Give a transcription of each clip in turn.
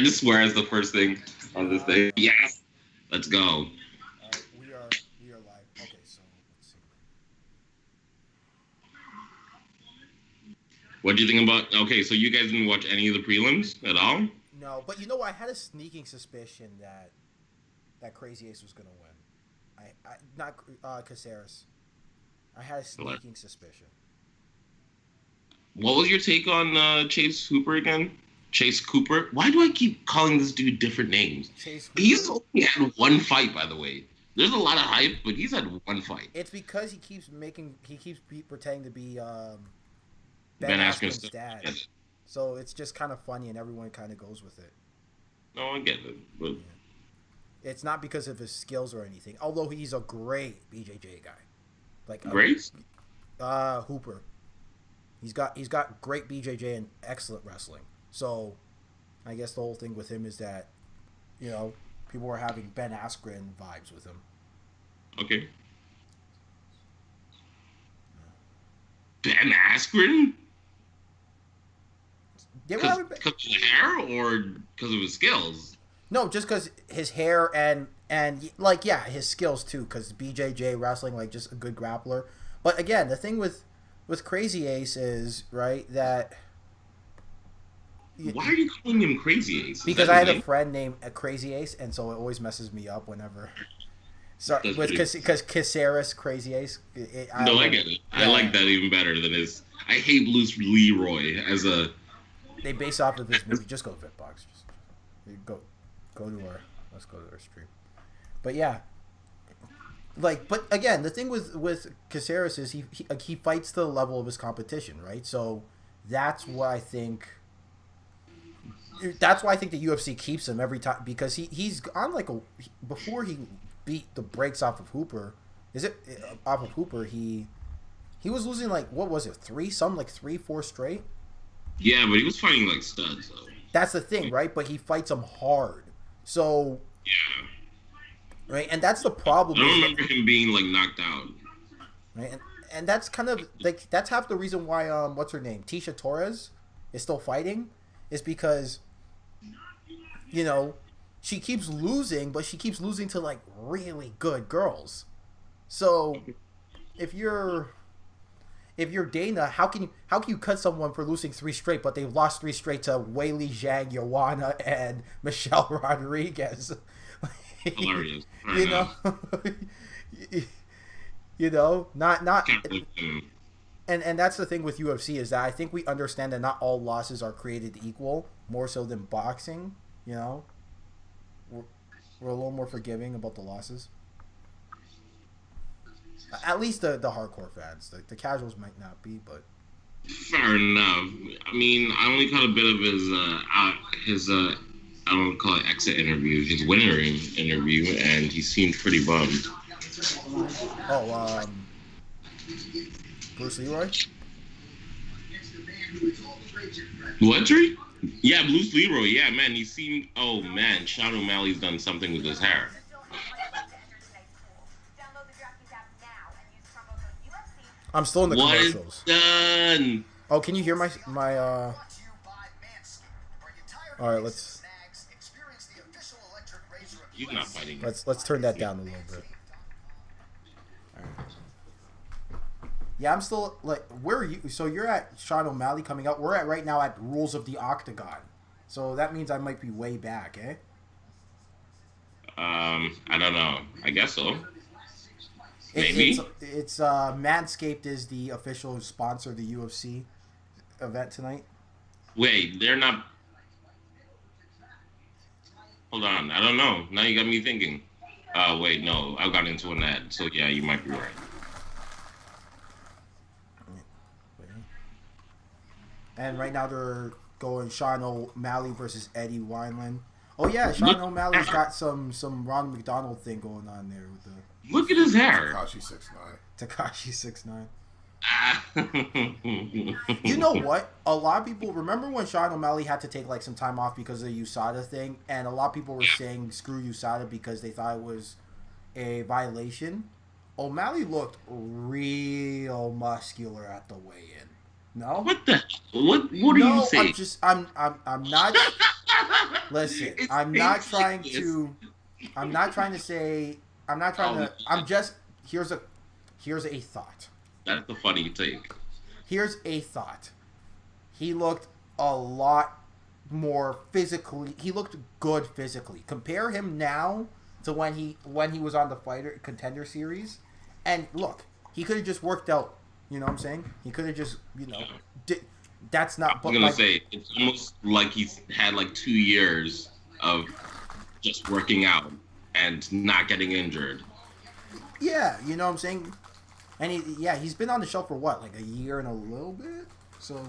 just swear as the first thing on this thing. Yes, let's go. All right, we are live. Okay, so let's see. What do you think about? Okay, so you guys didn't watch any of the prelims at all? No, but you know, I had a sneaking suspicion that Crazy Ace was gonna win. I not Caceres. I had a sneaking suspicion. What was your take on Chase Hooper again? Chase Cooper? Why do I keep calling this dude different names? Chase Hooper? He's only had one fight, by the way. There's a lot of hype, but he's had one fight. It's because he keeps pretending to be Ben Askren's dad. Yeah. So it's just kind of funny, and everyone kind of goes with it. No, I get it, but it's not because of his skills or anything. Although he's a great BJJ guy, like great. Hooper. He's got great BJJ and excellent wrestling. So, I guess the whole thing with him is that, you know, people were having Ben Askren vibes with him. Okay. Ben Askren? Because of the hair or because of his skills? No, just because his hair and like, yeah, his skills too. Because BJJ wrestling, like, just a good grappler. But again, the thing with Crazy Ace is, right, that... Why are you calling him Crazy Ace? Because I had a friend named Crazy Ace, and so it always messes me up whenever... Sorry, because Caceres, Crazy Ace... I get it. Yeah. I like that even better than his... I hate Bruce Leroy as a... They base off of his movie. Just go to Fitbox. Just go to our... Let's go to our stream. But yeah... Like, but again, the thing with Caceres is he fights to the level of his competition, right? So that's why I think the UFC keeps him every time, because he's on like before he beat the brakes off of Hooper. He was losing, like, what was it, 3, 4 straight? Yeah, but he was fighting like studs though. That's the thing, right? But he fights them hard. So yeah. Right, and that's the problem. I don't remember him being like knocked out. Right, and that's kind of like that's half the reason why what's her name, Tisha Torres, is still fighting, is because, you know, she keeps losing, but she keeps losing to like really good girls. So if you're Dana, how can you cut someone for losing 3 straight, but they've lost 3 straight to Weili Zhang, Joanna, and Michelle Rodriguez? Hilarious. You know, not and that's the thing with UFC, is that I think we understand that not all losses are created equal, more so than boxing. You know, we're a little more forgiving about the losses. At least the hardcore fans. The casuals might not be, but fair enough. I mean, I only caught a bit of his I don't call it exit interview, his winner interview, and he seemed pretty bummed. Oh, Bruce Leroy? What, Tree? Yeah, Bruce Leroy. Yeah, man, he seemed... Oh, man, Sean O'Malley's done something with his hair. I'm still in the commercials. What is done? Oh, can you hear my All right, let's... He's not fighting. Let's turn that down a little bit. All right. Yeah, I'm still like, where are you? So you're at Sean O'Malley coming out. We're at right now at Rules of the Octagon. So that means I might be way back, eh? I don't know. I guess so. Maybe. It's Manscaped is the official sponsor of the UFC event tonight. Wait, they're not. Hold on, I don't know. Now you got me thinking. Wait, no, I got into an ad, so yeah, you might be right. And right now they're going Sean O'Malley versus Eddie Wineland. Oh yeah, Sean O'Malley's got some Ron McDonald thing going on there with the. Look at his hair. Tekashi 6ix9ine. You know what? A lot of people remember when Sean O'Malley had to take like some time off because of the USADA thing, and a lot of people were saying screw USADA because they thought it was a violation. O'Malley looked real muscular at the weigh-in. No? What the? What are you saying? I'm not. Listen, It's I'm not trying ridiculous. to. I'm not trying to say. I'm not trying Oh, to. I'm just. Here's a. Here's a thought. that's the funny take. Here's a thought. He looked a lot more physically. He looked good physically. Compare him now to when he was on the fighter contender series, and look, he could have just worked out. You know what I'm saying? He could have just Yeah. did, that's I not. was But gonna like, say it's almost like he's had like 2 years of just working out and not getting injured. yeah, you know what I'm saying. And he's been on the show for what, like a year and a little bit. So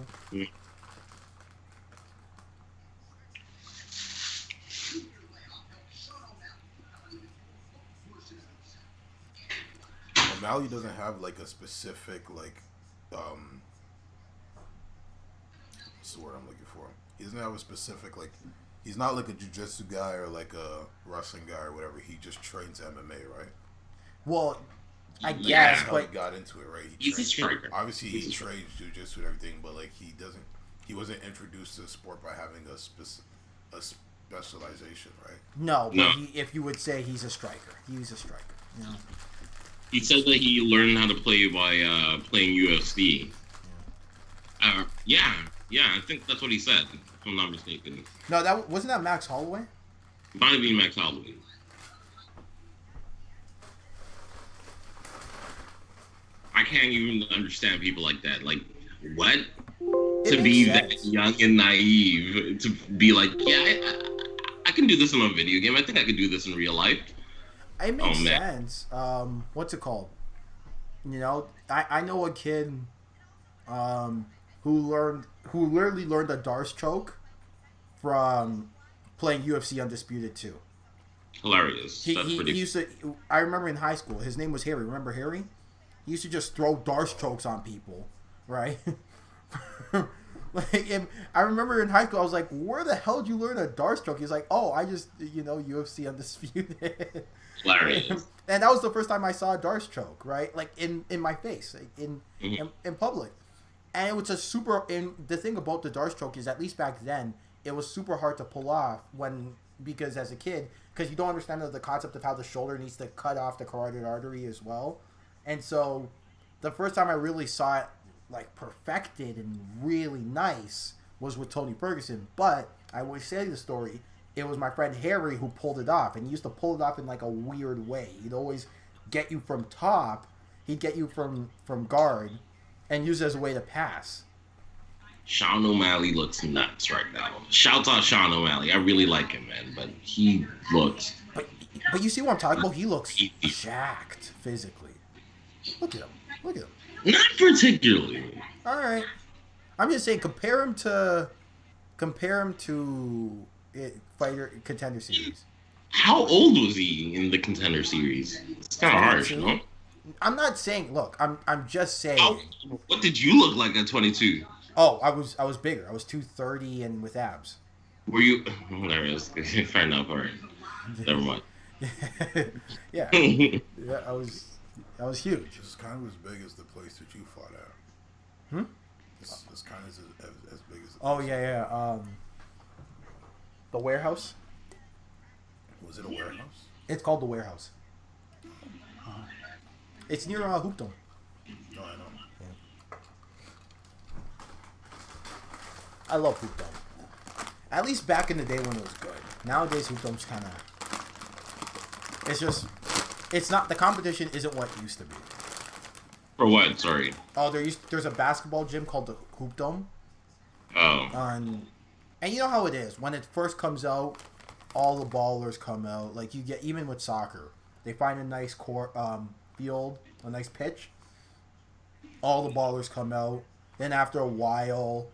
O'Malley doesn't have like a specific like um what's the word I'm looking for? He doesn't have a specific like he's not like a jiu-jitsu guy or like a wrestling guy or whatever. He just trains MMA, right? well, I Yeah. guess, That's how but he got into it, right? He's a striker. Obviously He's he a striker. trains jiu-jitsu and everything, but like he wasn't introduced to the sport by having a specialization, right? no, but No. if you would say he's a striker, he's a striker. You know? He said that he learned how to play by playing UFC. Yeah, I think that's what he said, if I'm not mistaken. No, that wasn't that Max Holloway. Might have been Max Holloway. I can't even understand people like that. Like, what? It To be makes that sense. young and naive, to be like, yeah, I can do this in a video game. I think I could do this in real life. It makes Oh, man. sense. What's it called? You know, I know a kid, who literally learned a Darce choke from playing UFC Undisputed 2. Hilarious. He, That's he, pretty. he used to. I remember in high school, his name was Harry. Remember Harry? He used to just throw Darce chokes on people, right? I remember in high school, I was like, "Where the hell did you learn a Darce choke?" He's like, "Oh, I just UFC Undisputed." Hilarious. And that was the first time I saw a Darce choke, right? Like in my face, like Mhm. in public. And it was a super. And the thing about the Darce choke is, at least back then, it was super hard to pull off because as a kid, because you don't understand the concept of how the shoulder needs to cut off the carotid artery as well. And so, the first time I really saw it like perfected and really nice was with Tony Ferguson. But I always say the story. It was my friend Harry who pulled it off, and he used to pull it off in like a weird way. He'd always get you from top. He'd get you from guard, and use it as a way to pass. Sean O'Malley looks nuts right now. Shouts out Sean O'Malley. I really like him, man, but he looks. But you see what I'm talking about? He looks jacked physically. Look at him. Look at him. Not particularly. All right. I'm just saying, compare him to fighter contender series. How old was he in the contender series? It's kind of harsh, 22? no? I'm not saying. Look, I'm just saying. What did you look like at 22? Oh, I was bigger. I was 230 and with abs. Were you? There it is. Fair enough. All right. Never mind. Yeah, yeah. I was huge. It's kind of as big as the place that you fought at. Hmm? It's kind of as big as. Oh yeah. The warehouse. Was it a warehouse? It's called the warehouse. It's near Hoopdome. No, I know. I love Hoopdome. At least back in the day when it was good. Nowadays Hoopdome's kind of. It's not, the competition isn't what it used to be. For what? Sorry. Oh, there's a basketball gym called the Hoop Dome. Oh. And you know how it is. When it first comes out, all the ballers come out. Like you get, even with soccer, they find a nice court, field, a nice pitch. All the ballers come out. Then after a while,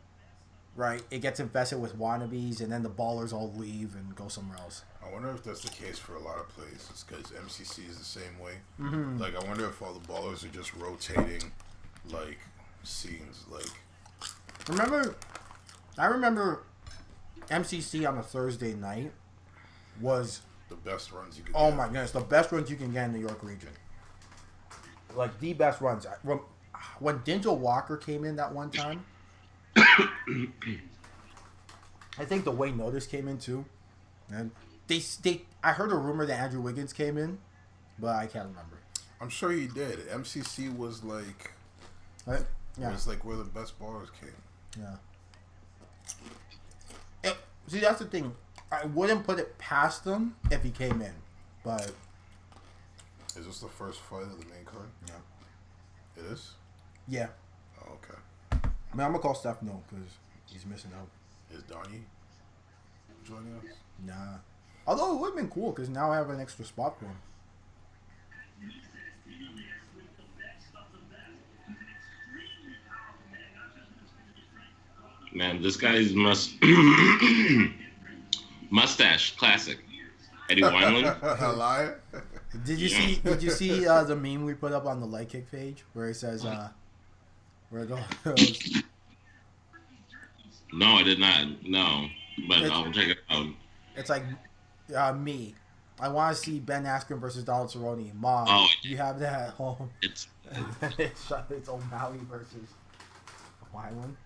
right, it gets infested with wannabes, and then the ballers all leave and go somewhere else. I wonder if that's the case for a lot of places because MCC is the same way. Mm-hmm. Like, I wonder if all the ballers are just rotating, like, scenes. Like, I remember MCC on a Thursday night was, the best runs you could oh get. my goodness, the best runs you can get in the New York region. Like, the best runs. When Dingle Walker came in that one time, I think the way Notice came in too, and I heard a rumor that Andrew Wiggins came in, but I can't remember. I'm sure he did. MCC was like, Right? Yeah. it was like where the best ballers came. Yeah. See, that's the thing. I wouldn't put it past him if he came in, but Is this the first fight of the main card? yeah, It is. yeah. Oh, okay. I mean, I'm gonna call Stefano because he's missing out. Is Donnie joining us? Nah. Although it would have been cool because now I have an extra spot for him. Man, this guy's mustache, classic. Eddie Wineland. A liar. Did you see? Did you see the meme we put up on the Light Kick page where it says, where it goes? No, I did not. No, but I'll check it out. It's like me. I want to see Ben Askren versus Donald Cerrone. Mom, Oh, you have that at home. It's It's O'Malley versus Wineland.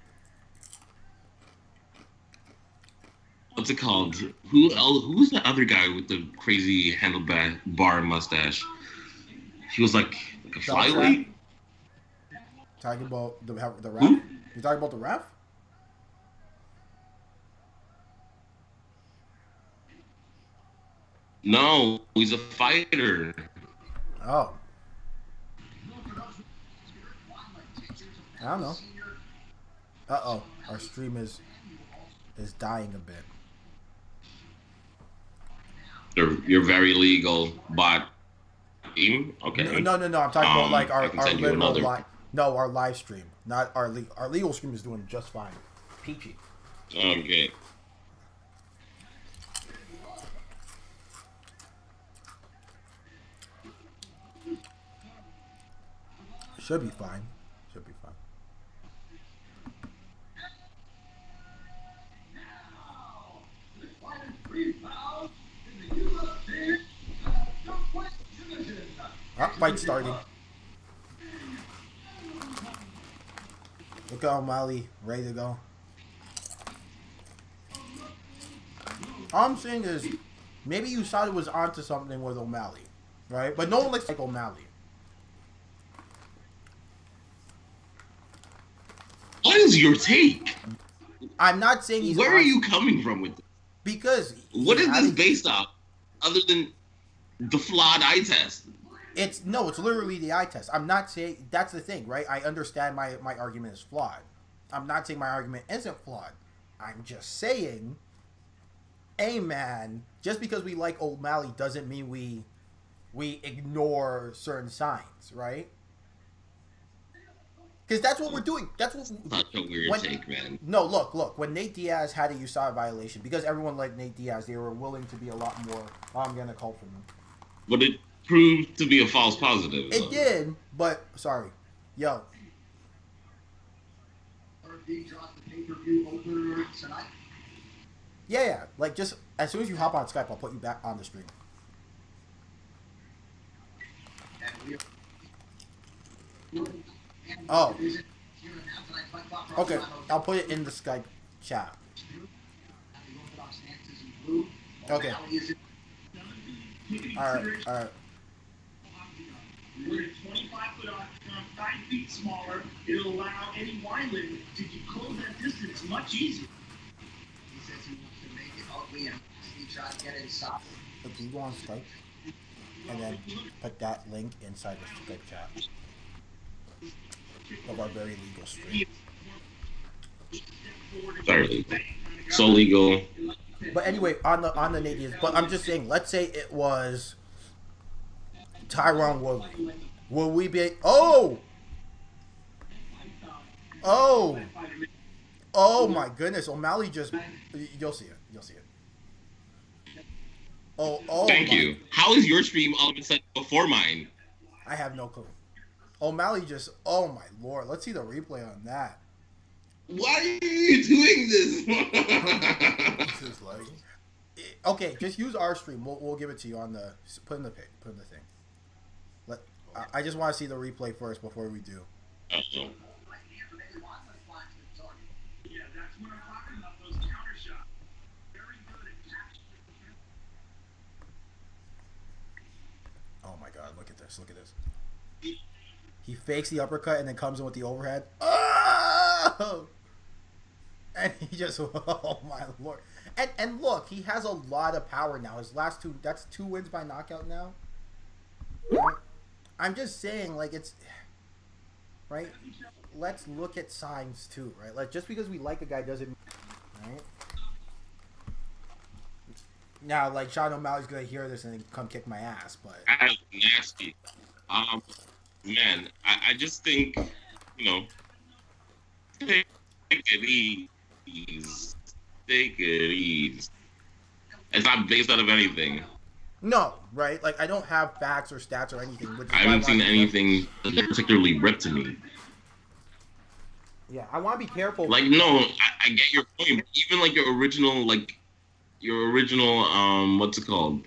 what's it called? Who's the other guy with the crazy handlebar mustache? He was like a flyweight. Talking about the ref? Who? You talking about the ref? No, he's a fighter. Oh. I don't know. Uh-oh. Our stream is dying a bit. You're very legal bot team. Okay. No. I'm talking about like I can our send you literal another. No, our live stream. Not our legal stream is doing just fine. Peachy. Okay. Should be fine. Should be fine. Fight starting. Look at O'Malley, ready to go. All I'm saying is, maybe USADA was onto something with O'Malley, right? But no one likes like O'Malley. What is your take? I'm not saying he's. Where are you coming from with this? Because What is this based off, other than the flawed eye test? it's literally the eye test. I'm not saying that's the thing, right? I understand my argument is flawed. I'm not saying my argument isn't flawed. I'm just saying, hey man, just because we like O'Malley doesn't mean we ignore certain signs, right? Because that's what we're doing. That's what. Such a weird take, man. No, look. When Nate Diaz had a USADA violation, because everyone liked Nate Diaz, they were willing to be a lot more. Oh, I'm getting a call from them. But it proved to be a false positive. It did, but sorry, yo. Yeah. Like just as soon as you hop on Skype, I'll put you back on the stream. Oh. Okay, I'll put it in the Skype chat. Okay. Alright. When it's 25 foot on 5 feet smaller, it'll allow Eddie Wineland to close that distance much easier. He says he wants to make it ugly and he tried to get inside. But you go on Skype and then put that link inside the Skype chat of our very legal stream. Very legal. So legal. But anyway, on the Nadians, but I'm just saying, let's say it was Tyron Woodley. Will we be? Oh my goodness! O'Malley just. You'll see it. Oh. Thank you. How is your stream all of a sudden before mine? I have no clue. O'Malley just. Oh my lord! Let's see the replay on that. Why are you doing this? This is like, Okay, just use our stream. We'll give it to you on the put in the thing. I just want to see the replay first before we do. Uh-oh. Yeah, that's what I'm talking about, those counter shots. this. Look at this. He fakes the uppercut and then comes in with the overhead. Oh! And he just, oh my lord. And look, he has a lot of power now. His last two, that's 2 wins by knockout now. Right? I'm just saying, like, it's, right? Let's look at signs too, right? Like, just because we like a guy doesn't, right? Now, like, Sean O'Malley's gonna hear this and then come kick my ass, but That's nasty. Man, I just think, you know, take it easy. Take it easy. It's not based out of anything. no, right? Like, I don't have facts or stats or anything. Which is I why haven't seen wanna be anything particularly ripped to me. careful. Yeah, I want to be careful. Like, no, I get your point. Even like your original, what's it called?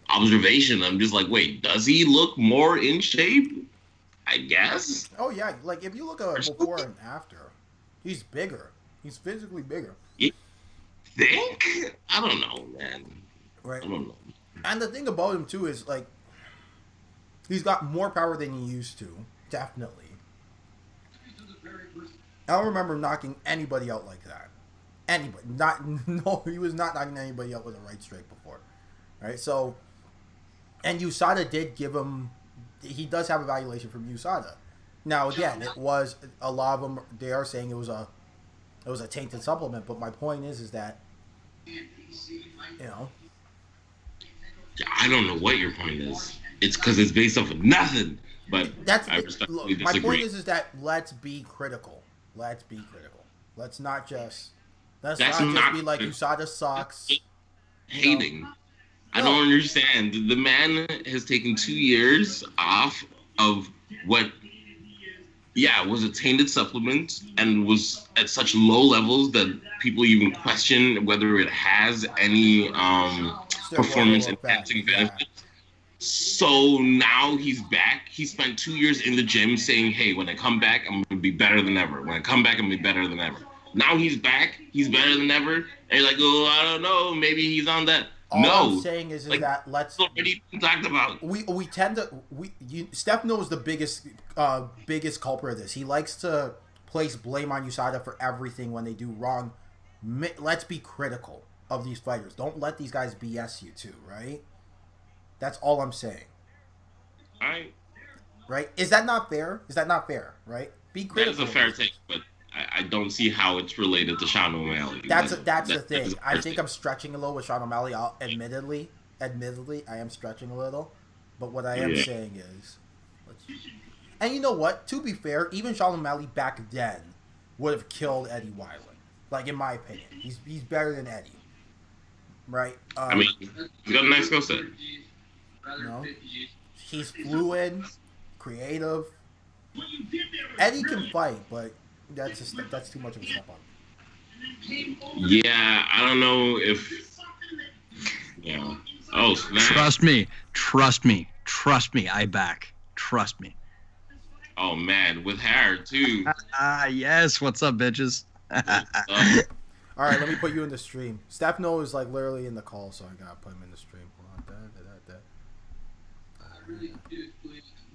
Observation. I'm just like, wait, does he look more in shape? I guess. Oh yeah, like if you look at it before and after, he's bigger. He's physically bigger. You think? I don't know, man. Right. I don't know. And the thing about him too is like he's got more power than he used to. Definitely. I don't remember knocking anybody out like that. Anybody. No, he was not knocking anybody out with a right straight before. Right? So, and USADA did give him, he does have evaluation from USADA. Now again, it was, a lot of them, they are saying it was a tainted supplement, but my point is that, you know. I don't know what your point is. It's because it's based off of nothing. But That's I respectfully look, my disagree. point is that let's be critical. Let's be critical. Let's not just That's be not like critical. USADA sucks. Hating. I No. don't understand. The man has taken 2 years off of what, was a tainted supplement and was at such low levels that people even question whether it has any performance enhancing benefits. So now he's back. He spent 2 years in the gym saying, hey, when I come back, I'm going to be better than ever. When I come back, I'm going to be better than ever. Now he's back. He's better than ever. And you're like, oh, I don't know. Maybe he's on that. All I'm saying is like, that let's already talked about. we tend to Stefano is the biggest culprit of this. He likes to place blame on USADA for everything when they do wrong. Let's be critical of these fighters. Don't let these guys BS you too, right? That's all I'm saying. All right. Right? Is that not fair? Is that not fair? Right? Be That critical. is a fair take, but I don't see how it's related to Sean O'Malley. That's the thing. is a I fair think take. I'm stretching a little with Sean O'Malley. Admittedly, I am stretching a little. But what I am saying is, and you know what? To be fair, even Sean O'Malley back then would have killed Eddie Wyland. Like, in my opinion, he's better than Eddie, right? I mean, he's got a nice skill set. you know, he's fluid, creative. Eddie can fight, but that's too much of a step up. Yeah, I don't know if. Yeah. Oh, snap. Trust me. I back. Trust me. Oh man, with hair too. Yes. What's up, bitches? All right, let me put you in the stream. Stefano is like literally in the call, so I gotta put him in the stream. Hold on.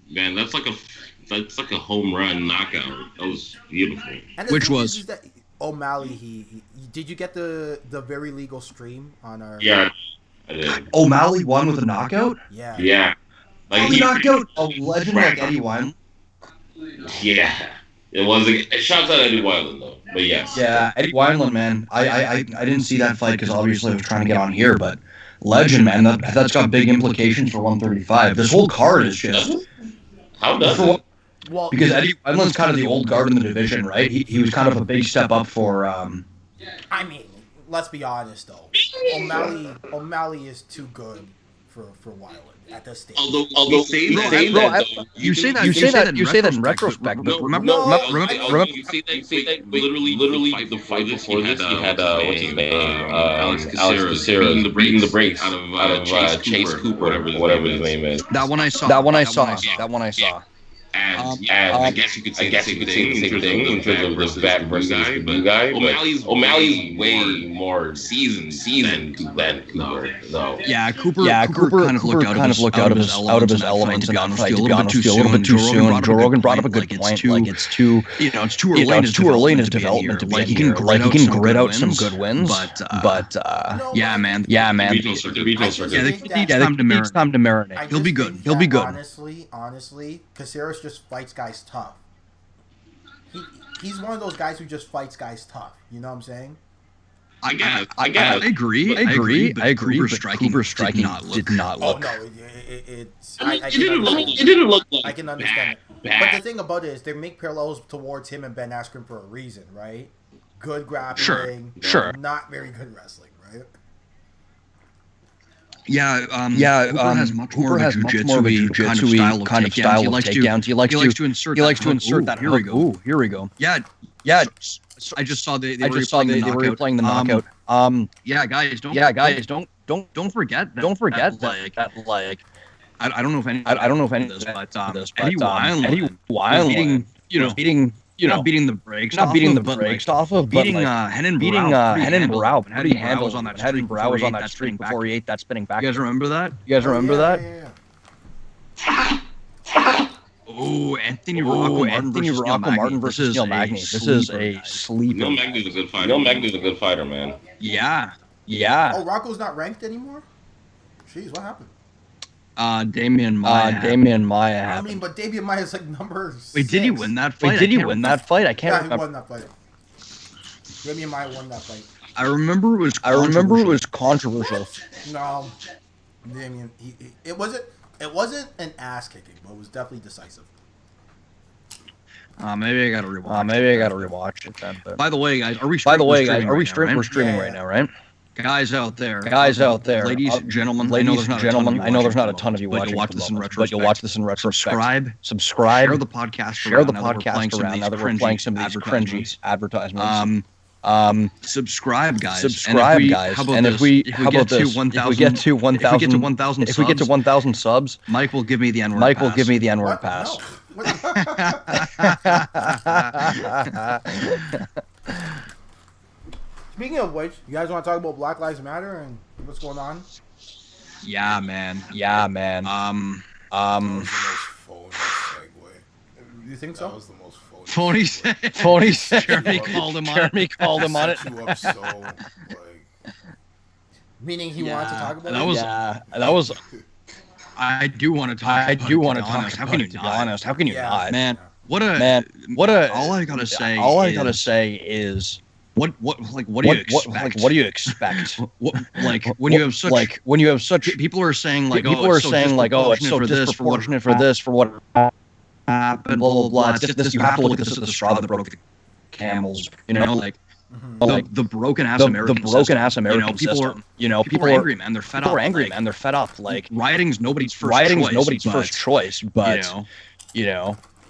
Man, that's like a home run knockout. That was beautiful. And the Which thing was? is that O'Malley. He did you get the very legal stream on our? Yeah, I did. O'Malley won with a knockout? Yeah. Yeah. Like He knocked out a legend like Eddie Wyland. Yeah. It wasn't. It shot at Eddie Wyland though, but yes. Yeah, Eddie Wyland, man. I didn't see that fight because obviously I was trying to get on here, but legend, man. That's got big implications for 135. This whole card is just How does it? Well, because Eddie Wyland's kind of the old guard in the division, right? He was kind of a big step up for. I mean, let's be honest though. O'Malley is too good for Wyland at this stage. Although you say that, You say that in retrospect, but remember, you say that literally the fight before this, he had what's his name, Alex Caceres beating the brakes out of Chase Cooper, whatever his name is. that one I saw. And I guess you could say the same thing in terms of the vet versus the new guy. But O'Malley's way more seasoned than Cooper. No. Yeah, Cooper kind of looked out of his element in that fight. To be honest, a little bit too soon. Joe Rogan brought up a good point. Like it's too early in his development to be like he can grit out some good wins, but yeah, man. Regional circuit. It needs time to marinate. He'll be good. Honestly, Caceres just fights guys tough. He's one of those guys who just fights guys tough. You know what I'm saying? I agree. But Cooper's striking did not look. Oh no, it didn't look like I can understand it. But the thing about it is they make parallels towards him and Ben Askren for a reason, right? Good grappling, sure. Not very good wrestling, right? Cooper has much more of a jiu-jitsu kind of style of takedowns. He likes to insert that hook. Ooh, here we go. Yeah. I just saw they were replaying the knockout. Yeah, guys, don't forget that. Like, I don't know if any of this, but Eddie Wineland beating the brakes off of, beating Henan Brau. How did he handle was on that streak before he ate that spinning back? You guys remember that? Yeah. Oh, Anthony Martin versus Neil Magny. This is a sleeper. Neil Magny's a good fighter. Man. Yeah. Oh, Rocco's not ranked anymore? Jeez, what happened? Damian Maya. I mean, but Damian Maya's like number 6. Wait, did he win that fight? I can't remember. He won that fight. Damian Maya won that fight. I remember it was controversial. No, Damian, it wasn't an ass kicking, but it was definitely decisive. Maybe I gotta rewatch it then. But... By the way, guys, are we streaming? We're streaming right now, right? Guys out there, ladies, gentlemen, I know there's not a ton of you watching, but you'll watch this in retrospect. Subscribe, share the podcast around. Now that we're playing some of these cringy advertisements. Subscribe, guys. And if we get to 1,000 subs, Mike will give me the N-word pass. Speaking of which, you guys want to talk about Black Lives Matter and what's going on? Yeah, man. That was the most phony segue. You think so? That was the most phony. Jeremy called him on it. Meaning he wanted to talk about it? That was. I do want to talk. How can you not? How can you not? Man, what a. All I gotta say is. What do you expect? When you have such people are saying it's so disproportionate for this for what happened, blah blah blah. You have to look at this as the straw that broke the camel's. The broken ass American system. People are angry, man. They're fed up. Like rioting's nobody's first choice, but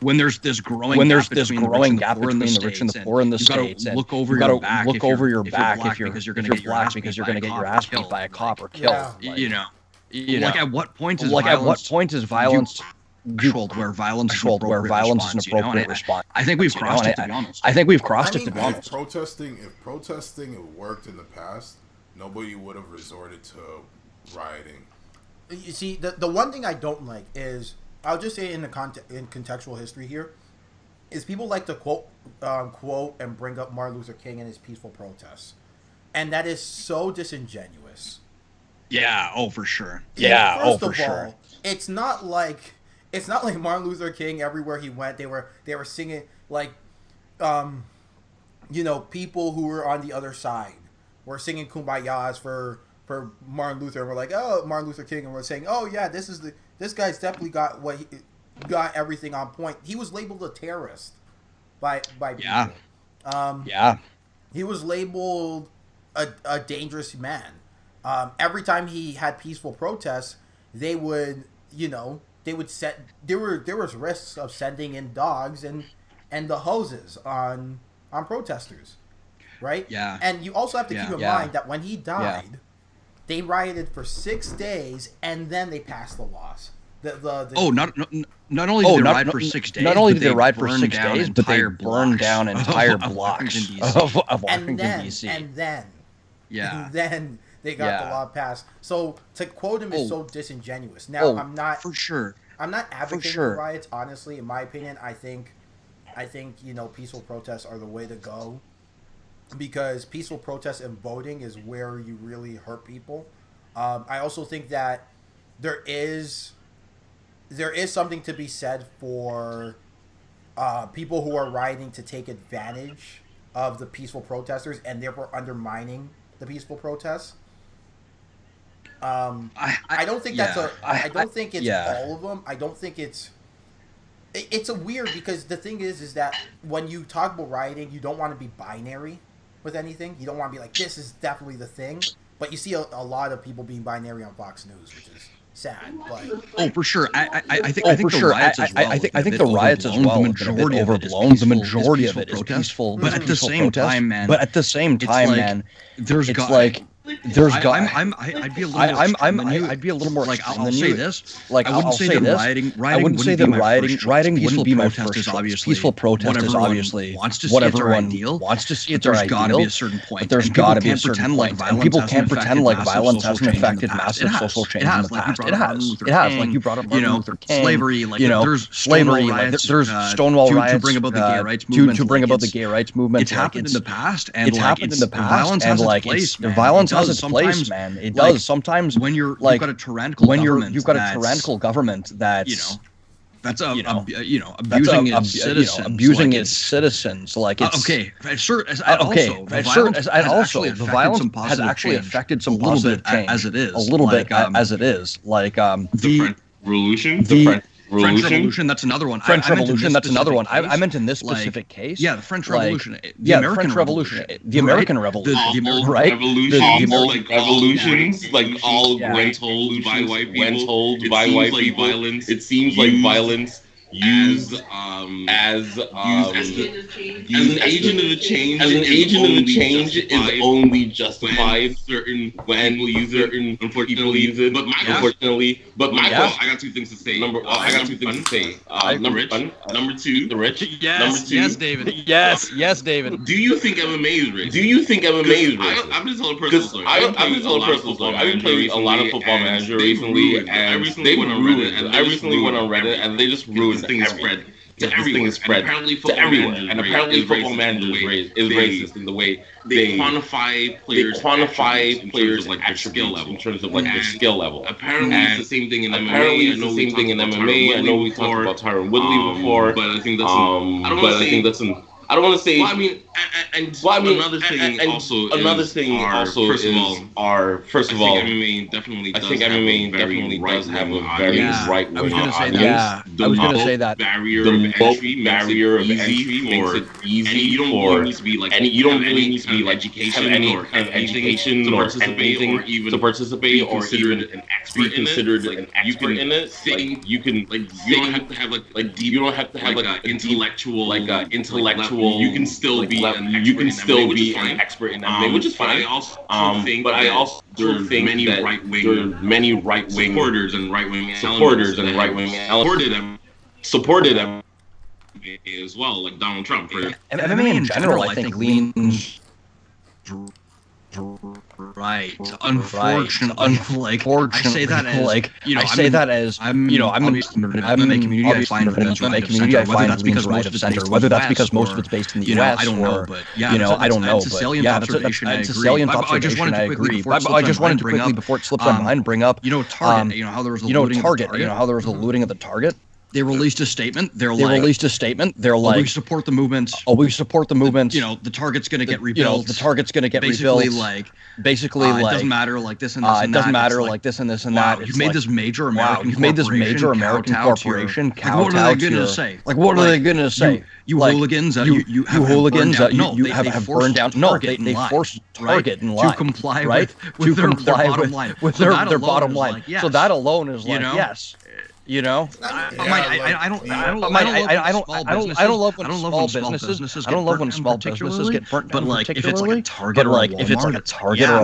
when there's this growing gap between the rich and the poor in the states, you gotta look over your back if you're black because you're gonna get your ass beat by a cop or killed. Like at what point is violence controlled where violence is an appropriate response? I think we've crossed it, to be honest. If protesting had worked in the past, nobody would have resorted to rioting. You see, the one thing I don't like is, I'll just say in contextual history here, is people like to quote and bring up Martin Luther King and his peaceful protests, and that is so disingenuous. Yeah. Oh, for sure. First of all, it's not like Martin Luther King. Everywhere he went, they were singing like, people who were on the other side were singing "Kumbayas" for Martin Luther, and we're like, oh, Martin Luther King, and we're saying, oh yeah, this guy's definitely got everything on point. He was labeled a terrorist by people. He was labeled a dangerous man. Every time he had peaceful protests, there was risks of sending in dogs and the hoses on protesters, right? Yeah. And you also have to keep in mind that when he died, they rioted for 6 days and then they passed the laws. Not only did they ride for 6 days. Not only did they ride for 6 days, but they burned down entire blocks of Washington D.C. And then they got the law passed. So to quote him is so disingenuous. Now I'm not advocating for riots. Honestly, in my opinion, I think peaceful protests are the way to go, because peaceful protests and voting is where you really hurt people. I also think that there is something to be said for people who are rioting to take advantage of the peaceful protesters and therefore undermining the peaceful protests. I don't think I don't think it's all of them. I don't think it's a weird, because the thing is that when you talk about rioting, you don't want to be binary with anything. You don't want to be like, this is definitely the thing. But you see a lot of people being binary on Fox News, which is sad. But for sure. I think the riots as well. The majority of it is peaceful. But at the same time, man, I'd be a little more. Like, I'll say this. Like, I wouldn't say that rioting wouldn't be my first choice. Peaceful protest is obviously what everyone wants to see. There's got to be a certain point. There's got to be a certain point. And people can't pretend like violence hasn't affected massive social change in the past. It has. It has. Like, you brought up Martin Luther King. Slavery. Like, there's slavery. There's Stonewall riots. To bring about the gay rights movement. To bring about the gay rights movement. It's happened in the past. And violence has its place. Violence has its place, man. It does sometimes. When you've got a tyrannical government that's abusing its citizens, like it's the violence has actually affected some positive change as it is, like the Revolution. French Revolution, that's another one. French Revolution, that's another one. I meant in this specific case. Yeah, the French Revolution. The American Revolution. The American Revolution. Right? Revolutions, like all when told by white people. It seems like violence used as an agent of the change is only justified when people use it. Unfortunately, but Michael, I got two things to say. Number two, the rich. Yes, David. Yes, David. Do you think MMA is racist? I'm just telling a personal story. I've been playing a lot of Football Manager recently, and they ruined it. I recently went on Reddit, and they just ruined thing spread to everywhere. And apparently Football Manager is racist in the way they quantify players' in terms of like their skill level. Apparently it's the same thing in MMA. I know we talked about Tyron Woodley before, but I think that's I don't want to say. Well, I mean, another thing also is first of all, I think MMA definitely does have a very right-wing audience. I was going to say that barrier of entry makes it easy for you don't really need to be like education or anything to participate or even be considered an expert in it. You don't have to have like intellectual. You can still be an expert in MMA, which is fine. But I also think many right-wing supporters and right-wing supported them as well, like Donald Trump. MMA in general, I think, leans right. Unfortunately, I say that as I'm in the community. I find whether that's because right of center, whether that's because most of it's based in the US. I don't know, but I don't know. It's a salient observation. I agree. I just wanted to quickly, before it slips my mind, bring up Target. How there was a looting at the Target. They released a statement. They're like, we support the movements. The Target's going to get rebuilt. Basically, it doesn't matter like this and this and that. It doesn't matter like this and this and that. You've made this major American corporation. What are they going to say? What are they going to say? You hooligans. You have burned down. No, they forced Target in line to comply with their bottom line. So that alone is like, yes. You know, Yeah, I don't love when small businesses get burnt down, but if it's like a Target or a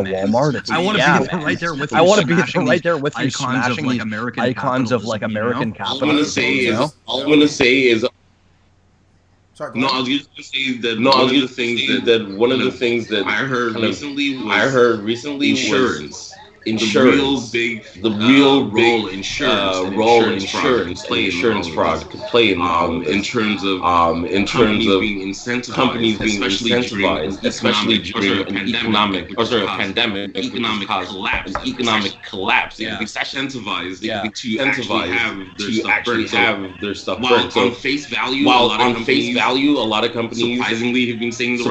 Walmart, it's I want to be right there with you. I want to be right there with you, smashing these icons of like American capitalism. All I'm gonna say is. Sorry, No, I was just gonna say that. No, I was gonna say that one of the things that I heard recently was insurance. The real role insurance fraud could play in terms of companies being incentivized, especially during an economic collapse. Yeah, incentivized to actually have their stuff burnt. So on face value, a lot of companies surprisingly have been saying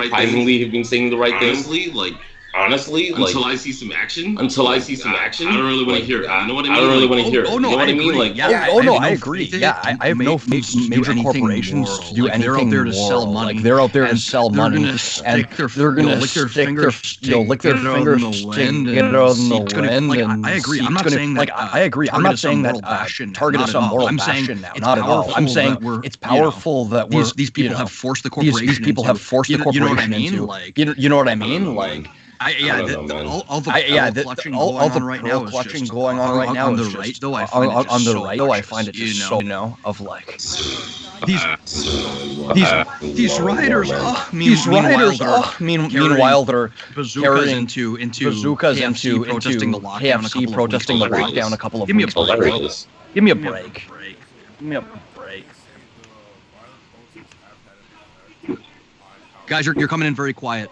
the right thing. Honestly, until I see some action, I don't really want to hear it. You know what I mean? I agree. Yeah, I have no major corporations to do anything more. Like they're out there to sell money, and they're gonna lick their fingers, get it out in the wind. I agree. I'm not saying that. I agree. I'm not saying that Target is some moral bastion now. Not at all. I'm saying it's powerful that these people have forced the corporation. These people have forced the corporation into. You know what I mean? Like. All the pearl clutching going on right now on the right though. I find it just so of like these riders. Meanwhile, they're carrying bazookas into KFC protesting the lockdown a couple of weeks ago. Give me a break. Guys, you're coming in very quiet.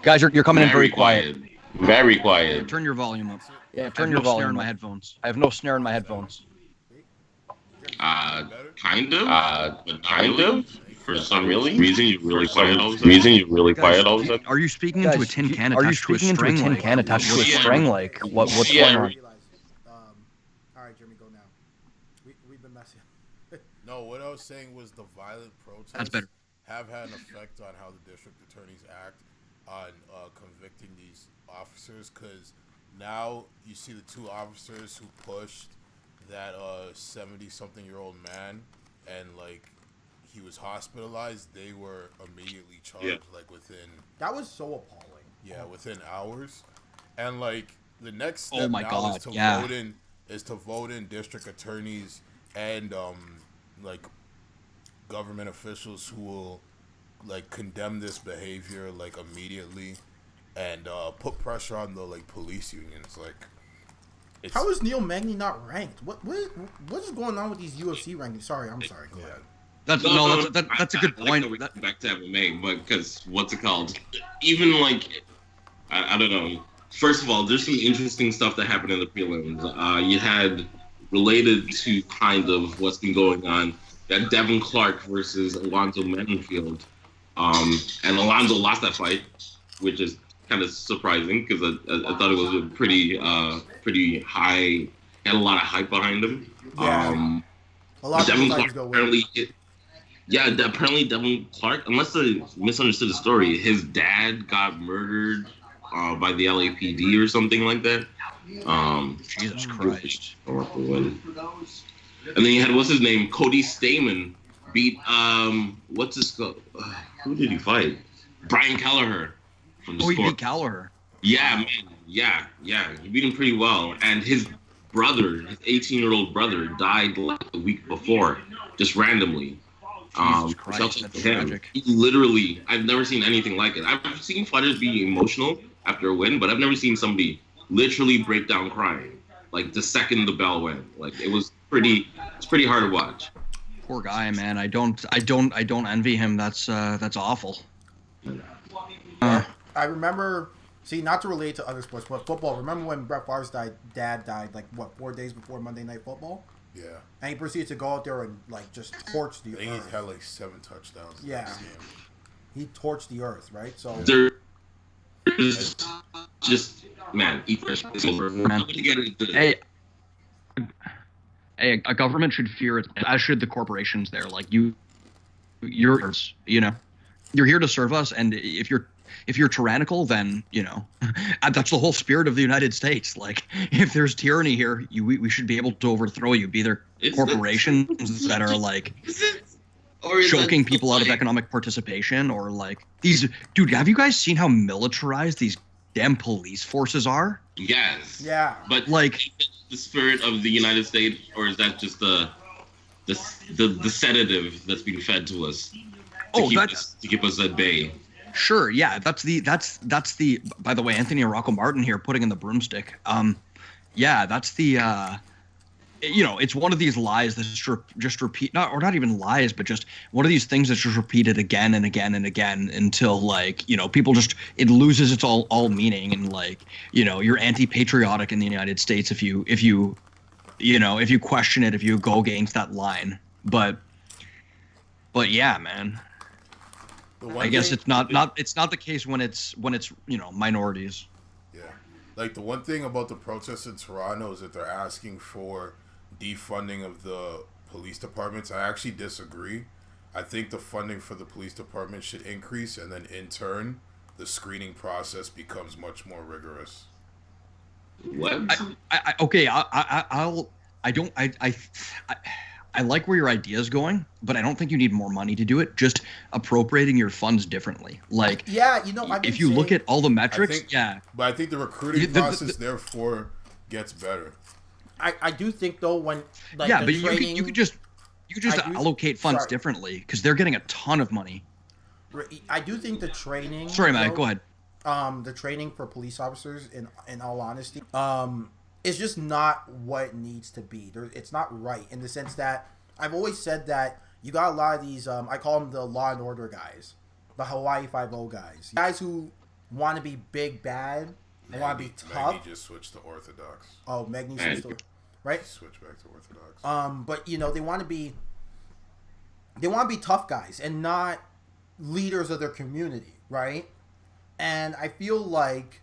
Very quiet. Turn your volume up. Yeah, turn your volume up. In my headphones. I have no snare in my headphones. Kind of. For some reason, you're really quiet all of a sudden. Are you speaking into a tin can attached to a string? Like, what's going on? All right, Jimmy, go now. We've been messing. No, what I was saying was the violent protests. That's better. Have had an effect on how the district attorneys act on convicting these officers, because now you see the two officers who pushed that 70-something-year-old man and like he was hospitalized, they were immediately charged like within. That was so appalling. Yeah, within hours. And like the next step is to vote in district attorneys and like government officials who will like condemn this behavior like immediately and put pressure on the like police unions. Like, how is Neil Magny not ranked? What is going on with these UFC rankings? Sorry, I'm sorry. Go ahead. That's a good point. Back to MMA, but because what's it called? Even like I don't know. First of all, there's some interesting stuff that happened in the prelims. You had related to kind of what's been going on. That Devin Clark versus Alonzo Mendenfield. And Alonzo lost that fight, which is kind of surprising because I thought it was a pretty high, had a lot of hype behind him. Yeah. A lot of Devin Clark apparently apparently Devin Clark, unless I misunderstood the story, his dad got murdered by the LAPD or something like that. Jesus Christ. And then you had, what's his name? Cody Stamen beat, what's his, who did he fight? Brian Kelleher from the sport. He beat Kelleher. Yeah, man. Yeah. He beat him pretty well. And his brother, his 18-year-old brother, died like a week before, just randomly. Jesus Christ, that's tragic. He literally, I've never seen anything like it. I've seen fighters be emotional after a win, but I've never seen somebody literally break down crying. Like the second the bell went. Like it's pretty hard to watch. Poor guy, man. I don't envy him. That's awful. I remember, not to relate to other sports, but football. Remember when Brett Favre's dad died, like 4 days before Monday Night Football? Yeah. And he proceeded to go out there and like just torch the earth. He had like 7 touchdowns. Yeah. He torched the earth, right? So there's just Hey, a government should fear it, as should the corporations there. Like you're here to serve us, and if you're if you're tyrannical, then that's the whole spirit of the United States. Like, if there's tyranny here, we should be able to overthrow you. Be there corporations that are like choking people out of economic participation, or like these. Dude, have you guys seen how militarized these damn police forces are? Yes. Yeah. But like the spirit of the United States, or is that just the sedative that's being fed to us to keep us at bay? Sure, yeah, that's the. By the way, Anthony Rocco Martin here putting in the broomstick. Yeah, that's the. It's one of these lies that's just repeat, not even lies, but just one of these things that's just repeated again and again and again until like people just it loses its all meaning, and like you're anti-patriotic in the United States if you question it, if you go against that line. But yeah, man. I guess it's not the case when it's minorities. Yeah, like the one thing about the protests in Toronto is that they're asking for defunding of the police departments. I actually disagree. I think the funding for the police department should increase, and then in turn, the screening process becomes much more rigorous. What? I like where your idea is going, but I don't think you need more money to do it. Just appropriating your funds differently. Like, yeah, if you look at all the metrics, But I think the recruiting process therefore gets better. I do think though when like but you could just allocate funds differently because they're getting a ton of money. I do think the training. Sorry, Matt. Go ahead. The training for police officers, in all honesty, is just not what it needs to be. It's not right in the sense that I've always said that you got a lot of these. I call them the Law and Order guys, the Hawaii 5-0 guys who want to be big bad. They want to be tough. Maggie just switched to Orthodox. Oh, Maggie switched to right. Switch back to Orthodox. But they want to be tough guys and not leaders of their community, right? And I feel like,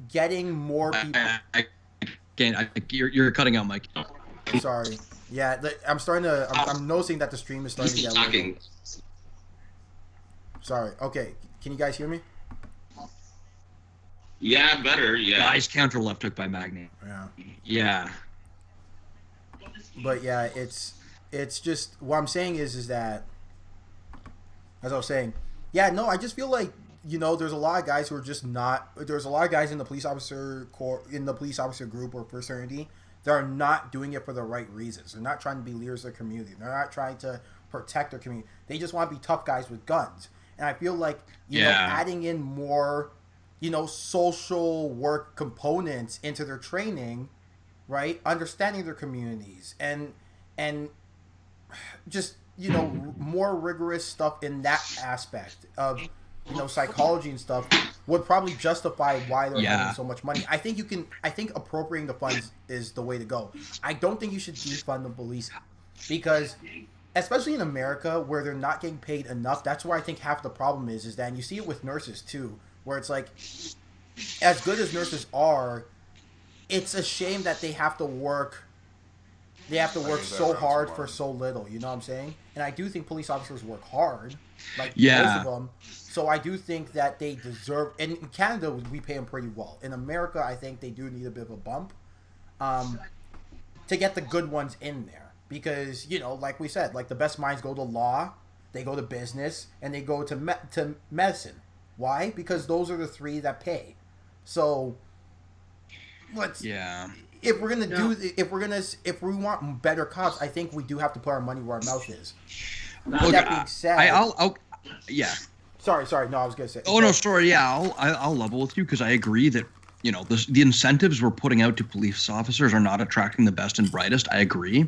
getting more people. You're cutting out, Mike. Sorry. Yeah, I'm starting to. I'm noticing that the stream is starting to get talking. Sorry. Okay. Can you guys hear me? Yeah, better. Yeah. Nice counter left hook by Magni. Yeah. Yeah. But yeah, it's just what I'm saying is that, as I was saying, yeah, no, I just feel like there's a lot of guys who are just not. There's a lot of guys in the police officer corps, in the police officer group or fraternity that are not doing it for the right reasons. They're not trying to be leaders of their community. They're not trying to protect their community. They just want to be tough guys with guns. And I feel like adding in more, social work components into their training, right? Understanding their communities and just more rigorous stuff in that aspect of psychology and stuff would probably justify why they're having so much money. I think appropriating the funds is the way to go. I don't think you should defund the police because, especially in America where they're not getting paid enough, that's where I think half the problem is that, and you see it with nurses too, where it's like, as good as nurses are, it's a shame that they have to work so hard for so little, you know what I'm saying? And I do think police officers work hard, like most of them. So I do think that they deserve, and in Canada, we pay them pretty well. In America, I think they do need a bit of a bump to get the good ones in there. Because, like we said, like the best minds go to law, they go to business, and they go to medicine. Why? Because those are the three that pay. So, if we want better cops, I think we do have to put our money where our mouth is. Look, that being said, Sorry. No, I was gonna say. Oh no, sorry. Yeah, I'll level with you because I agree that the incentives we're putting out to police officers are not attracting the best and brightest. I agree,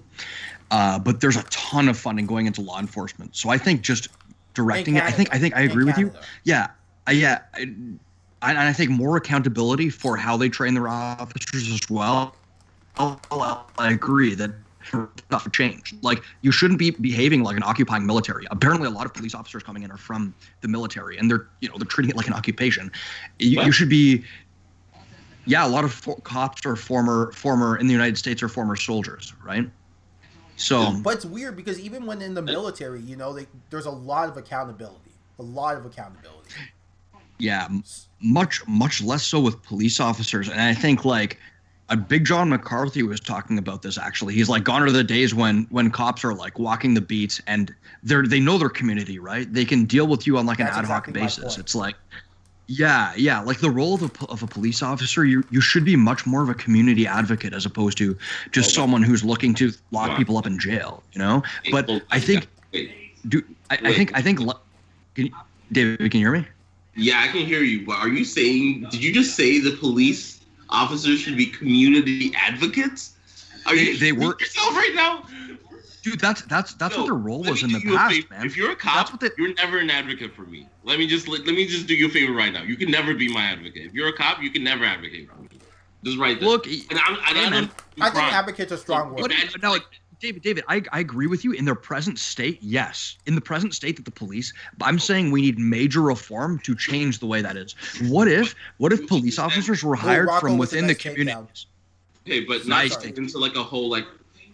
but there's a ton of funding going into law enforcement. So I think just directing it. I think I agree with you. Yeah. And I think more accountability for how they train their officers as well. I agree that stuff changed. Like, you shouldn't be behaving like an occupying military. Apparently, a lot of police officers coming in are from the military, and they're treating it like an occupation. You should be. Yeah, a lot of cops are former in the United States are former soldiers, right? So, but it's weird because even when in the military, there's a lot of accountability. a lot of accountability. Yeah, much less so with police officers. And I think like a Big John McCarthy was talking about this actually. He's like, gone are the days when cops are like walking the beats and they know their community, right? They can deal with you on like an ad hoc basis. It's like, yeah, like the role of a police officer, you should be much more of a community advocate as opposed to just someone who's looking to lock people up in jail, you know? But I think, I think, David, can you hear me? Yeah, I can hear you. But are you saying? Did you just say the police officers should be community advocates? Are they were yourself right now? Dude, that's what their role was in the past, man. If you're a cop, you're never an advocate for me. Let me just do you a favor right now. You can never be my advocate. If you're a cop, you can never advocate for me. Just right there. Look, I think advocate's a strong word. No, like, David, I agree with you. In their present state, yes. In the present state that the police, I'm saying we need major reform to change the way that is. What if police officers were hired from within the communities? Okay, but not into like a whole like,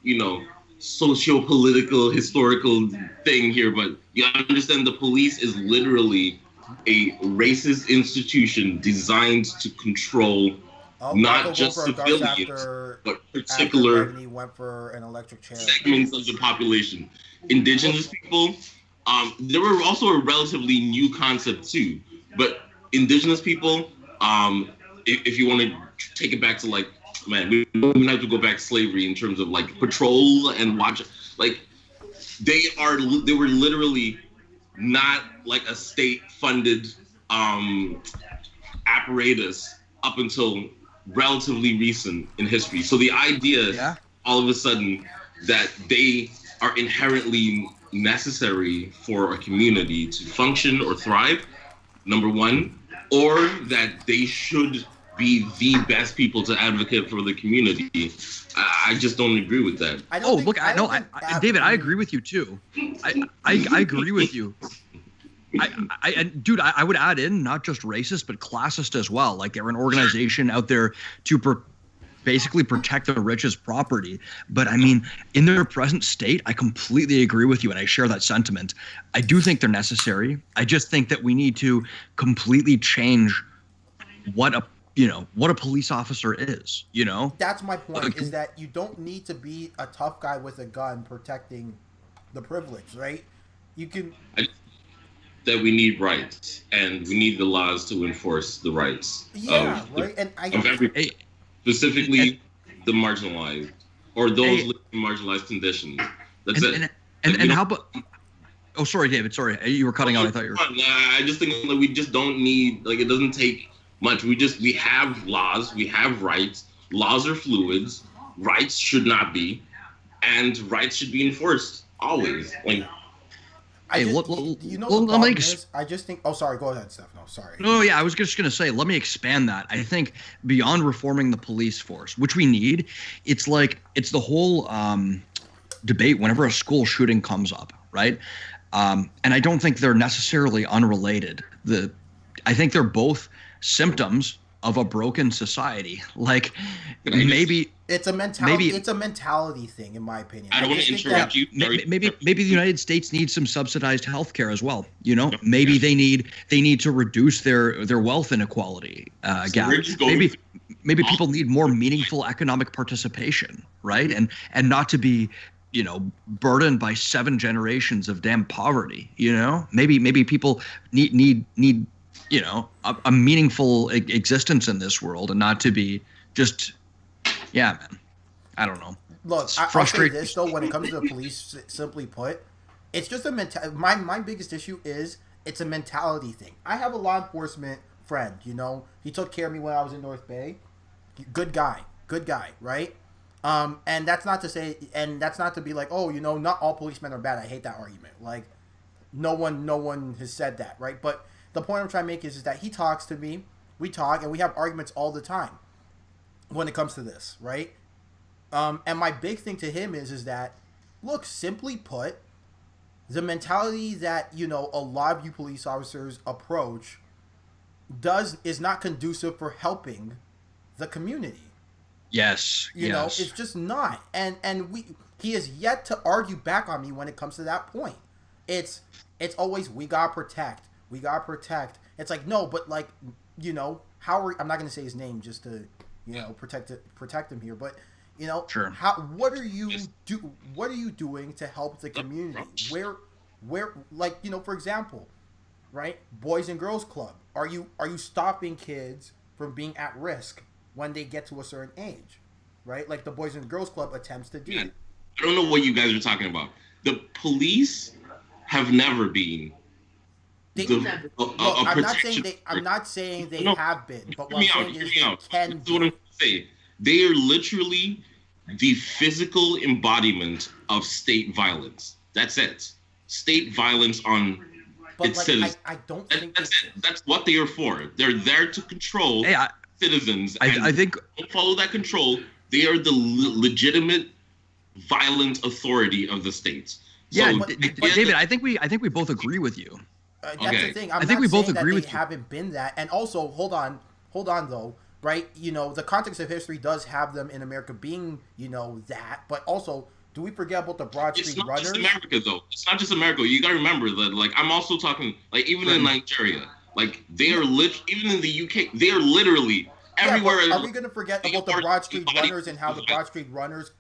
you know, socio-political, historical thing here, but you understand the police is literally a racist institution designed to control not just civilians, but particular went for an electric chair. segments of the population. Indigenous people, there were also a relatively new concept too, but indigenous people, if you want to take it back to like, man, we don't have to go back to slavery in terms of like patrol and watch. Like they were literally not like a state-funded apparatus up until relatively recent in history. So the idea, all of a sudden, that they are inherently necessary for a community to function or thrive, number one, or that they should be the best people to advocate for the community. I just don't agree with that. David, I agree with you too. I agree with you. I would add in not just racist, but classist as well. Like they're an organization out there to basically protect the rich's property. But I mean, in their present state, I completely agree with you, and I share that sentiment. I do think they're necessary. I just think that we need to completely change what a police officer is, you know? That's my point, is that you don't need to be a tough guy with a gun protecting the privilege, right? You can... That we need rights, and we need the laws to enforce the rights specifically the marginalized, or those living in marginalized conditions. That's it. And how about... Oh, sorry, David. Sorry, you were cutting out. I thought you were... I just think that we just don't need... Like, it doesn't take... much. We have laws, we have rights. Laws are fluids. Rights should not be, and rights should be enforced always. Like, I just think. Oh, sorry. Go ahead, Stefano. Sorry. No, yeah, I was just gonna say. Let me expand that. I think beyond reforming the police force, which we need, it's the whole debate whenever a school shooting comes up, right? And I don't think they're necessarily unrelated. I think they're both symptoms of a broken society. Like maybe it's a mentality. It's a mentality thing, in my opinion. I don't want to interrupt you. Maybe the United States needs some subsidized healthcare as well. You know, maybe they need to reduce their wealth inequality gap. Maybe people need more meaningful economic participation, right? And not to be, you know, burdened by 7 generations of damn poverty. You know, maybe people need you know, a meaningful existence in this world, and not to be just, man, I don't know. Look, I'll say this though, when it comes to the police, simply put, it's just a my biggest issue is it's a mentality thing. I have a law enforcement friend, you know, he took care of me when I was in North Bay. Good guy, right? And that's not to say, and that's not to be like, oh, you know, not all policemen are bad. I hate that argument. Like, no one has said that, right? But the point I'm trying to make is that he talks to me, we talk, and we have arguments all the time when it comes to this, right? And my big thing to him is that, look, simply put, the mentality that, you know, a lot of you police officers approach is not conducive for helping the community. Yes. You know, it's just not. And he has yet to argue back on me when it comes to that point. It's always, we gotta protect. We gotta protect. It's like, no, but like, how are, I'm not gonna say his name just to, protect him here, but sure. What are you doing to help the community? Where, like, for example, right? Boys and Girls Club. Are you stopping kids from being at risk when they get to a certain age, right? Like the Boys and Girls Club attempts to do. Yeah. I don't know what you guys are talking about. The police have never been. I'm not saying they have been, but what I'm saying is they can be. What I'm saying. They are literally the physical embodiment of state violence. That's it. State violence on its citizens. I don't think that's it. That's what they are for. They're there to control citizens. I think don't follow that control. They are the legitimate violent authority of the states. Yeah, so, but David, I think we both agree with you. That's the thing. I think we both agree with you. Haven't been that, and also hold on though. Right, the context of history does have them in America being, that. But also, do we forget about the Broad Street Runners? It's not just America, though. It's not just America. You gotta remember that, like, I'm also talking, like, even in Nigeria, like, they are even in the UK, they are literally everywhere. Are we gonna forget about the Broad Street Runners and how the Broad Street Runners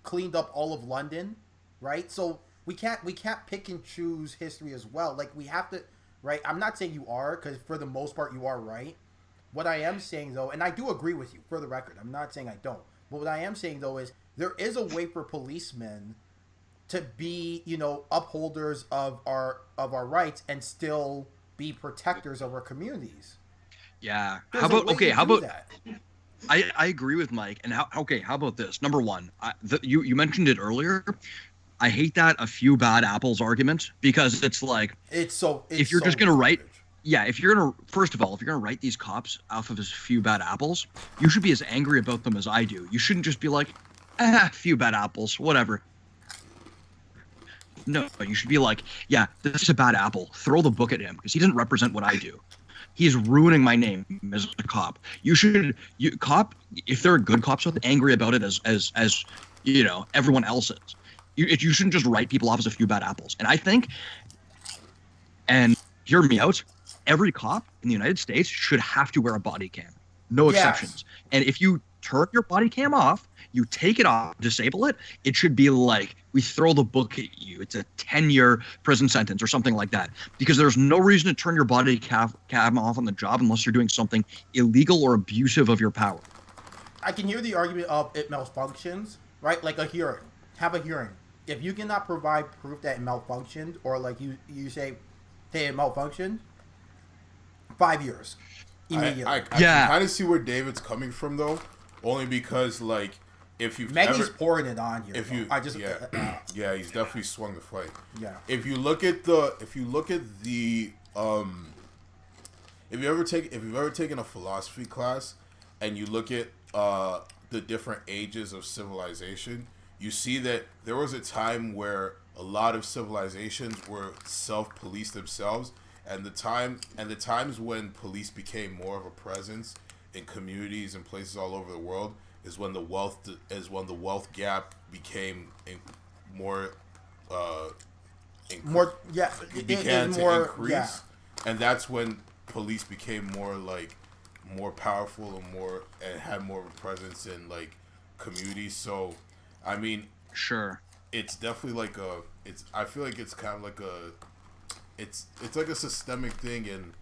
cleaned up all of London, right? So we can't pick and choose history as well. Like, we have to, right? I'm not saying you are, because for the most part you are right. What I am saying, though, and I do agree with you, for the record, I'm not saying I don't, but what I am saying, though, is there is a way for policemen to be, upholders of our rights and still be protectors of our communities. Yeah. How about that? I agree with Mike. And how about this? Number one, you mentioned it earlier. I hate that a few bad apples argument, because it's like, if you're just going to write... Yeah, first of all, if you're gonna write these cops off of a few bad apples, you should be as angry about them as I do. You shouldn't just be like, few bad apples, whatever. No, you should be like, yeah, this is a bad apple. Throw the book at him, because he doesn't represent what I do. He's ruining my name as a cop. If there are good cops out there, angry about it as everyone else is. You shouldn't just write people off as a few bad apples. And I think, and hear me out, every cop in the United States should have to wear a body cam. No exceptions. Yes. And if you turn your body cam off, you take it off, disable it, it should be like, we throw the book at you. It's a 10-year prison sentence or something like that. Because there's no reason to turn your body cam off on the job unless you're doing something illegal or abusive of your power. I can hear the argument of it malfunctions, right? Like a hearing. Have a hearing. If you cannot provide proof that it malfunctioned, or like you say, hey, it malfunctioned, 5 years. Immediately. I can kind of see where David's coming from, though, only because, like, if you've Maggie's pouring it on here. Yeah, he's definitely swung the fight. Yeah. If you look at the if you've ever taken a philosophy class and you look at the different ages of civilization, you see that there was a time where a lot of civilizations were self-policed themselves, and the times when police became more of a presence in communities and places all over the world is when the wealth gap became more began to increase, and that's when police became more powerful and had more of a presence in like communities. So, I mean, sure, it's definitely I feel like it's kind of like it's like a systemic thing, and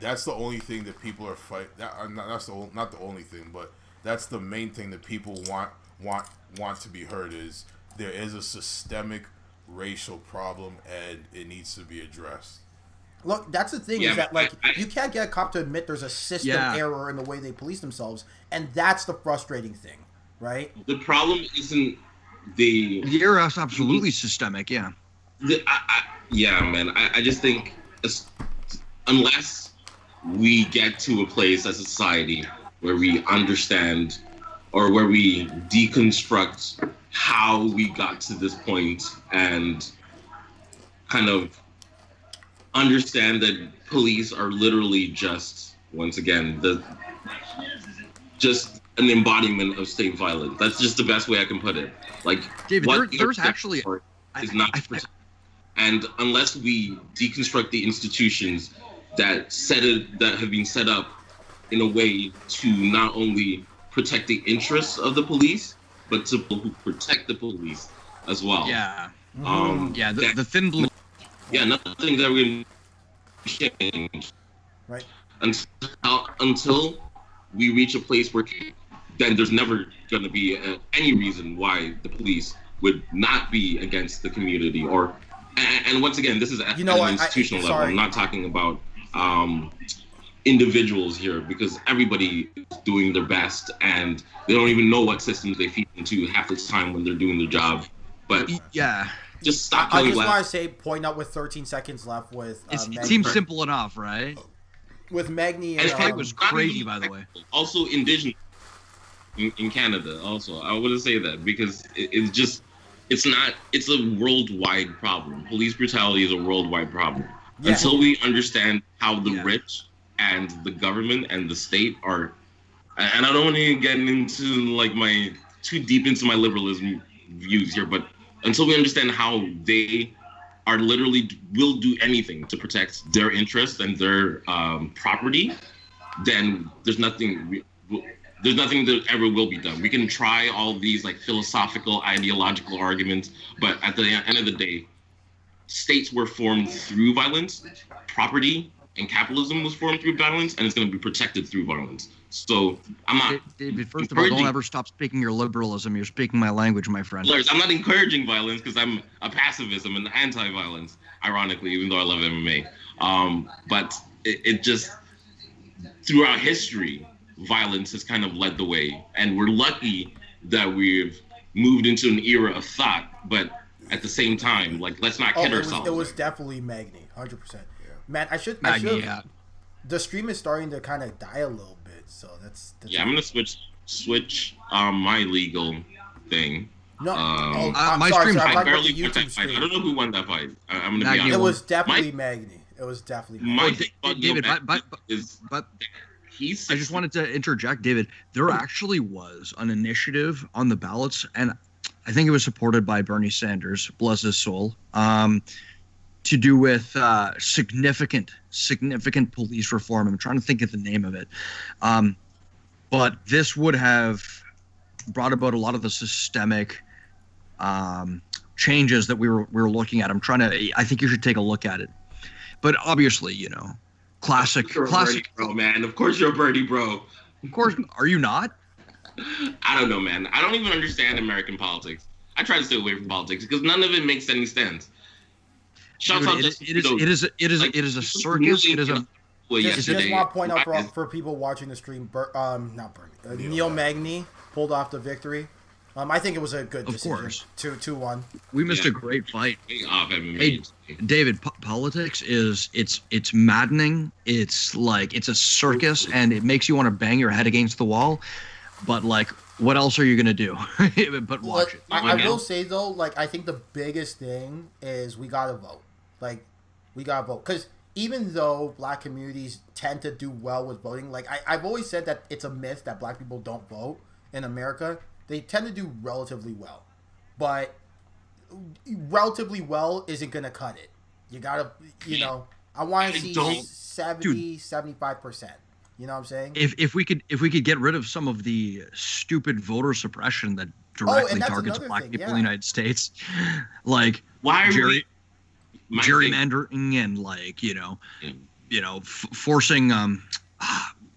that's the only thing that people are fighting. Not the only thing, but that's the main thing that people want to be heard, is there is a systemic racial problem and it needs to be addressed. Look, that's the thing, is that you can't get a cop to admit there's a system error in the way they police themselves, and that's the frustrating thing, right? The problem isn't the error is absolutely systemic, yeah. I just think unless we get to a place as a society where we understand or where we deconstruct how we got to this point and kind of understand that police are literally just, once again, just an embodiment of state violence. That's just the best way I can put it. Like, David, there's actually is not. And unless we deconstruct the institutions that have been set up in a way to not only protect the interests of the police, but to who protect the police as well. Yeah. The thin blue. Yeah, nothing that we're going to change. Right. Until we reach a place where then there's never going to be any reason why the police would not be against the community. And once again, this is at an institutional level. I'm not talking about individuals here, because everybody is doing their best and they don't even know what systems they feed into half the time when they're doing their job. But yeah, just stop. I just want to say, point out with 13 seconds left with. It seems simple enough, right? With Magny and it was crazy, by the way. Also, indigenous in Canada. Also, I want to say that because it's a worldwide problem. Police brutality is a worldwide problem. Yeah. Until we understand how the rich and the government and the state are, and I don't want to get into like too deep into my liberalism views here, but until we understand how they are literally will do anything to protect their interests and their property, then there's nothing that ever will be done. We can try all these like philosophical, ideological arguments, but at the end of the day, states were formed through violence, property and capitalism was formed through violence, and it's going to be protected through violence. So I'm not. David, first of all, don't ever stop speaking your liberalism. You're speaking my language, my friend. I'm not encouraging violence because I'm a pacifist. I'm an anti-violence, ironically, even though I love MMA. But it just, throughout history, violence has kind of led the way. And we're lucky that we've moved into an era of thought, but at the same time, like, let's not kid ourselves. It was definitely Magny, 100%. Man, I should. The stream is starting to kind of die a little bit, so that's I'm gonna switch my legal thing. No, my stream. I barely won that fight. I don't know who won that fight. I'm gonna be honest. It was definitely Magny. It was definitely Magny. David, but I just wanted to interject, David. There actually was an initiative on the ballots, and I think it was supported by Bernie Sanders, bless his soul, to do with significant police reform. I'm trying to think of the name of it. But this would have brought about a lot of the systemic changes that we were looking at. I think you should take a look at it. But obviously, classic. Bernie bro, man. Of course you're a Bernie bro. Of course. Are you not? I don't know, man. I don't even understand American politics. I try to stay away from politics because none of it makes any sense. It is a circus. It is a. Just want to point out for people watching the stream, Neil Magny pulled off the victory. I think it was a good decision. Of course. 2-1. We missed a great fight. Hey, David, politics it's maddening. It's like it's a circus, and it makes you want to bang your head against the wall. But like, what else are you gonna do? But watch it. I will say though, like, I think the biggest thing is we gotta vote. Like, we gotta vote because even though black communities tend to do well with voting, like I've always said that it's a myth that black people don't vote in America. They tend to do relatively well, but relatively well isn't gonna cut it. You gotta, I want to see 70-75%. You know what I'm saying? If we could get rid of some of the stupid voter suppression that directly targets black people in the United States, like why are gerrymandering and like forcing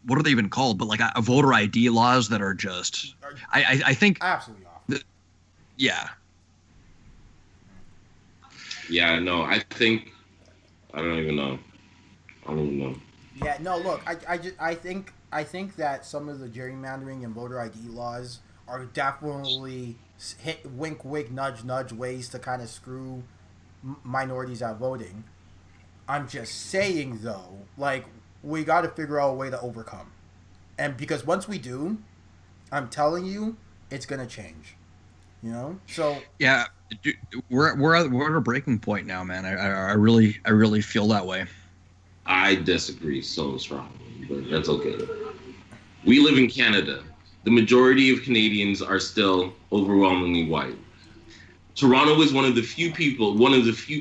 what are they even called? But like a voter ID laws that are just I think absolutely awful. Yeah, no, I don't even know. Yeah, no, look, I think that some of the gerrymandering and voter ID laws are definitely wink, nudge ways to kind of screw minorities out voting. I'm just saying, though, like, we got to figure out a way to overcome. And because once we do, I'm telling you, it's going to change. So... Yeah, dude, we're at a breaking point now, man. I really feel that way. I disagree so strongly, but that's okay. We live in Canada. The majority of Canadians are still overwhelmingly white. Toronto is one of the few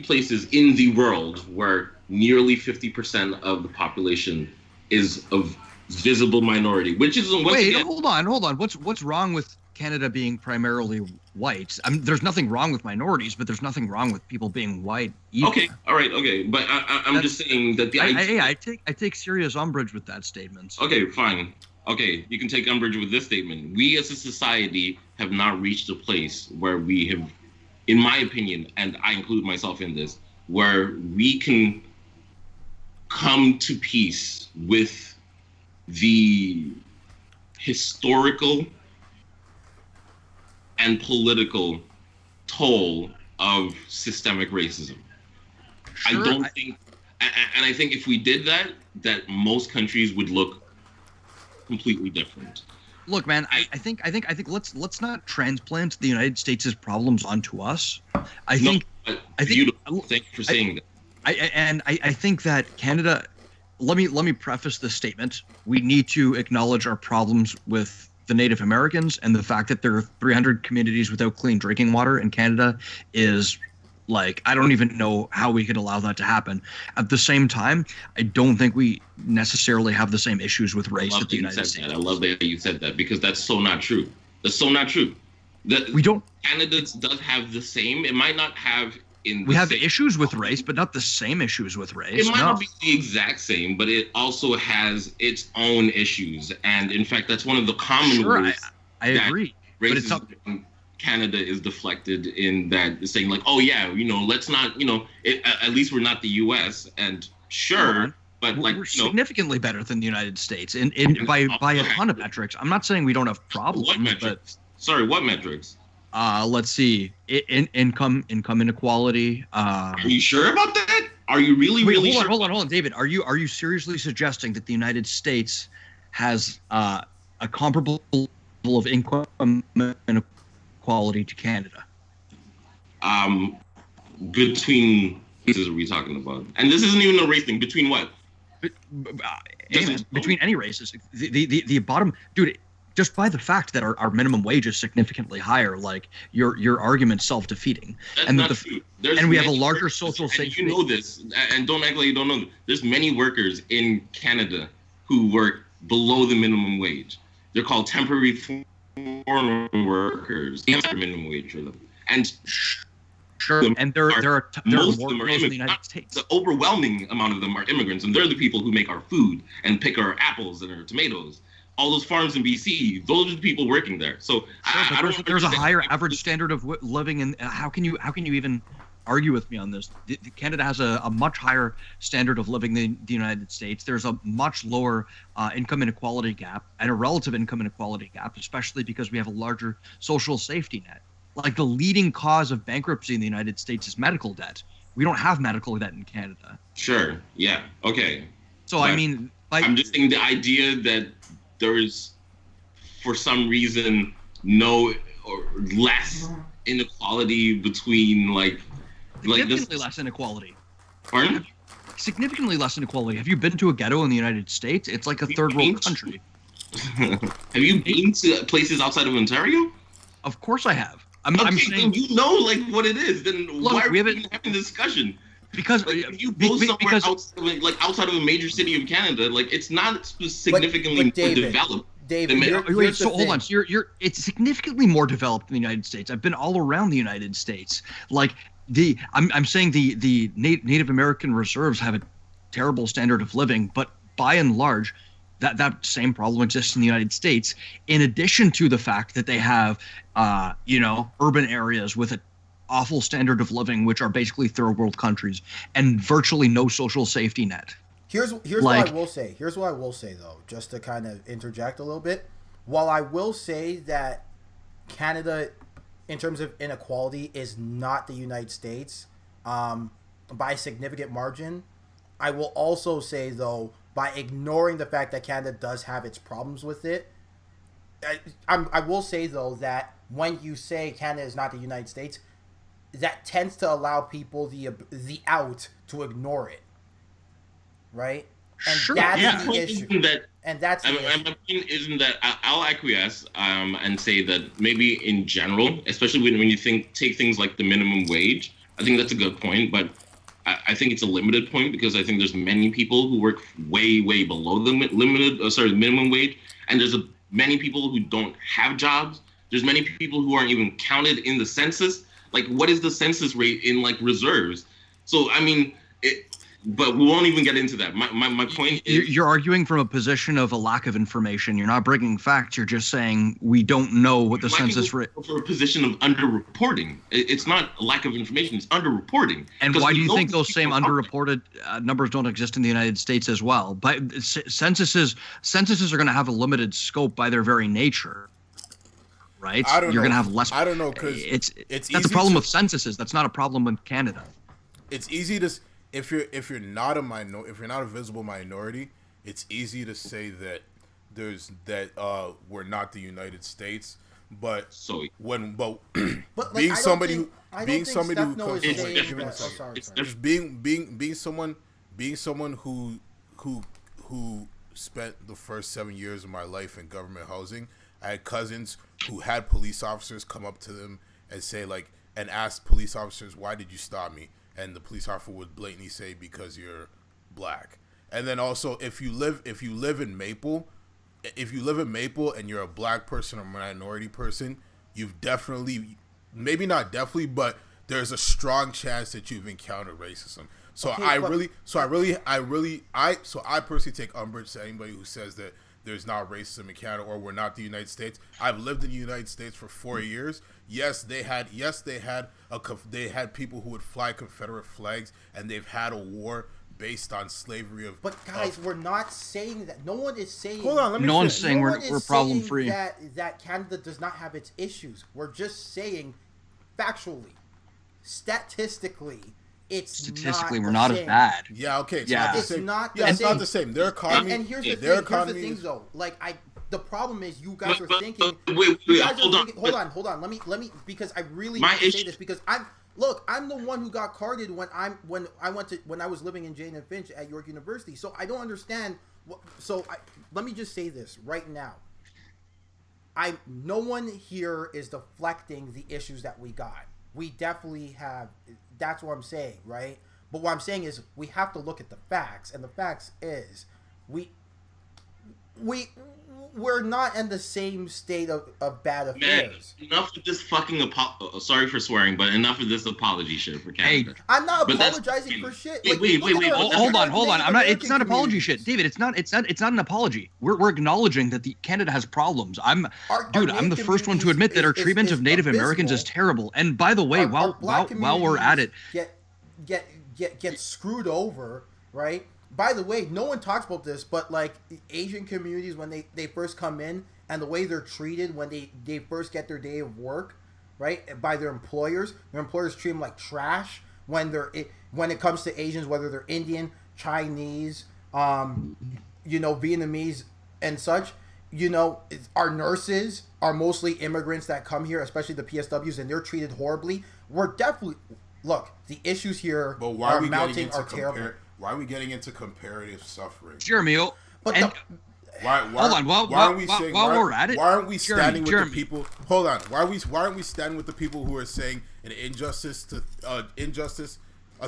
places in the world where nearly 50% of the population is of visible minority, which is hold on. What's wrong with Canada being primarily white? I mean, there's nothing wrong with minorities, but there's nothing wrong with people being white either. Okay, all right, okay, but I'm just saying that I take serious umbrage with that statement. Okay, fine. Okay, you can take umbrage with this statement. We as a society have not reached a place where we have, in my opinion, and I include myself in this, where we can come to peace with the historical and political toll of systemic racism. Sure, I think if we did that, that most countries would look completely different. Look, man, I think let's not transplant the United States' problems onto us. Thank you for saying that. I think that Canada. Let me preface this statement. We need to acknowledge our problems with the Native Americans, and the fact that there are 300 communities without clean drinking water in Canada is like, I don't even know how we could allow that to happen. At the same time, I don't think we necessarily have the same issues with race that the United States. I love that you said that, because that's so not true. That's so not true. Canada does have the same. It might not have we have issues with race, but not the same issues with race. It might not be the exact same, but it also has its own issues. And in fact, that's one of the common ways I agree. Racism in Canada is deflected, in that it's saying like, oh yeah, let's not, at least we're not the U.S. And sure, but like we're significantly better than the United States by a ton of metrics. I'm not saying we don't have problems. What metrics? Sorry, what metrics? Let's see. Income inequality. Are you sure about that? Are you really sure? Hold on, David. Are you seriously suggesting that the United States has a comparable level of income inequality to Canada? Between races are we talking about? And this isn't even a race thing. Between what? Between any races. The bottom, dude. Just by the fact that our minimum wage is significantly higher, like your argument's self-defeating. That's not true. And we have a larger social safety. You know this, and don't act like you don't know this. There's many workers in Canada who work below the minimum wage. They're called temporary foreign workers. That's the minimum wage for them. And sure, and there are more in the United States. The overwhelming amount of them are immigrants, and they're the people who make our food and pick our apples and our tomatoes. All those farms in BC, those are the people working there. So there's a higher average standard of living, and how can you even argue with me on this? Canada has a much higher standard of living than the United States. There's a much lower income inequality gap and a relative income inequality gap, especially because we have a larger social safety net. Like, the leading cause of bankruptcy in the United States is medical debt. We don't have medical debt in Canada. Sure. Yeah. Okay. So but, I mean, I'm just saying the idea that there is, for some reason, no or less inequality between significantly less inequality. Pardon? Significantly less inequality. Have you been to a ghetto in the United States? It's like a third world country. Have you been to places outside of Ontario? Of course I have. I'm then saying, you know why are we even having this discussion? Because if you go somewhere outside of a major city of Canada, it's not significantly more developed. David, hold on. So it's significantly more developed in the United States. I've been all around the United States. I'm saying the Native American reserves have a terrible standard of living, but by and large, that same problem exists in the United States. In addition to the fact that they have, urban areas with a awful standard of living, which are basically third world countries, and virtually no social safety net. Here's what I will say. Here's what I will say, though, just to kind of interject a little bit. While I will say that Canada, in terms of inequality, is not the United States by a significant margin, I will also say, though, by ignoring the fact that Canada does have its problems with it, I will say, though, that when you say Canada is not the United States, that tends to allow people the out to ignore it, right? And sure, that's the issue. That, and that's the issue. My point isn't that I'll acquiesce and say that maybe in general, especially when you take things like the minimum wage, I think that's a good point, but I think it's a limited point because I think there's many people who work way below the minimum wage, and there's many people who don't have jobs. There's many people who aren't even counted in the census. Like, what is the census rate in like reserves? So I mean, but we won't even get into that. My point is, you're arguing from a position of a lack of information. You're not breaking facts. You're just saying we don't know what the census rate. For a position of underreporting, it's not a lack of information. It's underreporting. And why do you think those same underreported numbers don't exist in the United States as well? But censuses are going to have a limited scope by their very nature, right? You're going to have less. I don't know, because that's a problem with censuses. That's not a problem with Canada. It's easy to. If you're not a visible minority, it's easy to say that we're not the United States. But being somebody who spent the first 7 years of my life in government housing, I had cousins who had police officers come up to them and say and ask police officers, "Why did you stop me?" And the police officer would blatantly say, "Because you're black." And then also, if you live in Maple and you're a black person or minority person, you've definitely, maybe not definitely, but there's a strong chance that you've encountered racism. So I personally take umbrage to anybody who says that there's not racism in Canada or we're not the United States. I've lived in the United States for 4 years. Yes, they had people who would fly Confederate flags, and they've had a war based on slavery of. But guys, we're not saying that. No one is saying. Hold on, let me. No one's saying we're problem free. That Canada does not have its issues. We're just saying, factually, statistically. We're not as bad. Yeah, okay. It's not the same. Their economy. And here's the thing, though. The problem is you guys are thinking. Hold on. Let me because I really want to say this because I'm the one who got carded when I was living in Jane and Finch at York University. So I don't understand. Let me just say this right now. No one here is deflecting the issues that we got. We definitely have. That's what I'm saying, right? But what I'm saying is we have to look at the facts, and the facts is we're not in the same state of bad affairs. Man, enough of this fucking sorry for swearing, but enough of this apology shit for Canada. Hey, I'm not apologizing for shit. Wait. Hold on. I'm not. It's not apology shit, David. It's not an apology. We're acknowledging that Canada has problems. I'm the first one to admit that our treatment of Native Americans is terrible. And by the way, while we're at it, get screwed over, right? By the way, no one talks about this, but Asian communities, when they first come in and the way they're treated when they first get their day of work, right, by their employers treat them like trash when it comes to Asians, whether they're Indian, Chinese, Vietnamese and such. Our nurses are mostly immigrants that come here, especially the PSWs, and they're treated horribly. We're definitely, the issues here are mounting are terrible. Why are we getting into comparative suffering? Jeremy, hold on. While we're at it, why aren't we standing with the people? Hold on. Why aren't we standing with the people who are saying an injustice, a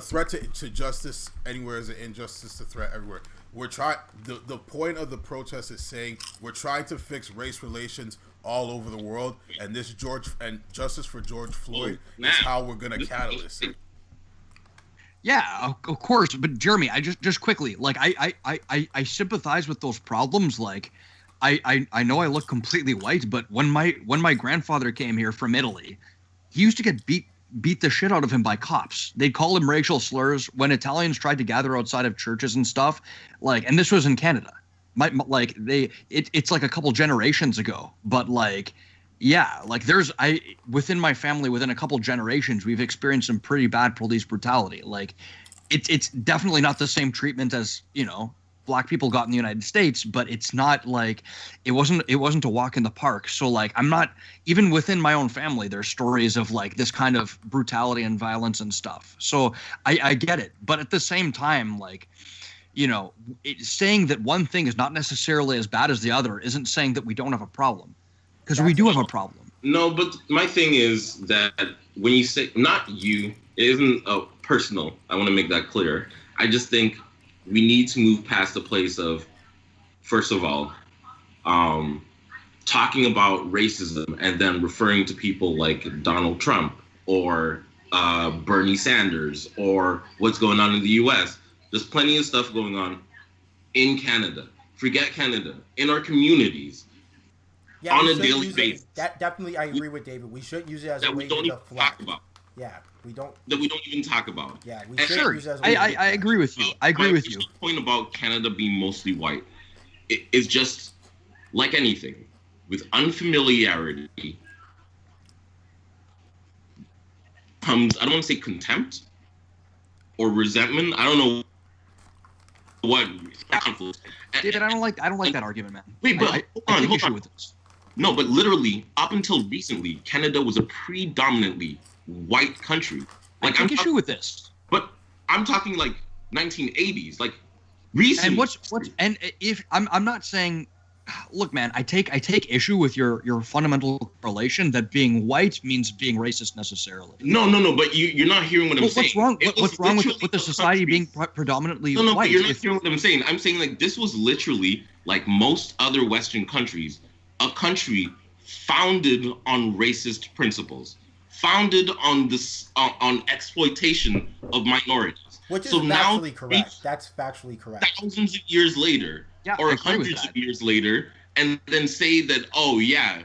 threat to justice anywhere is an injustice to threat everywhere? We're trying. The point of the protest is saying we're trying to fix race relations all over the world, and justice for George Floyd is how we're gonna catalyst it. Yeah, of course. But Jeremy, I just quickly, I sympathize with those problems. I know I look completely white, but when my grandfather came here from Italy, he used to get beat the shit out of him by cops. They'd call him racial slurs when Italians tried to gather outside of churches and stuff. And this was in Canada. It's a couple generations ago, but yeah, within my family, within a couple generations, we've experienced some pretty bad police brutality. It's definitely not the same treatment as, black people got in the United States, but it's not it wasn't a walk in the park. So I'm not, even within my own family, there's stories of this kind of brutality and violence and stuff. So I get it. But at the same time, saying that one thing is not necessarily as bad as the other isn't saying that we don't have a problem, because we do have a problem. No, but my thing is that when you say, not you, it isn't personal. I want to make that clear. I just think we need to move past the place of, first of all, talking about racism and then referring to people like Donald Trump or Bernie Sanders or what's going on in the U.S. There's plenty of stuff going on in Canada. Forget Canada. In our communities. Yeah, on a daily basis. That definitely, I agree with David. We shouldn't use it as a way to deflect. Yeah, we don't. That we don't even talk about. Yeah, we shouldn't use it as a way I agree with you. I agree with you. The point about Canada being mostly white is just like anything, with unfamiliarity comes, I don't want to say contempt or resentment. I don't know what. David, I don't like that argument, man. Wait, but hold on. With this. No, but literally, up until recently, Canada was a predominantly white country. Like, I take issue with this. But I'm talking like 1980s, like recent. And what's and if I'm not saying, look, man, I take issue with your fundamental relation that being white means being racist necessarily. No, but you're not hearing what I'm saying. What's wrong with the society being predominantly white? No, but you're not hearing what I'm saying. I'm saying like this was literally like most other Western countries, a country founded on racist principles, founded on this on exploitation of minorities. Which is factually correct. That's factually correct. Thousands of years later, or hundreds of years later, and then say that, oh yeah,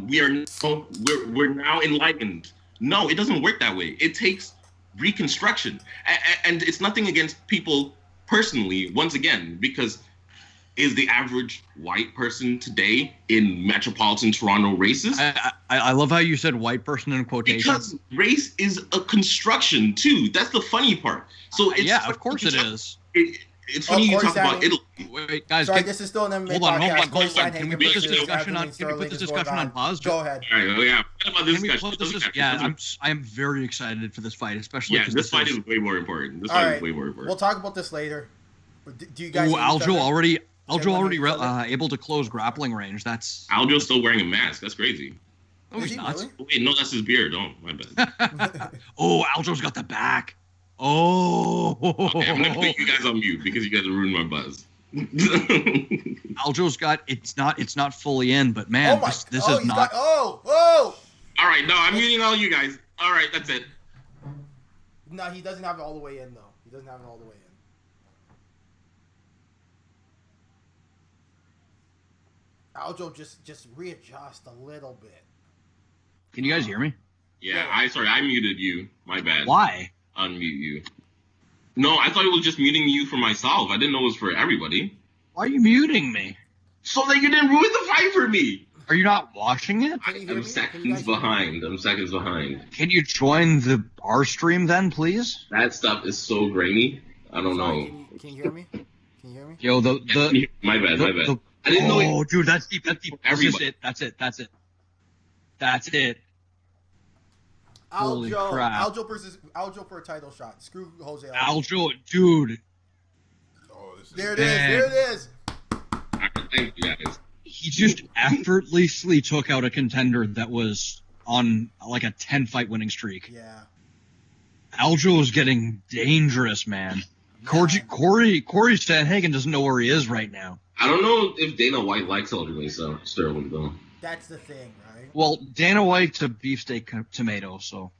we're now enlightened. No, it doesn't work that way. It takes reconstruction, and it's nothing against people personally. Once again, because is the average white person today in metropolitan Toronto racist? I love how you said white person in quotations. Because race is a construction too. That's the funny part. So it's of course it is. It's funny you talk about Italy. Wait, guys. Sorry, this is still an MMA podcast. Hold on. Can we put this discussion on pause? Go ahead. All right, yeah. I am very excited for this fight, especially. Yeah, this fight is way more important. We'll talk about this later. Do you guys? Aljo already able to close grappling range. That's Aljo's still wearing a mask. That's crazy. No, he's not. Really? Wait, no, that's his beard. Oh, my bad. Aljo's got the back. Oh. Okay, I'm gonna put you guys on mute because you guys ruined my buzz. Aljo's got it's not fully in, but man, this is not. All right, no, I'm muting all you guys. All right, that's it. No, he doesn't have it all the way in though. He doesn't have it all the way in. Aljo, just readjust a little bit. Can you guys hear me? Yeah, I muted you. My bad. Why? Unmute you. No, I thought it was just muting you for myself. I didn't know it was for everybody. Why are you muting me? So that you didn't ruin the fight for me. Are you not watching it? I'm seconds behind. Can you join our stream then, please? That stuff is so grainy. I don't know. Can you hear me? Yo, my bad. I didn't know. Oh, dude, that's deep. That's it. That's it. Holy crap. Aljo for a title shot. Screw Jose Aljo, dude. Oh, there it is. Thank you guys. He just effortlessly took out a contender that was on like a 10-fight winning streak. Yeah. Aljo is getting dangerous, man. Corey Sanhagen doesn't know where he is right now. I don't know if Dana White likes Sterling though. That's the thing, right? Well, Dana White's a beefsteak tomato, so.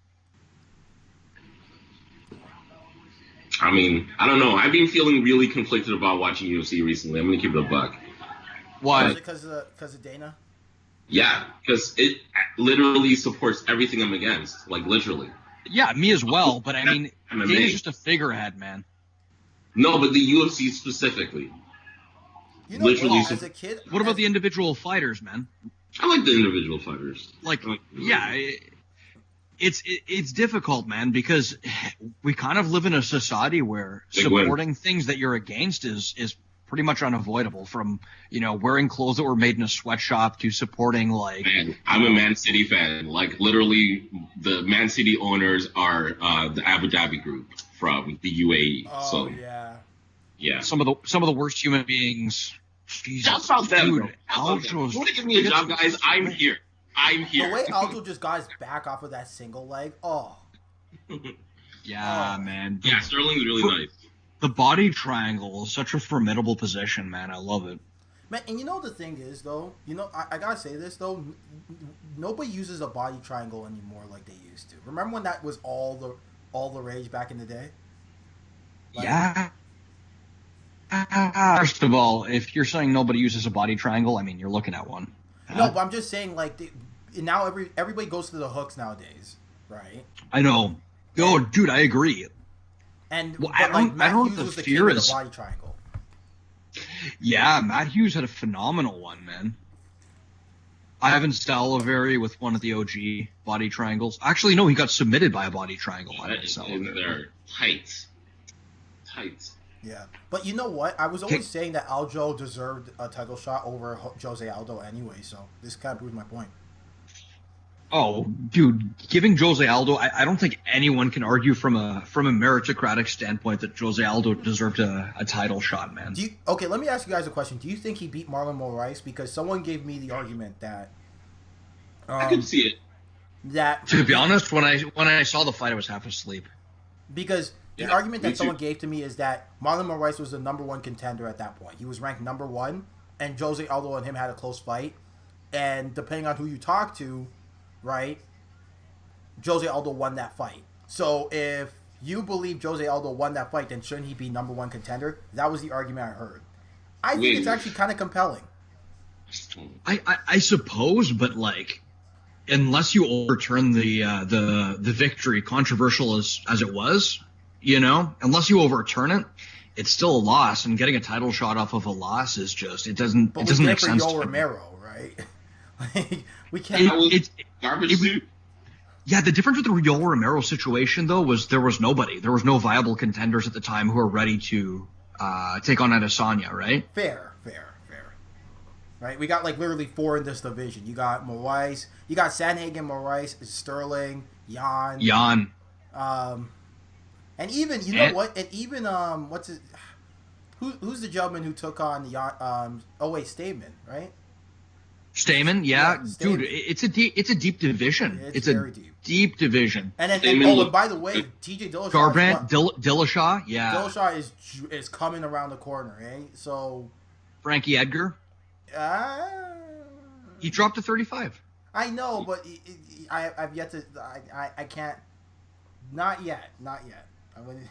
I mean, I don't know. I've been feeling really conflicted about watching UFC recently. I'm gonna keep it a buck. Why? Because of Dana? Yeah, because it literally supports everything I'm against. Like, literally. Yeah, me as well, but I mean, Dana's just a figurehead, man. No, but the UFC specifically. You know, literally, as a kid... What about the individual fighters, man? I like the individual fighters. It's difficult, man, because we kind of live in a society where supporting things that you're against is pretty much unavoidable. From wearing clothes that were made in a sweatshop to supporting Man, I'm a Man City fan. Like literally, the Man City owners are the Abu Dhabi group from the UAE. Oh so yeah. Yeah. Some of the worst human beings. Jesus, Just about them, dude. bro. Aljo's. You want to give me a job, guys? I'm here. The way Aljo just got his back off of that single leg, Yeah, man. Yeah, Sterling's really nice. The body triangle is such a formidable position, man. I love it. Man, and you know the thing is, though, I gotta say this, though, nobody uses a body triangle anymore like they used to. Remember when that was all the rage back in the day? Yeah. First of all, if you're saying nobody uses a body triangle, I mean, you're looking at one. No, but I'm just saying, now everybody goes to the hooks nowadays, right? I know. Oh, dude, I agree. And I don't know if the fear is the body triangle. Yeah, Matt Hughes had a phenomenal one, man. Ivan Stalavari with one of the OG body triangles. Actually, no, he got submitted by a body triangle. They're tight. Yeah, but you know what? I was always saying that Aljo deserved a title shot over Jose Aldo anyway, so this kind of proves my point. Oh, dude, giving Jose Aldo, I don't think anyone can argue from a meritocratic standpoint that Jose Aldo deserved a title shot, man. Okay, let me ask you guys a question. Do you think he beat Marlon Moraes? Because someone gave me the argument that I could see it. That to be honest, when I saw the fight, I was half asleep. Because the argument that someone gave to me is that Marlon Moraes was the number one contender at that point. He was ranked number one, and Jose Aldo and him had a close fight. And depending on who you talk to, right, Jose Aldo won that fight. So if you believe Jose Aldo won that fight, then shouldn't he be number one contender? That was the argument I heard. I think it's actually kind of compelling. I suppose, but like, unless you overturn the victory, controversial as it was, unless you overturn it, it's still a loss, and getting a title shot off of a loss is just it doesn't make sense. Yoel Romero, right? Like, we can't. Garbage suit. Yeah, the difference with the Yoel Romero situation though was there was nobody. There was no viable contenders at the time who were ready to take on Adesanya, right? Fair. Right, we got like literally 4 in this division. You got Moraes, you got Sandhagen, Moraes, Sterling, Jan. And even know what? And even what's it? Who's the gentleman who took on Jan? Stamen, right? Stamen, yeah. Dude, it's a deep division. It's very deep division. And then, and by the way, TJ Dillashaw. Garbrandt, Dillashaw, yeah. Dillashaw is coming around the corner, right? So. Frankie Edgar. He dropped to 35. I know, but I've yet to. I can't. Not yet. I wouldn't.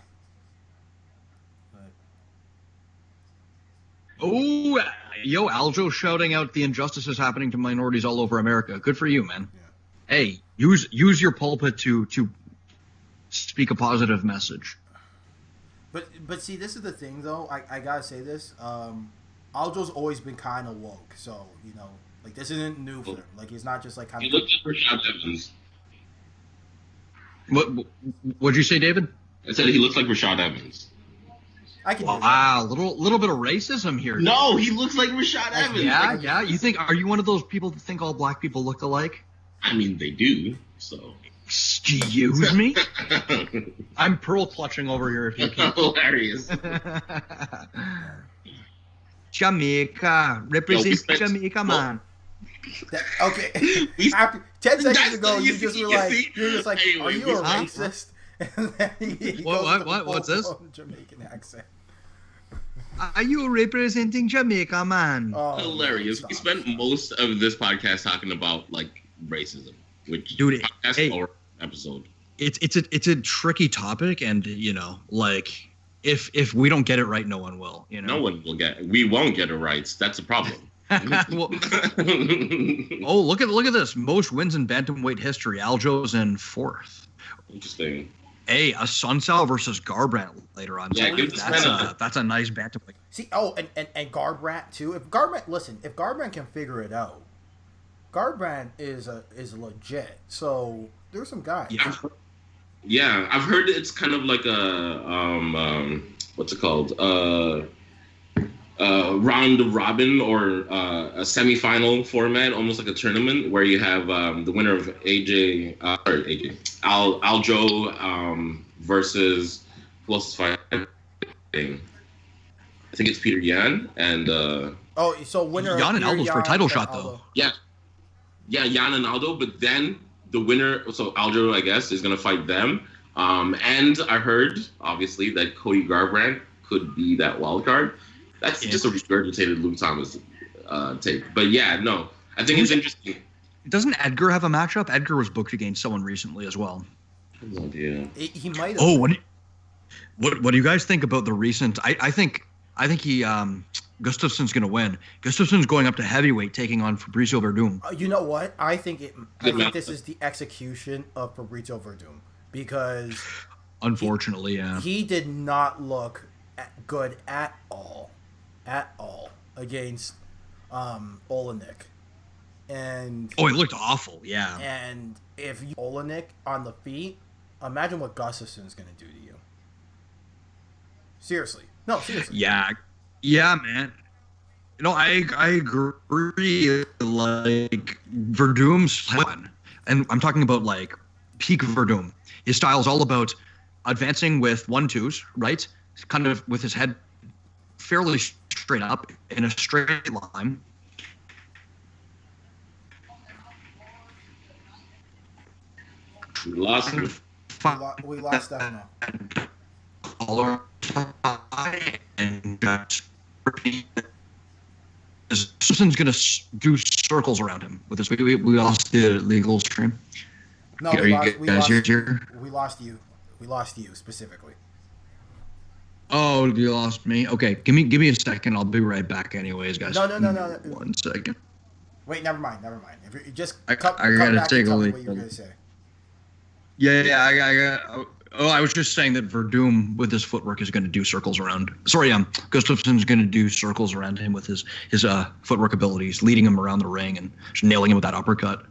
Oh, Aljo shouting out the injustices happening to minorities all over America. Good for you, man. Yeah. Hey, use your pulpit to speak a positive message. But see, this is the thing, though. I gotta say this. Aljo's always been kind of woke, so like this isn't new for him. Like he's not just like kind of. He looked like Rashad Evans. What'd you say, David? I said he looks like Rashad Evans. I can. Wow, little bit of racism here. No, he looks like Rashad Evans. Yeah. You think? Are you one of those people that think all black people look alike? I mean, they do. So. Excuse me. I'm pearl clutching over here. If you can. Hilarious. Jamaica represents Jamaica, man. Okay. 10 seconds ago, you were just like, are you a racist? And then what? What's this? Jamaican accent. Are you representing Jamaica, man? Oh, hilarious. We spent most of this podcast talking about like racism, which episode. It's a tricky topic, and like if we don't get it right, no one will. No one will get it. We won't get it right. That's a problem. Well, oh, look at this. Most wins in bantamweight history. Aljo's in 4th. Interesting. Hey, a Sunsao versus Garbrandt later on. Yeah, that's a nice bantamweight. See, and Garbrandt too. If Garbrandt can figure it out, Garbrandt is legit. So there's some guys. Yeah, I've heard it's kind of like a what's it called? Round robin or a semifinal format, almost like a tournament where you have the winner of Aljo versus who else is fighting? I think it's Peter Yan and so winner Yan and Aldo's for a title shot Aldo. though. Yeah, Yan and Aldo, but then the winner, so Aldo, I guess, is gonna fight them. And I heard obviously that Cody Garbrandt could be that wild card. That's just a regurgitated Luke Thomas take. But yeah, no, I think it's interesting. Doesn't Edgar have a matchup? Edgar was booked against someone recently as well. No idea. He might have. Oh, what do you guys think about the recent? I think he Gustafsson's going to win. Gustafsson's going up to heavyweight, taking on Fabricio Verdum. You know what? I think this is the execution of Fabricio Verdum because unfortunately, he did not look good at all against Olenek. And he looked awful, yeah. And if you Olenek on the feet, imagine what Gustafsson's going to do to you. Seriously. No, seriously. Yeah, man. I agree. Like Verdum's fun, and I'm talking about like peak Verdum. His style is all about advancing with 1-2s, right? Kind of with his head fairly straight up in a straight line. We lost him. We lost Stefano. And Simpson's gonna do circles around him with this. We lost the legal stream. No, we lost you. We lost you specifically. Oh, you lost me. Okay, give me a second. I'll be right back. Anyways, guys. No. 1 second. Wait, never mind. If you just I come gotta back take and a tell me leak. what you were gonna say. Yeah. I got. Oh, I was just saying that Verdum with his footwork is going to do circles around. Sorry, Gustafsson's going to do circles around him with his footwork abilities, leading him around the ring and just nailing him with that uppercut.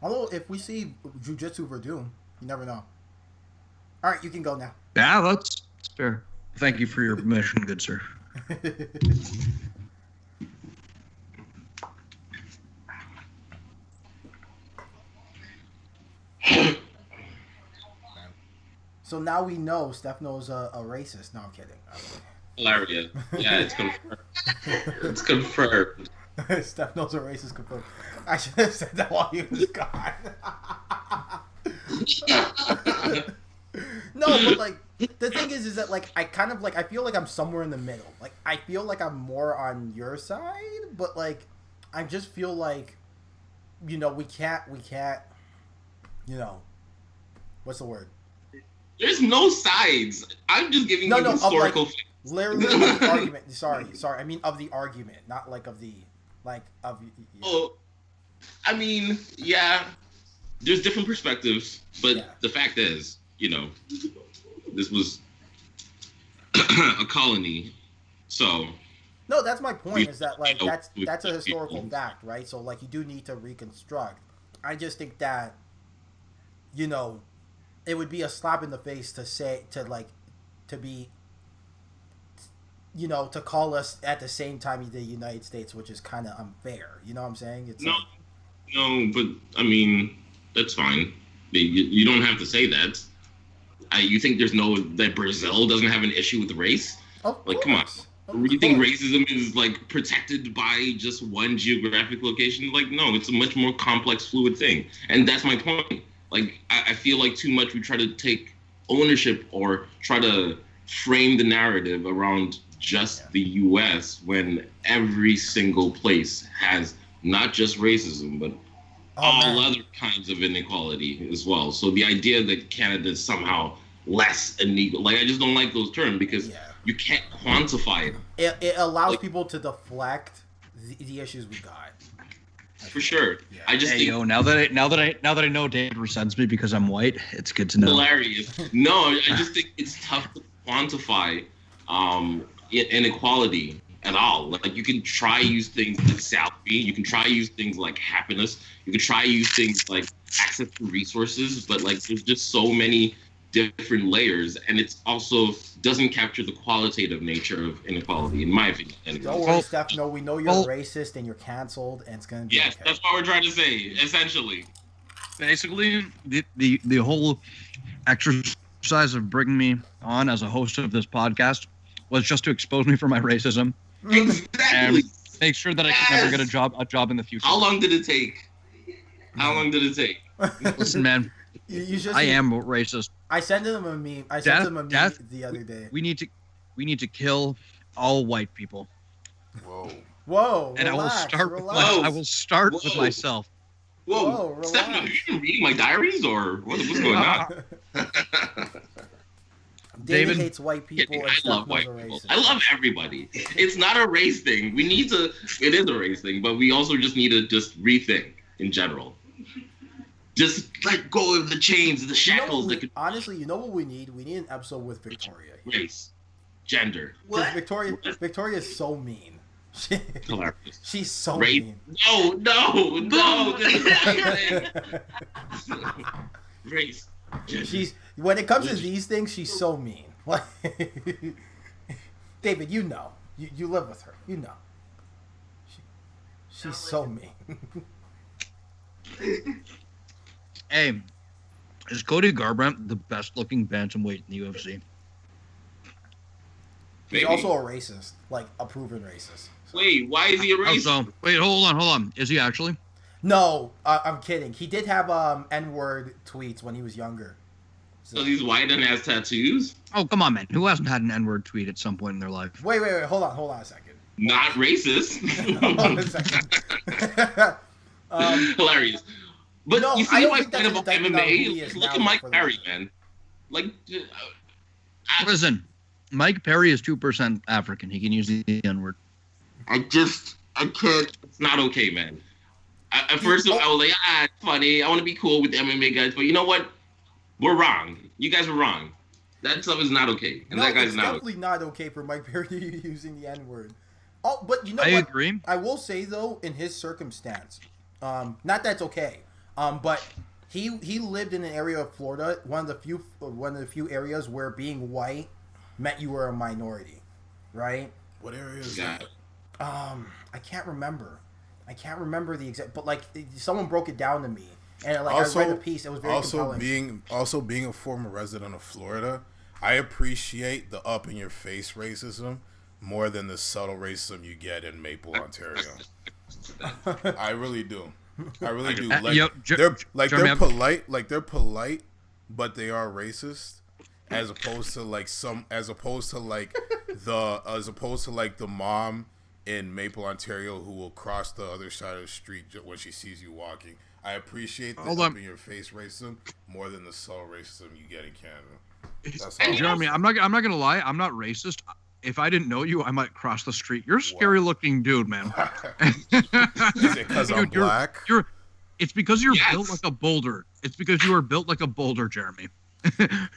Although, if we see Jiu-Jitsu Verdum, you never know. All right, you can go now. Yeah, that's fair. Thank you for your permission, good sir. So now we know Stefano's a racist. No, I'm kidding. Hilarious. Yeah, it's confirmed. It's confirmed. Stefano's a racist confirmed. I should have said that while he was gone. No, but like the thing is that like I kind of like I feel like I'm somewhere in the middle. Like I feel like I'm more on your side, but like I just feel like we can't what's the word? There's no sides. I'm just giving you historical facts. Literally of the argument. Sorry. I mean of the argument, not like of the of. Yeah. Oh, I mean, yeah. There's different perspectives, but the fact is, this was a colony, so. No, that's my point. Is that like that's a historical fact, right? So like you do need to reconstruct. I just think that, it would be a slap in the face to call us at the same time the United States, which is kind of unfair. You know what I'm saying? It's no, but I mean that's fine. You don't have to say that. You think that Brazil doesn't have an issue with race? Like, come on. You think racism is like protected by just one geographic location? Like, no, it's a much more complex, fluid thing, and that's my point. Like, I feel like too much we try to take ownership or try to frame the narrative around just the U.S. when every single place has not just racism, but all other kinds of inequality as well. So the idea that Canada is somehow less unequal, like I just don't like those terms because you can't quantify it. It allows people to deflect the issues we got. For sure. Yeah. I just think now that I know David resents me because I'm white, it's good to know. Hilarious. No, I just think it's tough to quantify inequality at all. Like you can try use things like salary, you can try use things like happiness, you can try use things like access to resources, but like there's just so many different layers, and it's also doesn't capture the qualitative nature of inequality, in my opinion. Anyway. Don't worry, Steph. No, we know you're racist and you're canceled, and it's gonna be okay. That's what we're trying to say, essentially. Basically, the whole exercise of bringing me on as a host of this podcast was just to expose me for my racism. Exactly. And make sure that I can never get a job in the future. How long did it take? Listen, man. I am racist. I sent him a meme. I sent him a meme the other day. We need to kill all white people. Whoa. And relax. I will start with myself. Whoa, Stefano, you been reading my diaries or what's going on? David hates white people. I love white people. I love everybody. It's not a race thing. It is a race thing, but we also just need to rethink in general. Just let go of the chains, the shackles. Honestly, you know what we need? We need an episode with Victoria. Race, gender. What? Victoria is so mean. Hilarious. She's so race. mean. No. Race. Gender. When it comes to these things, she's so mean. David, you know. You live with her. You know. She's so mean. Hey, is Cody Garbrandt the best looking bantamweight in the UFC? He's also a racist, like a proven racist. So. Wait, why is he a racist? Wait, hold on. Is he actually? No, I'm kidding. He did have N-word tweets when he was younger. So he's white and has tattoos? Oh, come on, man. Who hasn't had an N-word tweet at some point in their life? Wait. Hold on a second. Not racist. Hold on a second. Hilarious. But no, you see my point about MMA? Look at Mike Perry, man. Listen, Mike Perry is 2% African. He can use the N-word. I can't. It's not okay, man. At first, I was like, it's funny. I want to be cool with the MMA guys. But you know what? We're wrong. You guys were wrong. That stuff is not okay. And that guy's not okay. It's definitely not okay for Mike Perry using the N-word. Oh, but you know what? I agree. I will say, though, in his circumstance, not that's okay, but he lived in an area of Florida, one of the few areas where being white meant you were a minority, right? What area is that? I can't remember the exact, but like someone broke it down to me, and I read the piece. It was very compelling. Being a former resident of Florida, I appreciate the up in your face racism more than the subtle racism you get in Maple, Ontario. I really do. They're polite, but they are racist. As opposed to the mom in Maple, Ontario, who will cross the other side of the street when she sees you walking. I appreciate the up in your face racism more than the subtle racism you get in Canada. Jeremy, I'm not gonna lie, I'm not racist. If I didn't know you, I might cross the street. You're a scary looking dude, man. Is it because I'm black? It's because you're built like a boulder. It's because you are built like a boulder, Jeremy. To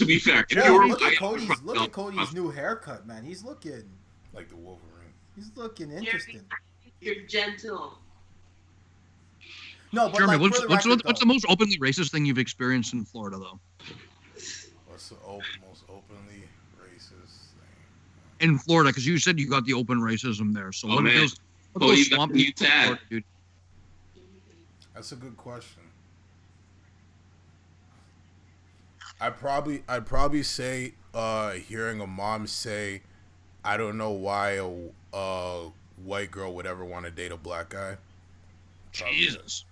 be fair, look at Cody's new haircut, man. He's looking like the Wolverine. He's looking interesting. You're gentle. No, but Jeremy, what's the most openly racist thing you've experienced in Florida, though? What's the most openly racist thing? In Florida, because you said you got the open racism there. So what man. those swamp people Florida, dude? That's a good question. I'd probably say hearing a mom say, "I don't know why a white girl would ever want to date a black guy." Probably. Jesus.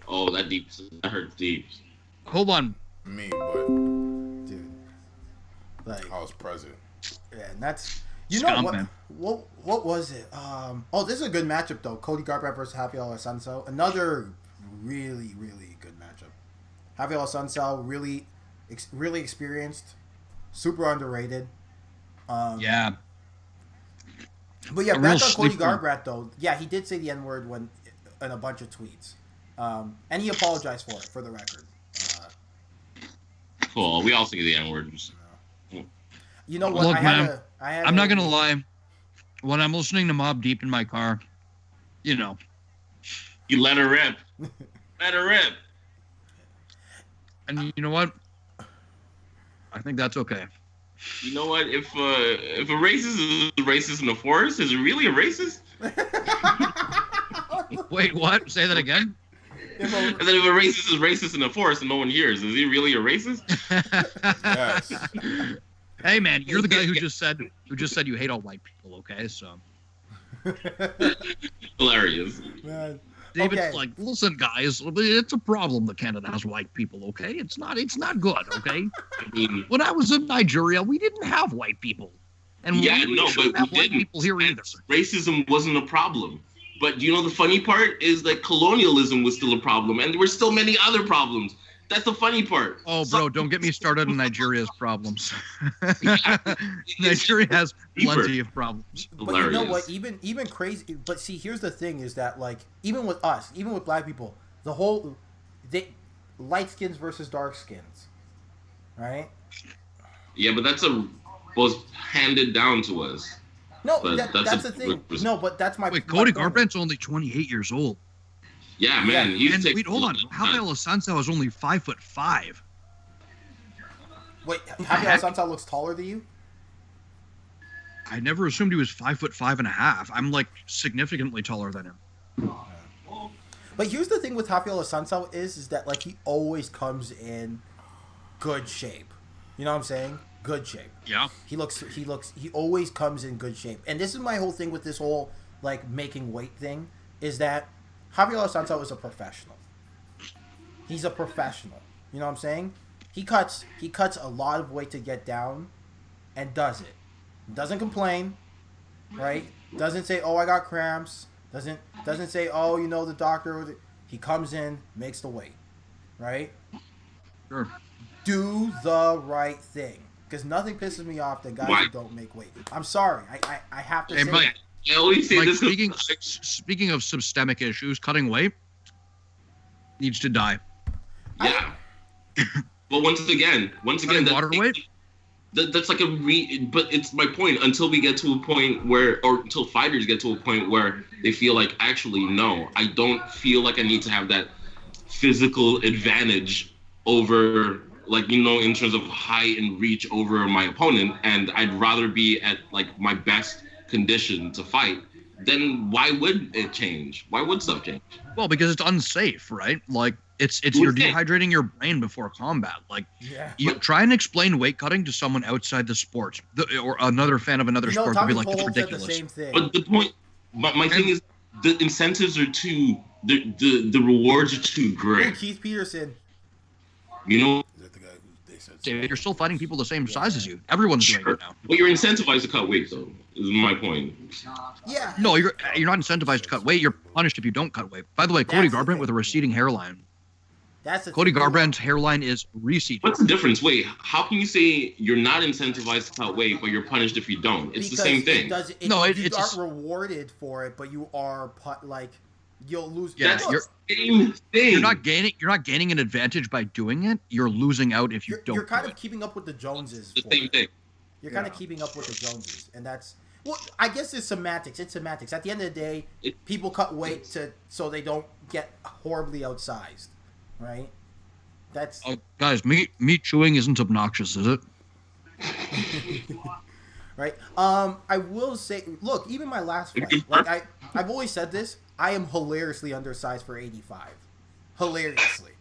Oh, that hurts deep. Hold on. Me, but dude, like I was present. Yeah, and that's know what was it? This is a good matchup though. Cody Garbrandt versus Rafael Assunção. Another really, really good matchup. Rafael Assunção really experienced, super underrated. Yeah. But yeah, back on Cody Garbrandt though. Yeah, he did say the N-word in a bunch of tweets. And he apologized for it, for the record. Cool. We all say the N-word. You know what? Look, I'm not gonna lie. When I'm listening to Mobb Deep in my car, you know, you let her rip. Let her rip. And you know what? I think that's okay. You know what? If a racist is a racist in the forest, is it really a racist? Wait, what? Say that again? And then if a racist is racist in the forest and no one hears, is he really a racist? Yes. Hey man, you're the guy who just said you hate all white people. Okay, so hilarious. Man. David's like, listen, guys, it's a problem that Canada has white people. Okay, it's not good. Okay, I mean, when I was in Nigeria, we didn't have white people, and we shouldn't have white people here either. Racism wasn't a problem. But you know the funny part is that colonialism was still a problem, and there were still many other problems. That's the funny part. Oh, bro, don't get me started on Nigeria's problems. Nigeria has plenty of problems. But you know what? Even crazy. But see, here's the thing: is that like even with us, even with black people, light skins versus dark skins, right? Yeah, but was handed down to us. No, that's the thing. No, but that's my. Wait, Cody Garbrandt's only 28 years old. Yeah, man. And wait, hold on. Rafael Assunção is only 5'5". Wait, Rafael Assunção looks taller than you? I never assumed he was 5'5.5". I'm like significantly taller than him. But here's the thing with Rafael Assunção is that like he always comes in good shape. You know what I'm saying? Good shape. Yeah. He always comes in good shape. And this is my whole thing with this whole like making weight thing is that Javier Assunção is a professional. He's a professional. You know what I'm saying? He cuts a lot of weight to get down and does it. Doesn't complain, right? Doesn't say, "Oh, I got cramps." Doesn't say, "Oh, you know the doctor." He comes in, makes the weight, right? Sure. Do the right thing. Because nothing pisses me off than guys who don't make weight. I'm sorry. I have to say Mike, I always say this. Speaking of systemic issues, cutting weight needs to die. Yeah. But once again, water weight? That's like but it's my point. Until we get to a point where, or until fighters get to a point where they feel like, actually, no, I don't feel like I need to have that physical advantage over, like, you know, in terms of height and reach over my opponent, and I'd rather be at like my best condition to fight, then why would it change? Why would stuff change? Well, because it's unsafe, right? Like it's you're dehydrating your brain before combat. Like you try and explain weight cutting to someone outside the sport or another fan of another sport would be like, it's ridiculous. The same thing. But the point, my thing is, the incentives are too, the rewards are too great. Keith Peterson. You know. David, you're still fighting people the same size as you. Everyone's doing it now. But you're incentivized to cut weight, though. Is my point. Yeah. No, you're not incentivized to cut weight. You're punished if you don't cut weight. By the way, Cody Garbrandt with a receding hairline. That's Cody Garbrandt's hairline is receding. What's the difference? Wait, how can you say you're not incentivized to cut weight, but you're punished if you don't? It's the same thing. You aren't rewarded for it, but you are you'll lose. Yeah, that's the same thing. You're not gaining an advantage by doing it. You're losing out if you don't. You're kind of keeping up with the Joneses. The same thing. You're kind of keeping up with the Joneses, and that's I guess it's semantics. It's semantics. At the end of the day, people cut weight so they don't get horribly outsized, right? That's guys. Meat chewing isn't obnoxious, is it? Right. I will say, look, even my last fight, like I've always said this. I am hilariously undersized for 85. Hilariously.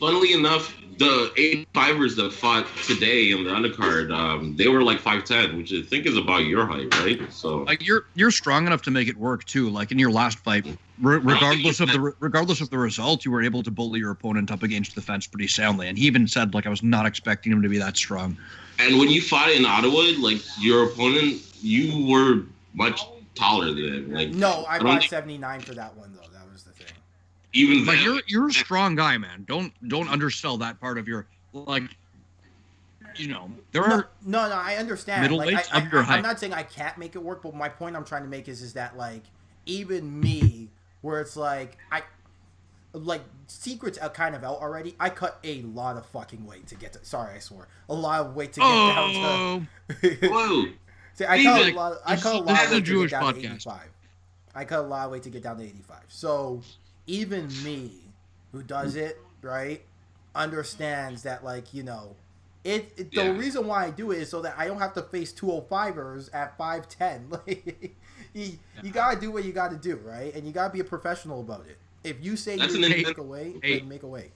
Funnily enough, the 85ers that fought today in the undercard, they were like 5'10", which I think is about your height, right? So like you're strong enough to make it work too. Like in your last fight, regardless of the result, you were able to bully your opponent up against the fence pretty soundly. And he even said, like, I was not expecting him to be that strong. And when you fought in Ottawa, like your opponent, you were much taller than him. Like no, I bought 79 for that one though. That was the thing. Even but you're a strong guy, man. Don't undersell that part of your, like, you know, are no, I understand. Middleweights of your height. I'm not saying I can't make it work, but my point I'm trying to make is that like even me, where it's like secrets are kind of out already. I cut a lot of fucking weight to get to. Sorry, I swore. A lot of weight to get down to. Whoa. See, I cut a lot of weight to get down to 85. I cut a lot of weight to get down to 85. So even me, who does it, right, understands that, like, you know, the reason why I do it is so that I don't have to face 205ers at 5'10". Like, you gotta do what you gotta do, right? And you gotta be a professional about it. If you say you're gonna make a way, then make a way.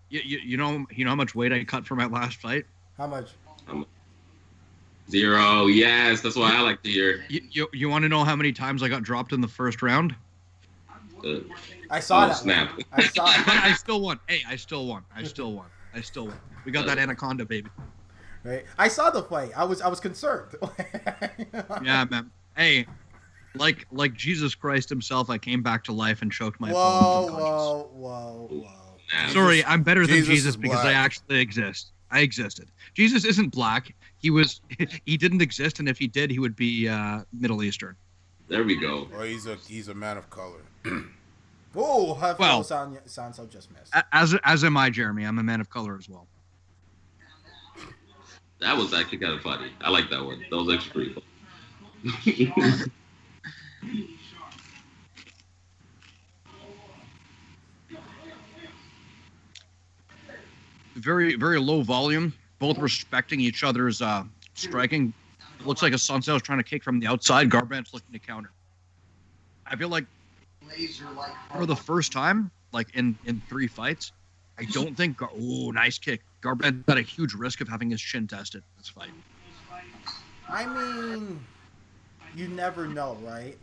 You know how much weight I cut for my last fight? How much? 0. Yes, that's what I like to hear. You want to know how many times I got dropped in the first round? I saw that. Snap. I saw it. But I still won. Hey, I still won. We got that anaconda, baby. Right. I saw the fight. I was concerned. Yeah, man. Hey, like Jesus Christ himself, I came back to life and choked my opponent unconscious. Whoa. Sorry, I'm better than Jesus Jesus is because I black. actually exist. I existed. Jesus isn't black. He didn't exist, and if he did, he would be Middle Eastern. There we go. Or he's a man of color. Oh, Well, Sanso just missed. As am I, Jeremy. I'm a man of color as well. That was actually kind of funny. I like that one. That was actually pretty fun. Very, very low volume. Both respecting each other's striking. It looks like a Sanso's trying to kick from the outside. Garbrandt's looking to counter. I feel like for the first time, like in 3 fights, I don't think. Nice kick. Garbrandt got a huge risk of having his chin tested in this fight. I mean, you never know, right?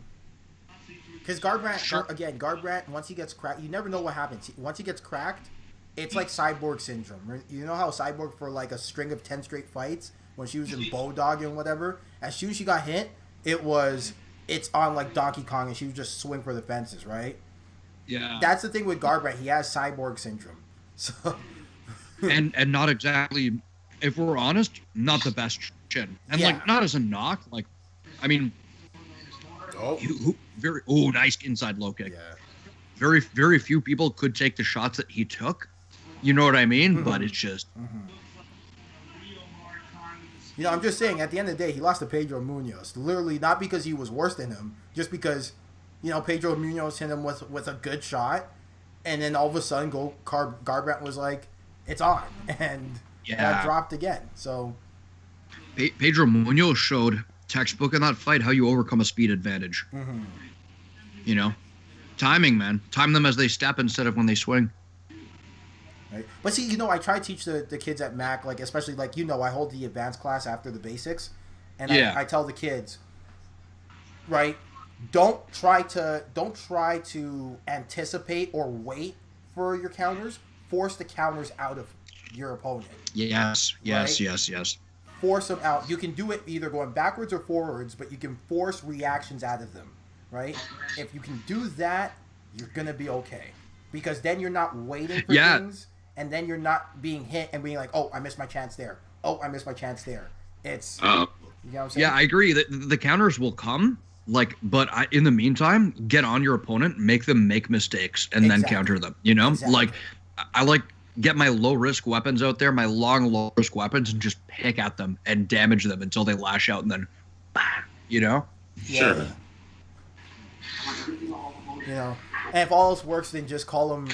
Because Garbrandt, once he gets cracked, you never know what happens. Once he gets cracked, it's like Cyborg syndrome. You know how Cyborg, for like a string of 10 straight fights, when she was in Bodog and whatever, as soon as she got hit, it's on like Donkey Kong and she would just swing for the fences, right? Yeah. That's the thing with Garbrandt. He has Cyborg syndrome. So and not exactly, if we're honest, not the best chin. And like, not as a knock, like, I mean, nice inside low kick. Yeah. Very, very few people could take the shots that he took. You know what I mean? Mm-hmm. But it's just... Mm-hmm. You know, I'm just saying, at the end of the day, he lost to Pedro Munoz. Literally, not because he was worse than him, just because, you know, Pedro Munoz hit him with a good shot, and then all of a sudden, Garbrandt was like, it's on, and got dropped again. So Pedro Munoz showed textbook in that fight how you overcome a speed advantage. Mm-hmm. You know? Timing, man. Time them as they step instead of when they swing. Right. But see, you know, I try to teach the kids at Mac, like, especially, like, you know, I hold the advanced class after the basics, and I tell the kids, right, don't try to anticipate or wait for your counters. Force the counters out of your opponent. Yes. Force them out. You can do it either going backwards or forwards, but you can force reactions out of them, right? If you can do that, you're going to be okay. Because then you're not waiting for things, and then you're not being hit and being like, oh, I missed my chance there. Oh, I missed my chance there. It's, you know what I'm saying? Yeah, I agree. The counters will come, like, but in the meantime, get on your opponent, make them make mistakes, and then counter them, you know? Exactly. Like, I like get my low-risk weapons out there, my long, low-risk weapons, and just pick at them and damage them until they lash out, and then, you know? Yeah. Sure. You know, and if all else works, then just call them,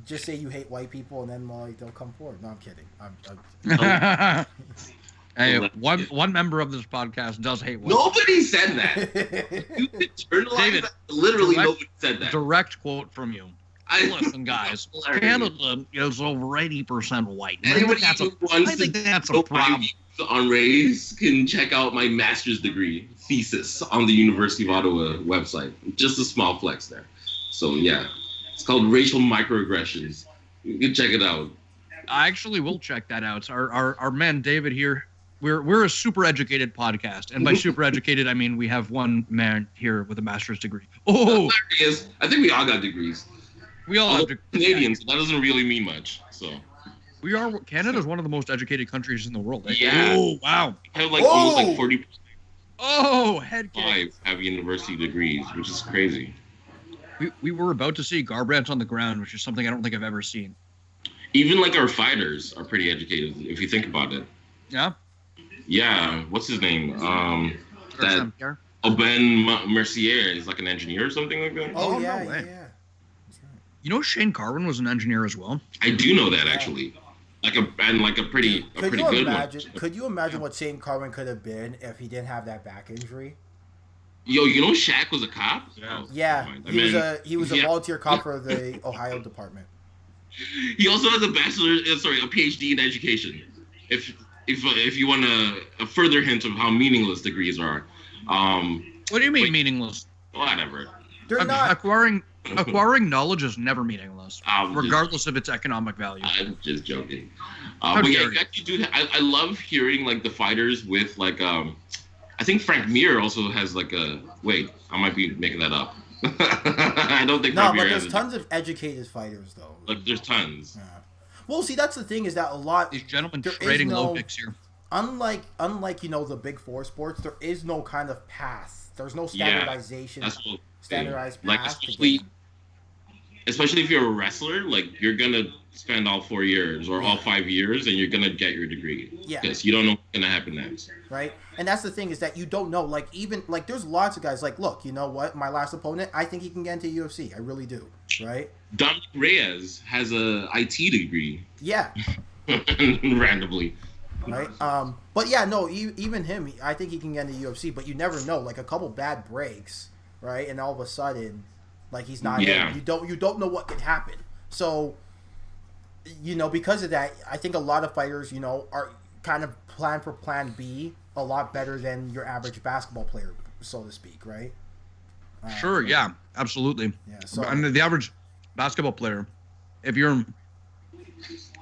just say you hate white people, and then like, they'll come forward. No, I'm kidding. Hey, one member of this podcast does hate white Nobody said that. You internalized David, that. Literally, nobody said that. Direct quote from you. Listen, guys, Canada is over 80% white. Anybody who wants to know my views on race can check out my master's degree thesis on the University of Ottawa website. Just a small flex there. So yeah, it's called Racial Microaggressions. You can check it out. I actually will check that out. Our man David here. We're a super educated podcast, and by super educated I mean we have one man here with a master's degree. Oh, there he is. I think we all got degrees. We all have Canadians. So that doesn't really mean much. So Canada's one of the most educated countries in the world. Right? Yeah. Oh wow. We have like almost like 40%. Oh, head case. Have university degrees, which is crazy. We were about to see Garbrandt on the ground, which is something I don't think I've ever seen. Even like our fighters are pretty educated, if you think about it. Yeah. Yeah. What's his name? Ben Mercier is like an engineer or something like that. Oh yeah, no way. Yeah. You know, Shane Carwin was an engineer as well. I do know that actually, like a pretty good one. Could you imagine what Shane Carwin could have been if he didn't have that back injury? Yo, you know Shaq was a cop. Yeah, he was a volunteer cop for the Ohio department. He also has a PhD in education. if you want a further hint of how meaningless degrees are. What do you mean meaningless? Whatever. They're not Acquiring knowledge is never meaningless, regardless of its economic value. I'm just joking. But yeah, you actually do. I love hearing like the fighters with like I think Frank Mir also has like a. Wait, I might be making that up. I don't think. No, Frank but Mir there's has tons of educated fighters though. Like there's tons. Yeah. Well, see, that's the thing is that a lot. These gentlemen trading low picks here. Unlike the big four sports, there is no kind of path. There's no standardization. That's what standardized like path. Especially if you're a wrestler, like you're gonna spend all 4 years or all 5 years, and you're gonna get your degree. Yeah. Because you don't know what's gonna happen next. Right, and that's the thing is that you don't know. Like even like there's lots of guys like, look, you know what? My last opponent, I think he can get into UFC. I really do. Right. Dominic Reyes has a IT degree. Yeah. Randomly. Right. But yeah, no. Even him, I think he can get into UFC. But you never know. Like a couple bad breaks, right, and all of a sudden, like he's not. Yeah. In. You don't know what could happen. So, because of that, I think a lot of fighters, are kind of plan for plan B a lot better than your average basketball player, so to speak, right? Sure. Yeah. Absolutely. Yeah. So I mean, the average basketball player, if you're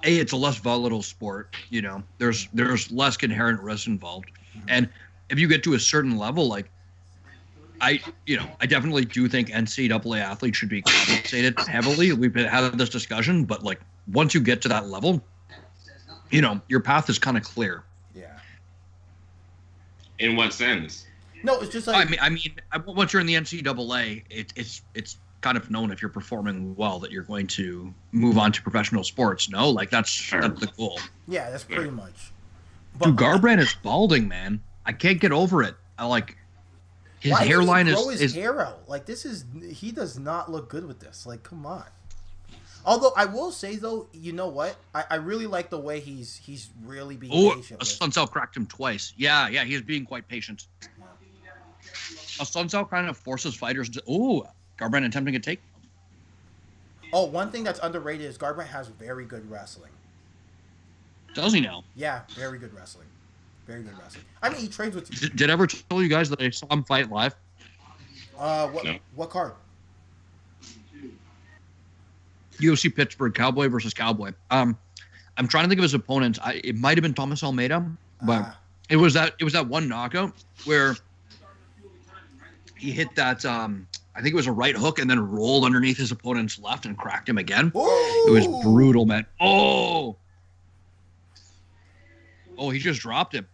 it's a less volatile sport, there's less inherent risk involved. And if you get to a certain level, like I definitely do think NCAA athletes should be compensated heavily. We've had this discussion, but like once you get to that level, your path is kind of clear. Yeah. In what sense? No, it's just like I mean, once you're in the NCAA, it's kind of known if you're performing well that you're going to move on to professional sports. No, like that's the goal. Yeah, that's pretty much. Dude, Garbrandt is balding, man. I can't get over it. I like his hairline is. Why his hair out? Like he does not look good with this. Like, come on. Although I will say though, you know what? I really like the way he's really being patient. Sunsao cracked him twice. Yeah, he's being quite patient. Sunsao kind of forces fighters to. Garbrandt attempting a take. Oh, one thing that's underrated is Garbrandt has very good wrestling. Does he now? Yeah, very good wrestling. Very good wrestling. I mean, he trains with. Did I ever tell you guys that I saw him fight live? What card? UFC Pittsburgh, Cowboy versus Cowboy. I'm trying to think of his opponents. It might have been Thomas Almeida, but it was that one knockout where he hit that. I think it was a right hook and then rolled underneath his opponent's left and cracked him again. Ooh. It was brutal, man. Oh, he just dropped him.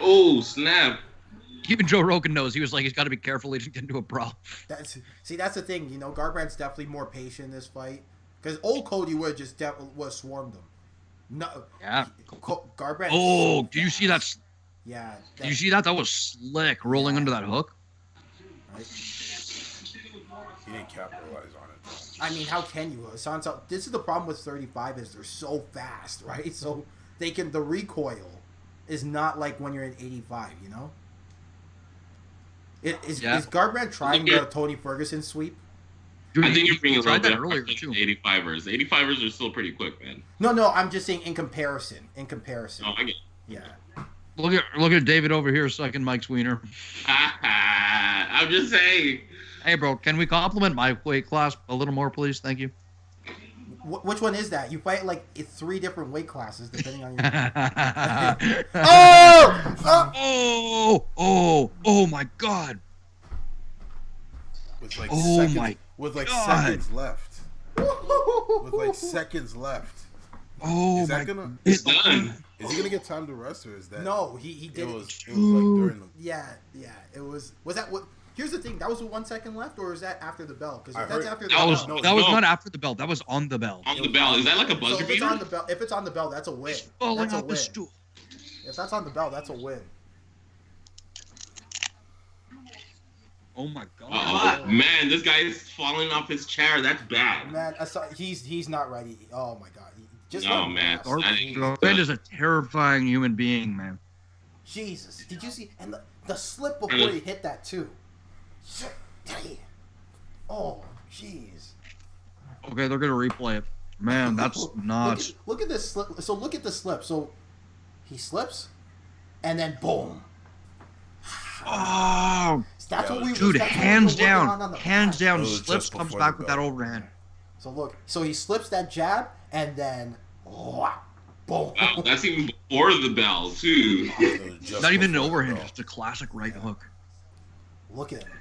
Oh, snap. Even Joe Rogan knows. He was like, he's got to be careful he doesn't get into a brawl. That's the thing. Garbrandt's definitely more patient in this fight. Because old Cody would just swarmed him. No. Yeah. Garbrandt. Oh, do you see that? Yeah. Did you see that? That was slick, rolling under that hook. Right. He didn't capitalize on it, though. I mean, how can you? This is the problem with 35 is they're so fast, right? So the recoil is not like when you're in 85, Is Garbrandt trying the Tony Ferguson sweep? I think you're being a little bit earlier too. 85ers. 85ers are still pretty quick, man. No, I'm just saying in comparison. Oh, I get it. Yeah. Look at David over here sucking Mike's wiener. I'm just saying. Hey, bro, can we compliment my weight class a little more, please? Thank you. Which one is that? You fight like 3 different weight classes depending on your. Oh my God! With like seconds left. Oh is that gonna? Is he gonna get time to rest or is that? No, he did. It was like during the. Yeah. It was. Was that what? Here's the thing. That was 1 second left, or is that after the bell? Because that's after the bell. That was not after the bell. That was on the bell. On the bell. Is that like a buzzer beater? If it's on the bell, that's a win. Falling off the stool. If that's on the bell, that's a win. Oh my God! Oh man, this guy is falling off his chair. That's bad. Man, he's not ready. Oh my God! Man. Garbrandt is a terrifying human being, man. Jesus, did you see? And the slip before he hit that too. Oh, jeez. Okay, they're gonna replay it. Man, that's nuts. Look at this slip. So look at the slip. So he slips, and then boom. Oh, that's what we dude, hands down, slips, comes back with that overhand. So look, so he slips that jab, and then boom. Wow, that's even before the bell too. Not even an overhand, just a classic right hook. Look at him.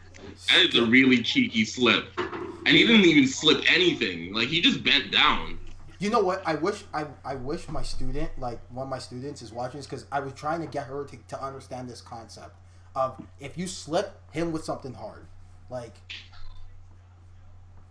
That is a really cheeky slip, and he didn't even slip anything. Like he just bent down. You know what? I wish my student, like one of my students, is watching this because I was trying to get her to understand this concept of if you slip, hit him with something hard, like.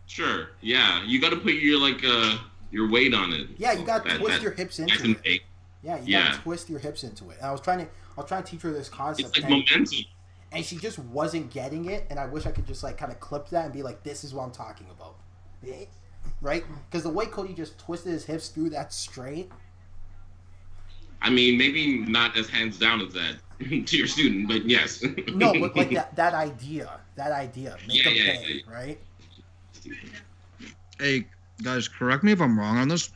Sure. Yeah, you got to put your weight on it. Yeah, you got to twist your hips into it. Yeah, you got to twist your hips into it. And I was trying to teach her this concept. It's like momentum. And she just wasn't getting it, and I wish I could just like kind of clip that and be like, "This is what I'm talking about," right? Because the way Cody just twisted his hips through that straight. I mean, maybe not as hands down as that to your student, but yes. No, but like that idea, make them pay, right? Hey guys, correct me if I'm wrong on this.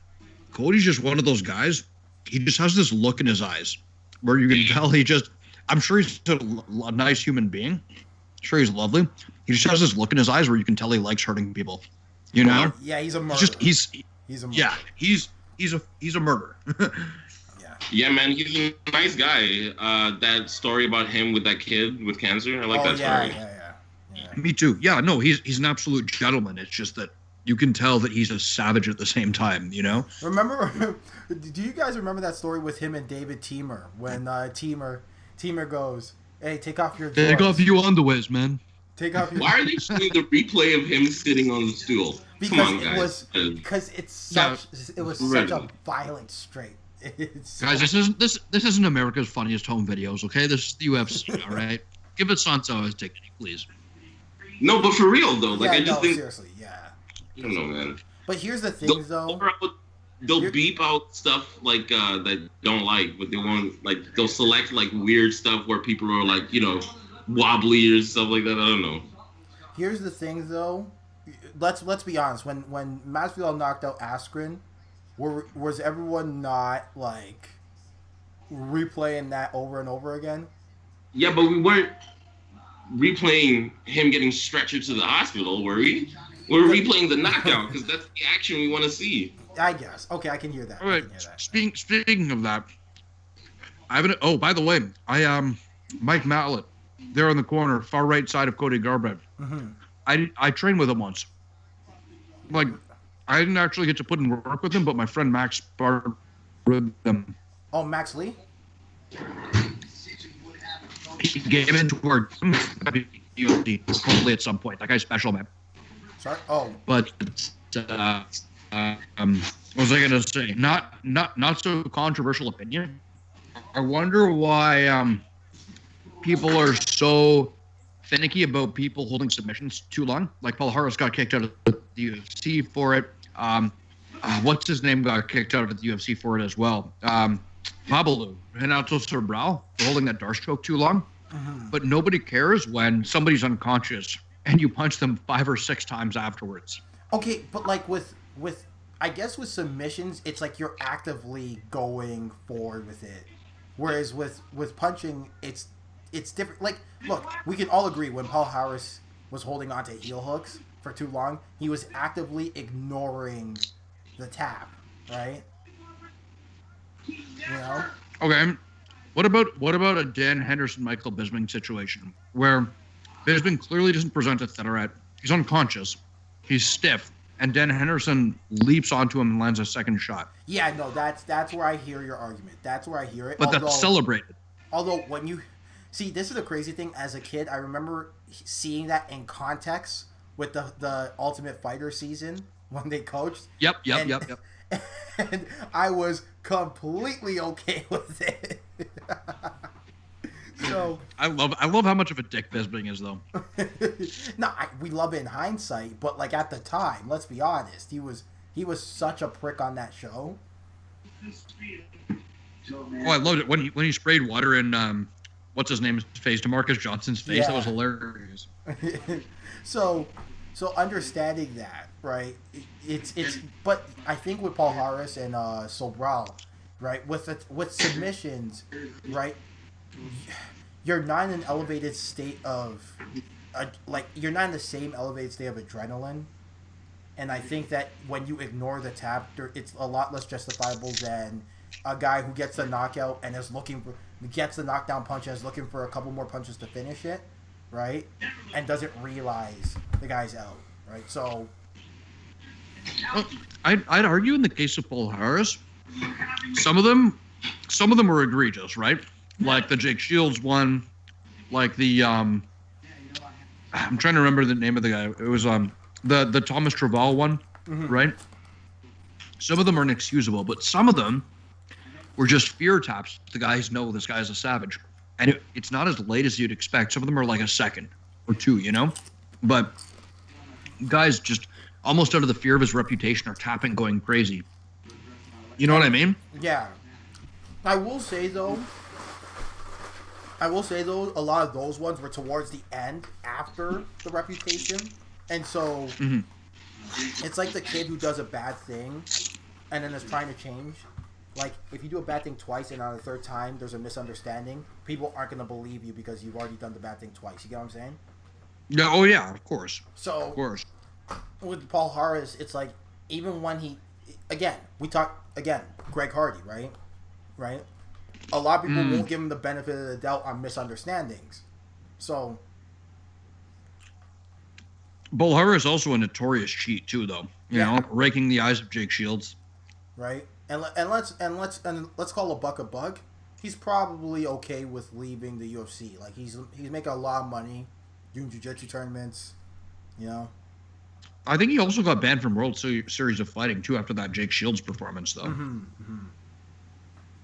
Cody's just one of those guys. He just has this look in his eyes where you can tell he just. I'm sure he's a nice human being. I'm sure he's lovely. He just has this look in his eyes where you can tell he likes hurting people. You know? Yeah, he's a murderer. He's a murderer. Yeah, he's a murderer. Yeah, man, he's a nice guy. That story about him with that kid with cancer, I like that story. Yeah. Me too. Yeah, no, he's an absolute gentleman. It's just that you can tell that he's a savage at the same time, you know? Do you guys remember that story with him and David Teemer when Teemer goes, "Hey, take off your drawers. Take off your underwears, man. Take off your." Why are they showing the replay of him sitting on the stool? Because it's such a violent straight. Guys, this isn't America's Funniest Home Videos, okay? This is the UFC, all right? Give it Santo as dignity, please. No, but for real though, like yeah, I just think seriously, yeah. I don't know, man. But here's the thing, though. They'll beep out stuff like that don't like, but they won't like. They'll select like weird stuff where people are like, wobbly or stuff like that. I don't know. Here's the thing, though. Let's be honest. When Masvidal knocked out Askren, was everyone not like replaying that over and over again? Yeah, but we weren't replaying him getting stretchered to the hospital, were we? We're replaying the knockout because that's the action we want to see. I guess. Okay, I can hear that. All right. Speaking of that, by the way, Mike Mallet, there in the corner, far right side of Cody Garbrandt. Mm-hmm. I trained with him once. Like, I didn't actually get to put in work with him, but my friend Max sparred with him. Oh, Max Lee? He gave into our UFC probably at some point. That guy's special, man. Sorry. Oh. But what was I gonna say? Not so controversial opinion. I wonder why people are so finicky about people holding submissions too long. Like Paul Harris got kicked out of the UFC for it. What's his name got kicked out of the UFC for it as well. Babalu, Renato Sobral, for holding that Darce choke too long. Mm-hmm. But nobody cares when somebody's unconscious and you punch them 5 or 6 times afterwards. Okay, but like with I guess with submissions, it's like you're actively going forward with it. Whereas with punching, it's different. Like, look, we can all agree when Paul Harris was holding on to heel hooks for too long, he was actively ignoring the tap, right? You know? Okay. What about a Dan Henderson Michael Bisping situation where Bisping clearly doesn't present a threat. He's unconscious. He's stiff. And Dan Henderson leaps onto him and lands a second shot. Yeah, no, that's where I hear your argument. That's where I hear it. But that's celebrated. Although when you see, this is a crazy thing. As a kid, I remember seeing that in context with the Ultimate Fighter season when they coached. Yep. And I was completely okay with it. So I love how much of a dick Bisping is, though. No, we love it in hindsight, but like at the time, let's be honest, he was such a prick on that show. Oh, I loved it when he sprayed water in what's his name's face, DeMarcus Johnson's face. Yeah. That was hilarious. So So understanding that, right? But I think with Paul Harris and Sobral, right, with submissions, right, you're not in an elevated state of, you're not in the same elevated state of adrenaline, and I think that when you ignore the tap, it's a lot less justifiable than a guy who gets the knockout and gets the knockdown punch and is looking for a couple more punches to finish it, right? And doesn't realize the guy's out, right? So, I'd argue in the case of Paul Harris, some of them were egregious, right? Like the Jake Shields one, like the I'm trying to remember the name of the guy. It was the Thomas Traval one, right? Some of them are inexcusable, but some of them were just fear taps. The guys know this guy's a savage. And it's not as late as you'd expect. Some of them are like a second or two, you know? But guys just almost out of the fear of his reputation are tapping going crazy. You know what I mean? Yeah. I will say though, a lot of those ones were towards the end after the reputation. And so it's like the kid who does a bad thing and then is trying to change. Like, if you do a bad thing twice and on the third time there's a misunderstanding, people aren't going to believe you because you've already done the bad thing twice. You get what I'm saying? Yeah. Oh, yeah, of course. So, of course. With Paul Harris, it's like, even when Greg Hardy, right? Right? A lot of people won't give him the benefit of the doubt on misunderstandings. So... Paul Harris is also a notorious cheat, too, though. You know, raking the eyes of Jake Shields. Right? And let's call a buck a bug. He's probably okay with leaving the UFC. Like he's making a lot of money doing jiu-jitsu tournaments, you know. I think he also got banned from World Series of Fighting too after that Jake Shields performance, though.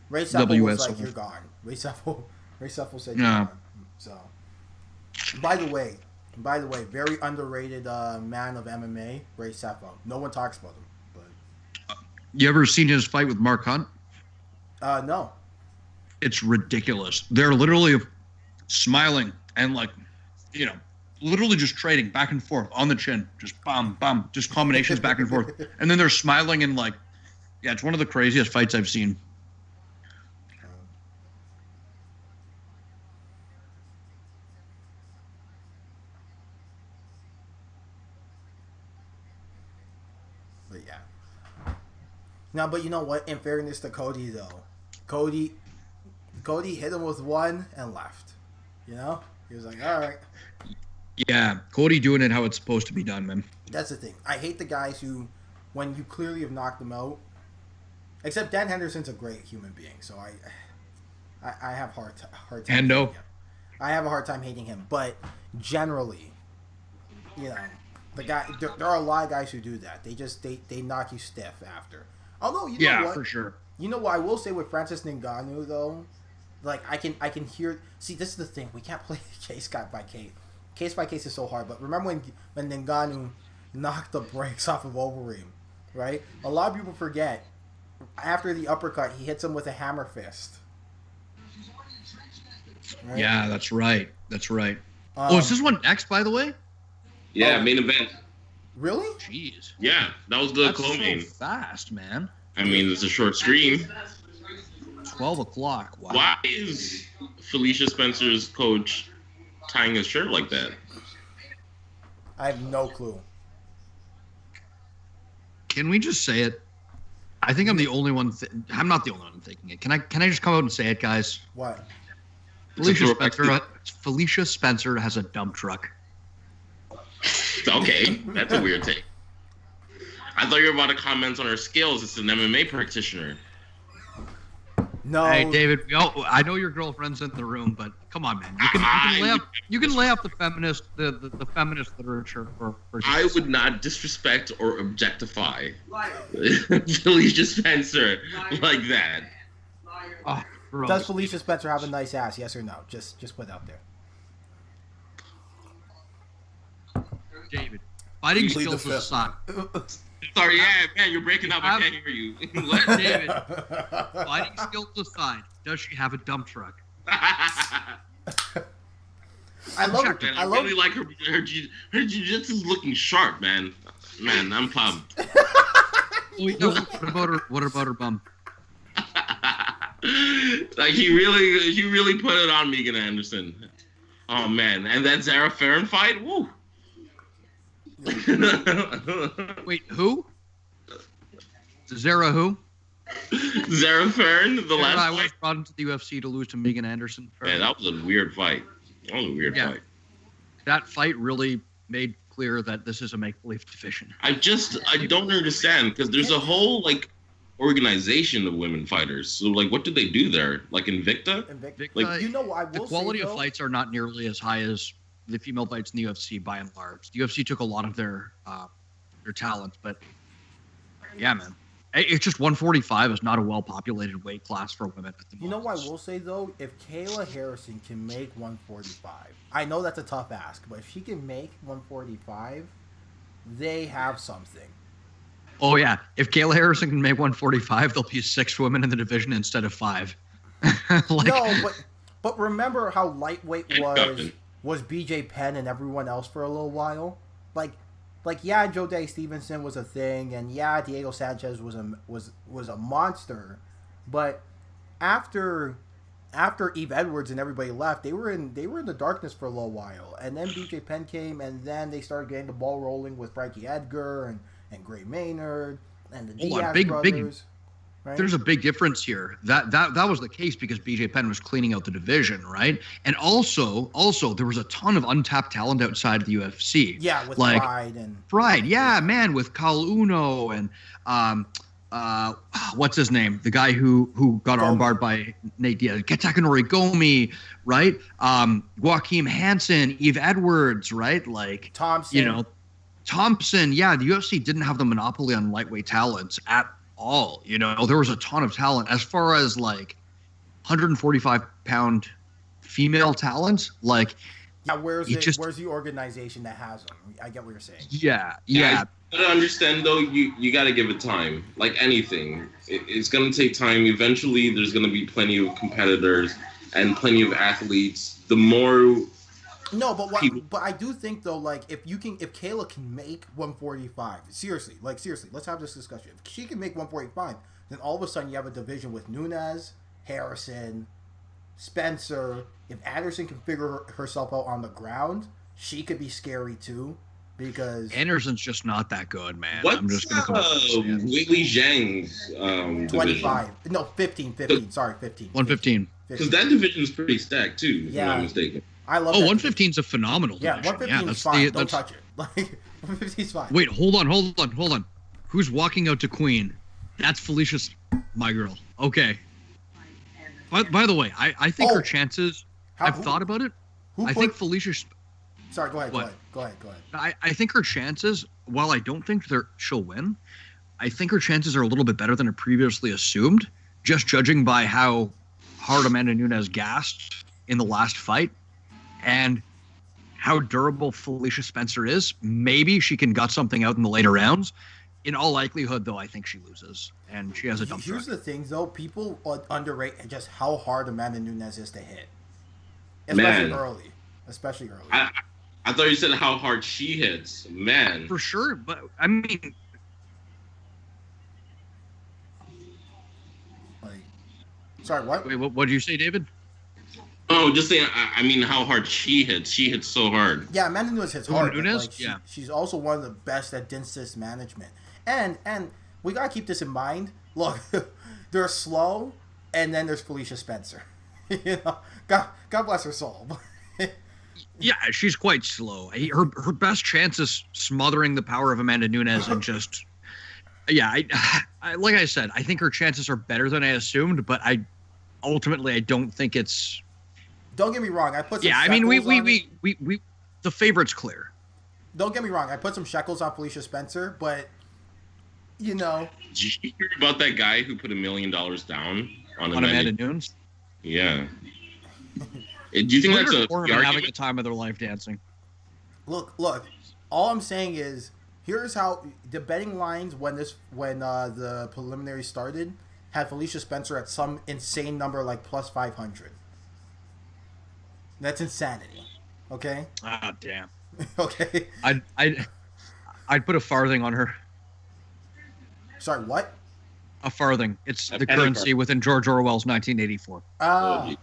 Ray Seffel was like, "You're gone." Ray Seffel said, "You're gone." So, by the way, very underrated man of MMA, Ray Seffel. No one talks about him. You ever seen his fight with Mark Hunt? No. It's ridiculous. They're literally smiling and literally just trading back and forth on the chin. Just bam, bam, just combinations back and forth. And then they're smiling and it's one of the craziest fights I've seen. Now, but you know what? In fairness to Cody, though, Cody hit him with one and left. You know? He was like, all right. Yeah, Cody doing it how it's supposed to be done, man. That's the thing. I hate the guys who, when you clearly have knocked them out, except Dan Henderson's a great human being, so I have hard time. Hendo. I have a hard time hating him, but generally, you know, the guy. There are a lot of guys who do that. They knock you stiff after. Although you know what, for sure. You know what I will say with Francis Ngannou though, like I can hear. See, this is the thing. We can't play case by case. Case by case is so hard. But remember when Ngannou knocked the brakes off of Overeem, right? A lot of people forget. After the uppercut, he hits him with a hammer fist. Right? Yeah, that's right. Is this one next, by the way? Yeah, main event. Really? Jeez. Yeah, that was the co-main. So fast, man. I mean, it's a short stream. 12 o'clock. Wow. Why is Felicia Spencer's coach tying his shirt like that? I have no clue. Can we just say it? I think I'm the only one. I'm not the only one thinking it. Can I just come out and say it, guys? What? Felicia Spencer has a dump truck. Okay, that's a weird take. I thought you were about to comment on her skills. It's an MMA practitioner. No. Hey, David. I know your girlfriend's in the room, but come on, man. You can lay off the feminist literature for I would not disrespect or objectify Felicia Spencer like that. Oh, does Felicia Spencer have a nice ass? Yes or no? Just put it out there. David, fighting skills aside. Sorry, man, you're breaking up. I can't hear you. What? David, fighting skills aside, does she have a dump truck? I love Man, I really like her jiu-jitsu's looking sharp, man. Man, I'm pumped. What about her bum? Like he really put it on Megan Anderson. Oh man, and that Zara Farron fight, woo. Wait, who? Zara who? Zara Farron, the last I fight. was brought into the UFC to lose to Megan Anderson. Man, that was a weird fight. That was a weird fight. That fight really made clear that this is a make-believe division. I don't understand because there's a whole like organization of women fighters. So like, what do they do there? Like Invicta? Like, you know, I will the quality say, of fights are not nearly as high as the female fights in the UFC by and large. The UFC took a lot of their talent, but yeah, man. It's just 145 is not a well-populated weight class for women at the moment. You know what I will say, though? If Kayla Harrison can make 145, I know that's a tough ask, but if she can make 145, they have something. Oh, yeah. If Kayla Harrison can make 145, there'll be 6 women in the division instead of 5. No, but remember how lightweight was BJ Penn and everyone else for a little while? Like yeah, Joe Day Stevenson was a thing, and yeah, Diego Sanchez was a monster, but after Eve Edwards and everybody left, they were in the darkness for a little while, and then BJ Penn came, and then they started getting the ball rolling with Frankie Edgar and Gray Maynard and the Diaz brothers. Right? There's a big difference here. That was the case because BJ Penn was cleaning out the division, right? And also there was a ton of untapped talent outside of the UFC. Yeah, with Pride, yeah, man, with Kal Uno and what's his name? The guy who got armbarred by Nate Diaz, Ketakanori Gomi, right? Joaquim Hansen, Eve Edwards, right? Like Thompson. Thompson, yeah, the UFC didn't have the monopoly on lightweight talents at all. There was a ton of talent as far as like 145-pound female talent. Like, yeah, where's the organization that has them? I get what you're saying. Yeah. I gotta understand though. You gotta give it time. Like anything, it's gonna take time. Eventually, there's gonna be plenty of competitors and plenty of athletes. The more. No, but I do think though, like if Kayla can make 145, seriously, let's have this discussion. If she can make 145, then all of a sudden you have a division with Nunes, Harrison, Spencer. If Anderson can figure herself out on the ground, she could be scary too. Because Anderson's just not that good, man. What's I'm just gonna Weili Zhang's 25, no 15. Sorry, 15. 115. Because that division is pretty stacked too, if I'm not mistaken. I love. 115 is a phenomenal division. Yeah, 115 is fine. Don't touch it. Like 115 is fine. Wait, hold on. Who's walking out to Queen? That's Felicia's my girl. Okay. By the way, I think her chances. I've thought about it. I think Felicia. Sorry, go ahead. I think her chances, while I don't think she'll win, I think her chances are a little bit better than I previously assumed, just judging by how hard Amanda Nunes gassed in the last fight and how durable Felicia Spencer is. Maybe she can gut something out in the later rounds. In all likelihood, though, I think she loses, and she has a dump truck. Here's the thing, though. People underrate just how hard Amanda Nunes is to hit. Especially early. I thought you said how hard she hits. Man. For sure, but, I mean... Sorry, what? Wait, what did you say, David? Oh, just saying, I mean how hard she hits. She hits so hard. Yeah, Amanda Nunes hits hard. Nunes? She's also one of the best at distance management. And we got to keep this in mind. Look, they're slow, and then there's Felicia Spencer. God bless her soul. Yeah, she's quite slow. Her best chance is smothering the power of Amanda Nunes and just... Yeah, I like I said, I think her chances are better than I assumed, but I don't think it's... Don't get me wrong. I put some shekels we the favorite's clear. Don't get me wrong. I put some shekels on Felicia Spencer, but Did you hear about that guy who put $1 million down on Amanda Nunes? Yeah. Do you think that's having the time of their life dancing? Look. All I'm saying is, here's how the betting lines when the preliminary started had Felicia Spencer at some insane number like plus 500. That's insanity. Okay. Ah, damn. Okay. I'd put a farthing on her. Sorry, what? A farthing. It's the currency within George Orwell's 1984. Oh.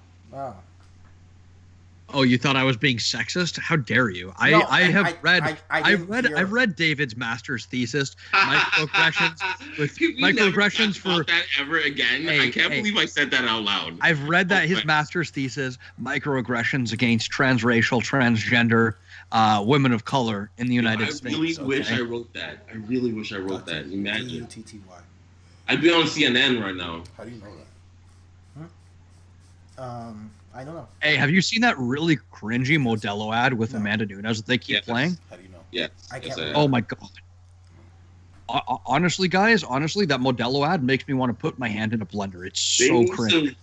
Oh, you thought I was being sexist? How dare you? I've read David's master's thesis, microaggressions for that ever again. I can't believe I said that out loud. I've read that his master's thesis, microaggressions against transracial, transgender, women of color in the United States. I really wish I wrote that. I really wish I wrote that. Imagine. D-U-T-T-Y. I'd be on CNN right now. How do you know that? I don't know. Hey, have you seen that really cringy Modelo ad with Amanda Nunes that they keep playing? How do you know? Yes. I can't. Oh my god. Honestly, guys, that Modelo ad makes me want to put my hand in a blender. It's so cringe.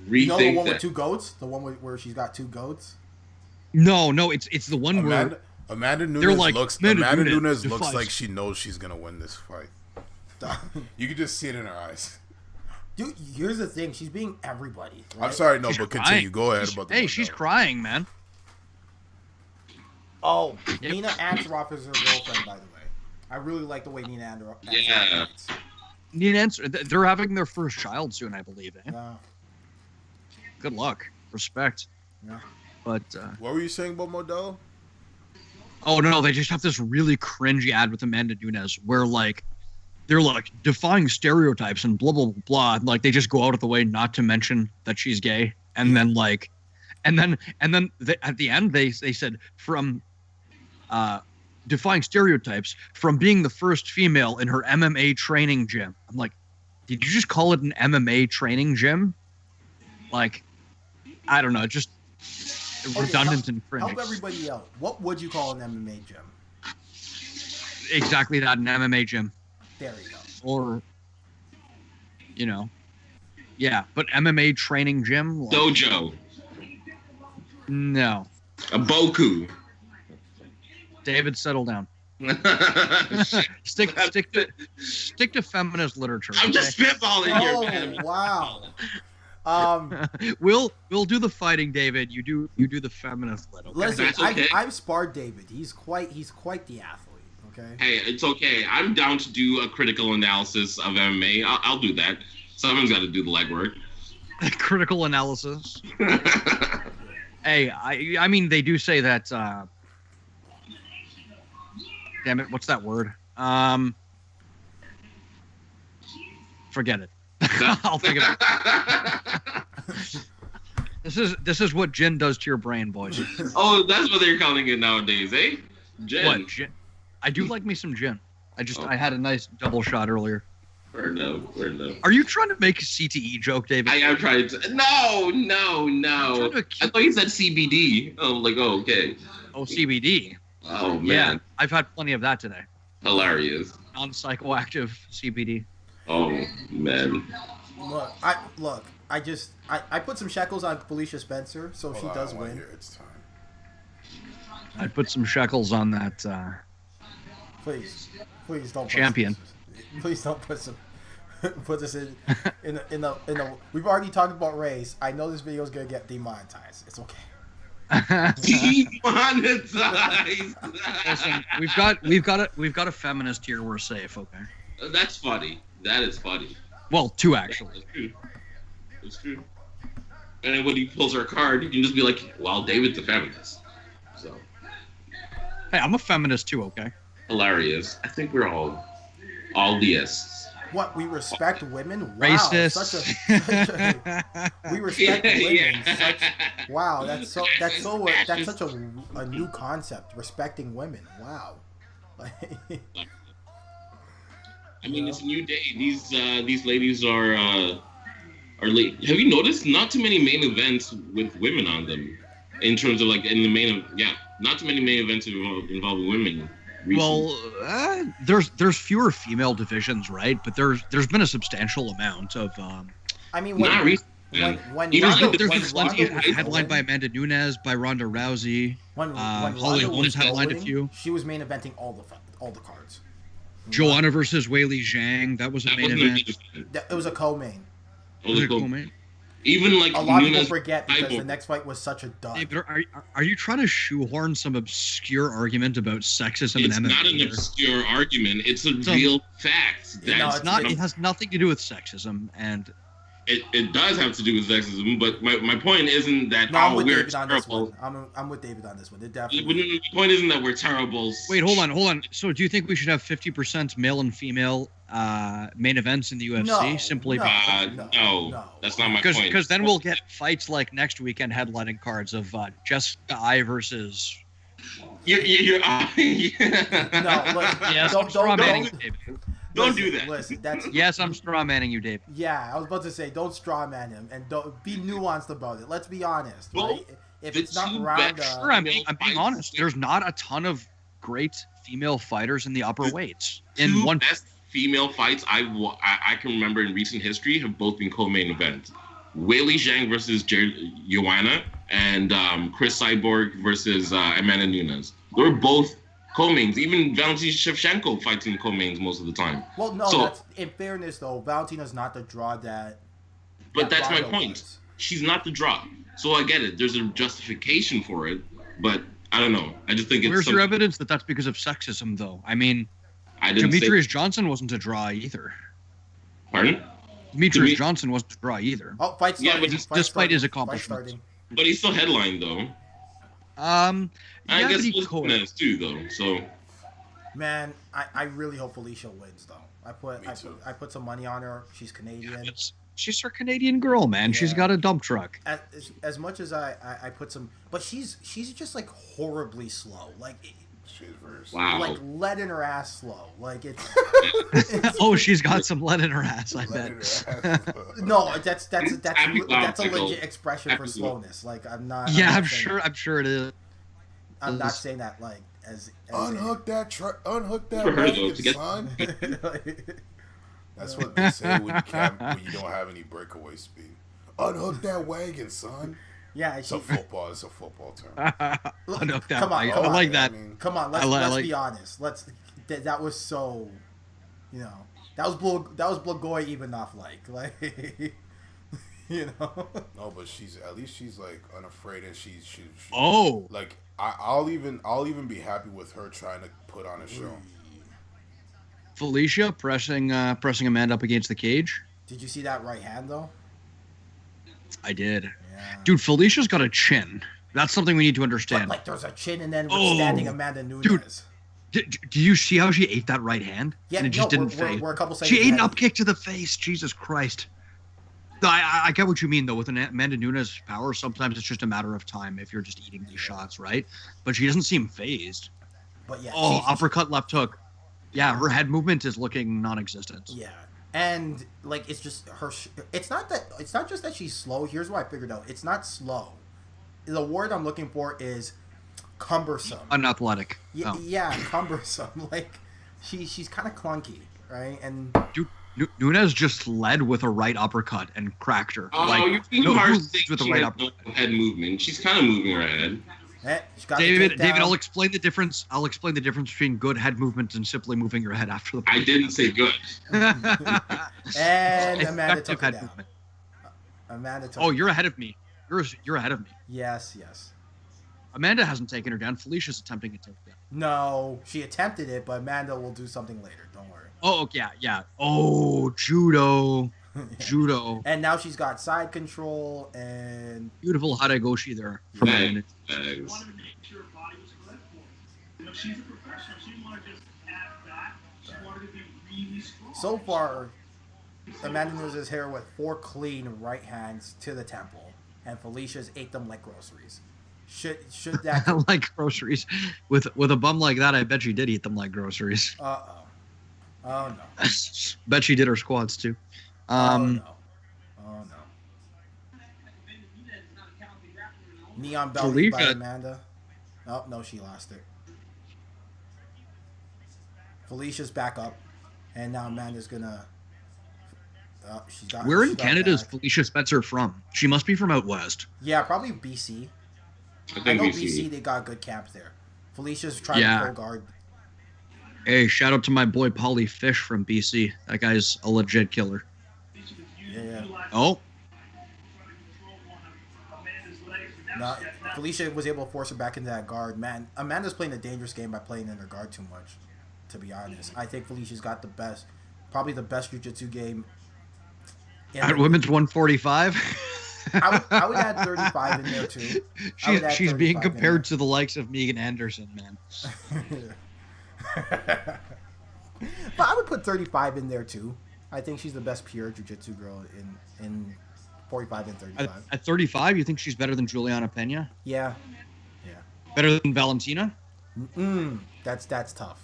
You know the one with two goats? The one where she's got two goats? No, it's the one where Amanda Nunes looks like she knows she's gonna win this fight. You can just see it in her eyes. Dude, here's the thing. She's being everybody. Right? I'm sorry, no, but continue. Go ahead about the Hey, she's crying, man. Oh, Nina Ansaroff is her girlfriend, by the way. I really like the way Nina Ansaroff. Yeah. They're having their first child soon, I believe. Yeah. Good luck. Respect. Yeah. But what were you saying about Modelo? Oh no, they just have this really cringy ad with Amanda Nunes where they're like defying stereotypes and blah blah blah blah. And, like they just go out of the way not to mention that she's gay, and then at the end they said from defying stereotypes from being the first female in her MMA training gym. I'm like, did you just call it an MMA training gym? Like, I don't know, just redundant and cringy. Help everybody out. What would you call an MMA gym? Exactly that, an MMA gym. There you go. Or, yeah, but MMA training gym? Like, dojo. No. A boku. David, settle down. stick to feminist literature. I'm just spitballing here. Oh, wow. We'll do the fighting, David. You do the feminist lit. Okay? Listen, okay. I've sparred David. He's quite the athlete. Okay. Hey, it's okay. I'm down to do a critical analysis of MMA. I'll do that. Someone's got to do the legwork. Critical analysis. Hey, I mean, they do say that. Damn it! What's that word? Forget it. I'll think of it. This is what gin does to your brain, boys. Oh, that's what they're calling it nowadays, eh? Gin. What gin? I do like me some gin. I had a nice double shot earlier. Fair enough. Are you trying to make a CTE joke, David? I am trying to. No. I thought you said CBD. Oh, like, oh, okay. Oh, CBD. Oh, man. Yeah, I've had plenty of that today. Hilarious. Non-psychoactive CBD. Oh, man. Look, I put some shekels on Felicia Spencer, so she does win. It's time. I put some shekels on that. Please don't. Champion. Please don't put this in the. We've already talked about race. I know this video is gonna get demonetized. It's okay. Demonetized. Listen, we've got a feminist here. We're safe, okay? That's funny. That is funny. Well, two actually. It's true. And then when he pulls her card, you can just be like, "Well, David's a feminist." So. Hey, I'm a feminist too, okay? Hilarious. I think we're all deists. What, we respect women? Wow, racist. We respect women. Wow, that's such a new concept. Respecting women. Wow. I mean, it's a new day. These ladies are late. Have you noticed not too many main events with women on them? In terms of not too many main events involving women. Recently. Well, there's fewer female divisions, right? But there's been a substantial amount of. I mean, when there's plenty headlined by Amanda Nunes, by Ronda Rousey. When Holly Holmes headlined a few. She was main eventing all the cards. Joanna versus Weili Zhang. That was a main event. It was a co-main. Was it co-main? Even like a lot of people Nunes forget because Cyborg. the next fight was such a dud. David, are you trying to shoehorn some obscure argument about sexism It's in MMA? not an obscure argument. It's a real fact. It's not. It has nothing to do with sexism, and it does have to do with sexism. But my point isn't that I'm with we're David on this terrible. one. I'm with David on this one. It definitely. The point isn't that we're terrible. Wait, hold on. So, do you think we should have 50% male and female main events in the UFC? No, that's not my point. Because then we'll get fights like next weekend headlining cards of Jessica I versus. You're No, yes, don't do that. Listen, that's yes, I'm straw manning you, Dave. Yeah, I was about to say, don't straw man him and don't be nuanced about it. Let's be honest, Well, right? If it's not Ronda, sure, I'm being honest. There's not a ton of great female fighters in the upper weights. In one best female fights I can remember in recent history have both been co-main events. Weili Zhang versus Joanna and Chris Cyborg versus Amanda Nunes. They were both co-mains. Even Valentina Shevchenko fights in co-mains most of the time. Well, no, that's, in fairness though, Valentina's not the draw that. But that's my Ronda point. was. She's not the draw. So I get it. There's a justification for it, but I don't know. I just think it's. Where's your evidence that that's because of sexism, though? I mean, Demetrius Johnson wasn't a draw either. Pardon? Demetrius Johnson wasn't a draw either. Oh, fight starting. Yeah, but despite his accomplishments. But he's still headlined though. I guess he's too though. So. Man, I really hope Felicia wins though. I put some money on her. She's Canadian. Yeah, she's her Canadian girl, man. Yeah. She's got a dump truck. As much as I put some, but she's just like horribly slow. Like like lead in her ass slow. Like it's oh, she's got some lead in her ass. I bet. No, that's a legit expression for slowness. Like I'm not. Yeah, I'm sure it is. I'm not saying that like as unhook that wagon, son. That's what they say when you don't have any breakaway speed. Unhook that wagon, son. Yeah, it's a football term. Unhook that come on, wagon. I like that. Come on, let's be honest. That was so, that was Blagoy Ivanov like No, but she's like unafraid and she's oh, like I'll even be happy with her trying to put on a show. Felicia pressing Amanda up against the cage. Did you see that right hand though? I did. Yeah. Dude, Felicia's got a chin. That's something we need to understand. But, like there's a chin and then withstanding Amanda Nunes. Dude, do you see how she ate that right hand? Yeah, and it just didn't fade. We're a couple seconds she ate an up kick to the face. Jesus Christ. I get what you mean, though. With Amanda Nunes' power, sometimes it's just a matter of time if you're just eating these shots, right? But she doesn't seem phased. But yeah. Uppercut, left hook. Yeah, her head movement is looking non-existent. Yeah. And like it's just her. It's not just that she's slow. Here's what I figured out. It's not slow. The word I'm looking for is cumbersome. Unathletic. Yeah, yeah, cumbersome. Like she's kind of clunky, right? And dude, Nunes just led with a right uppercut and cracked her. Oh, you're being harsh with the right uppercut. Head movement. She's kind of moving her head. David, I'll explain the difference. I'll explain the difference between good head movement and simply moving your head after the punch. I didn't say good. And Amanda took it down. Amanda took you're ahead of me. You're ahead of me. Yes. Amanda hasn't taken her down. Felicia's attempting to take her down. No, she attempted it, but Amanda will do something later. Don't worry. Oh, yeah. Oh, judo. Judo. And now she's got side control and beautiful Haragoshi there. She's a professional. She didn't want to just add that. She wanted to be really strong. So far, Amanda Nunes' hair with 4 clean right hands to the temple, and Felicia's ate them like groceries. Should that like groceries with a bum like that? I bet she did eat them like groceries. Oh no. Bet she did her squats too. Oh no. Neon belly by Amanda. Oh no, she lost it. Felicia's back up, and now Amanda's gonna. Where in Canada is Felicia Spencer from? She must be from out west. Yeah, probably BC. I know BC. They got good camps there. Felicia's trying to pro guard. Hey, shout out to my boy Paulie Fish from BC. That guy's a legit killer. Yeah. Oh. No, Felicia was able to force her back into that guard. Man, Amanda's playing a dangerous game by playing in her guard too much, to be honest. I think Felicia's got probably the best jiu-jitsu game. At women's 145? I would add 35 in there, too. She's being compared to the likes of Megan Anderson, man. But I would put 35 in there, too. I think she's the best pure jiu-jitsu girl in 45 and 35. At 35, you think she's better than Juliana Pena? Yeah. Better than Valentina? That's tough.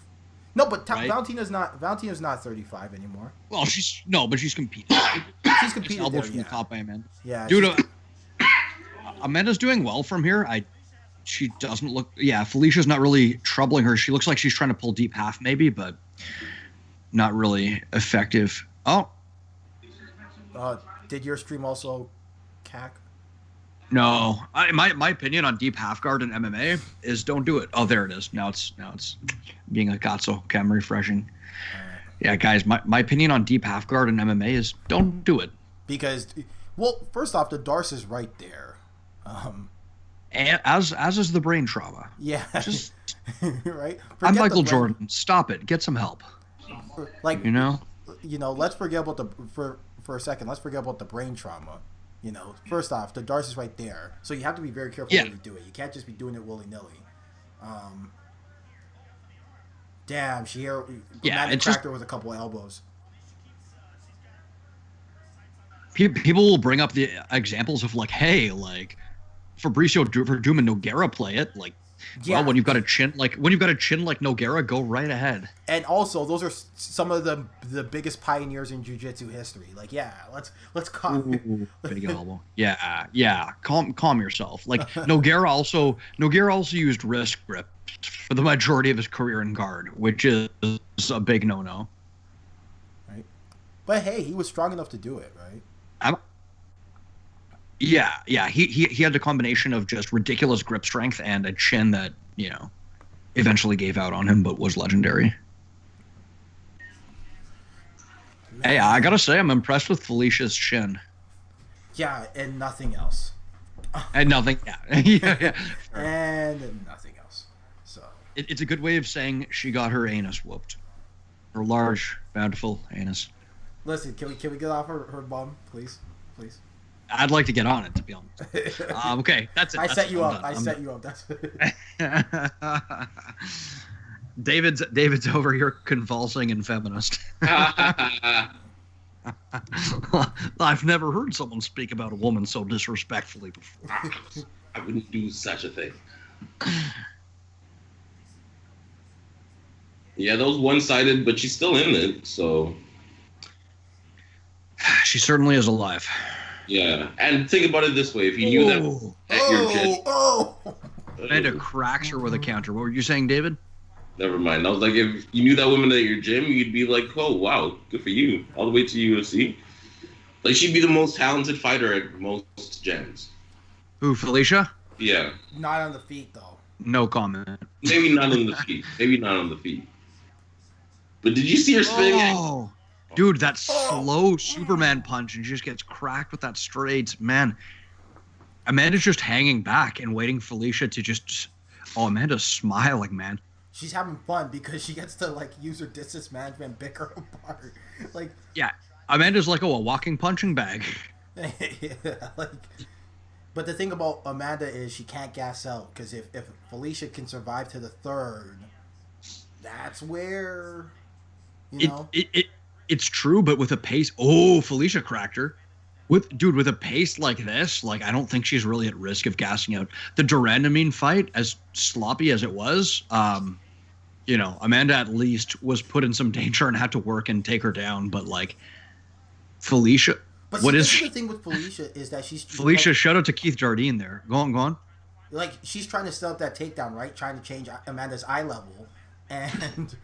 No, but right? Valentina's not 35 anymore. Well, but she's competing. She's competing elbows there, from the top by Amanda. Yeah. Dude, Amanda's doing well from here. She doesn't look. Yeah, Felicia's not really troubling her. She looks like she's trying to pull deep half, maybe, but not really effective. Oh. Did your stream also cack? No, my opinion on deep half guard in MMA is don't do it. Oh, there it is. Now it's being a Gatso cam refreshing. Yeah, guys, my opinion on deep half guard in MMA is don't do it. Because, well, first off, the Darce is right there. And as is the brain trauma. Yeah. Just right. I'm Michael Jordan. Stop it. Get some help. Like let's forget about for a second. Let's forget about the brain trauma. First off, the Darce is right there, so you have to be very careful when you do it. You can't just be doing it willy nilly. Damn, Amanda cracked her with a couple of elbows. People will bring up the examples of Fabricio Verdum and Nogueira play it well, when you've got a chin like Nogueira, go right ahead. And also, those are some of the biggest pioneers in jiu-jitsu history. Let's calm. Big elbow. Yeah. Calm yourself. Nogueira also used wrist grip for the majority of his career in guard, which is a big no-no. Right. But hey, he was strong enough to do it, right? Yeah. He had a combination of just ridiculous grip strength and a chin that, eventually gave out on him, but was legendary. Man. Hey, I gotta say, I'm impressed with Felicia's chin. Yeah, and nothing else. And nothing, yeah. And nothing else. So it's a good way of saying she got her anus whooped. Her large, bountiful anus. Listen, can we get off her bum, please? I'd like to get on it, to be honest. Okay, that's it. I set you up. That's David's over here convulsing and feminist. I've never heard someone speak about a woman so disrespectfully before. I wouldn't do such a thing. Yeah, that was one-sided, but she's still in it, so... She certainly is alive. Yeah, and think about it this way: if you knew that your chin, Amanda cracks her with a counter. What were you saying, David? Never mind. I was like, if you knew that woman at your gym, you'd be like, "Oh, wow, good for you!" All the way to UFC. She'd be the most talented fighter at most gyms. Who, Felicia? Yeah. Not on the feet, though. No comment. Maybe not on the feet. But did you see her spinning? Oh. Dude, that slow Superman punch, and she just gets cracked with that straight. Man, Amanda's just hanging back and waiting for Felicia to just... Oh, Amanda's smiling, man. She's having fun because she gets to, use her distance management and pick her apart. Yeah, Amanda's like, a walking punching bag. Yeah, But the thing about Amanda is she can't gas out, because if Felicia can survive to the third, that's where, It's true, but with a pace... Oh, Felicia cracked her. With a pace like this, I don't think she's really at risk of gassing out. The Durandamine fight, as sloppy as it was, Amanda at least was put in some danger and had to work and take her down. But, Felicia... But what is the thing with Felicia is that she's... Felicia, shout out to Keith Jardine there. Go on. She's trying to set up that takedown, right? Trying to change Amanda's eye level. And...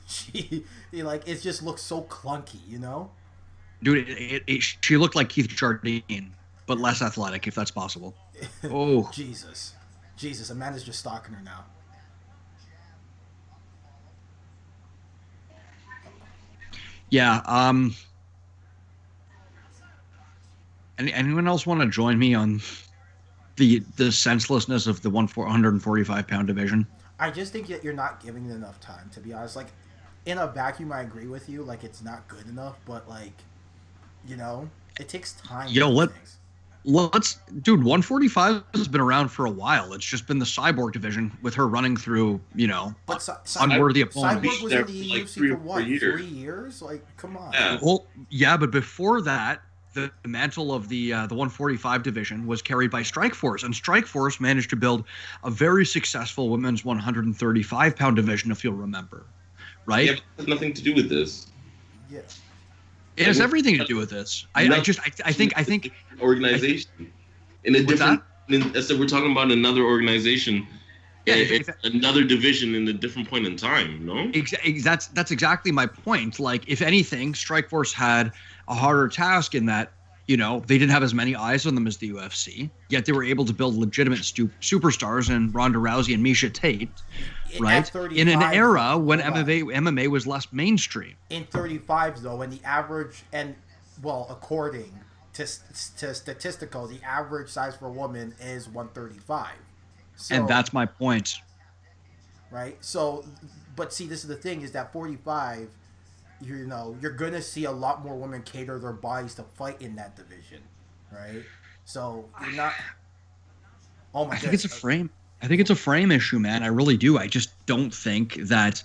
She, it just looks so clunky, Dude, she looked like Keith Jardine, but less athletic, if that's possible. Oh. Jesus, Amanda's just stalking her now. Yeah, anyone else want to join me on the senselessness of the 145-pound division. I just think that you're not giving it enough time, to be honest. Like, in a vacuum, I agree with you. Like, it's not good enough, but, like, you know, it takes time. Dude, 145 has been around for a while. It's just been the Cyborg division with her running through, unworthy opponents. Cyborg was in the UFC for what, 3 years? Like, come on. Yeah. Well, yeah, but before that, the mantle of the 145 division was carried by Strikeforce, and Strikeforce managed to build a very successful women's 135-pound division, if you'll remember, right? Yeah, but it has nothing to do with this. Yeah. It has everything to do with this. I think organization in a different. So we're talking about another organization, another division in a different point in time. No, that's exactly my point. Like, if anything, Strikeforce had a harder task in that, they didn't have as many eyes on them as the UFC, yet they were able to build legitimate superstars in Ronda Rousey and Miesha Tate, right? In an era when MMA was less mainstream. In 35, though, when the average, according to statistical, the average size for a woman is 135. So, and that's my point. Right? So, but see, this is the thing, is that 45... you're going to see a lot more women cater their bodies to fight in that division, right? So, you're not... Oh, my God. I think it's a frame issue, man. I really do. I just don't think that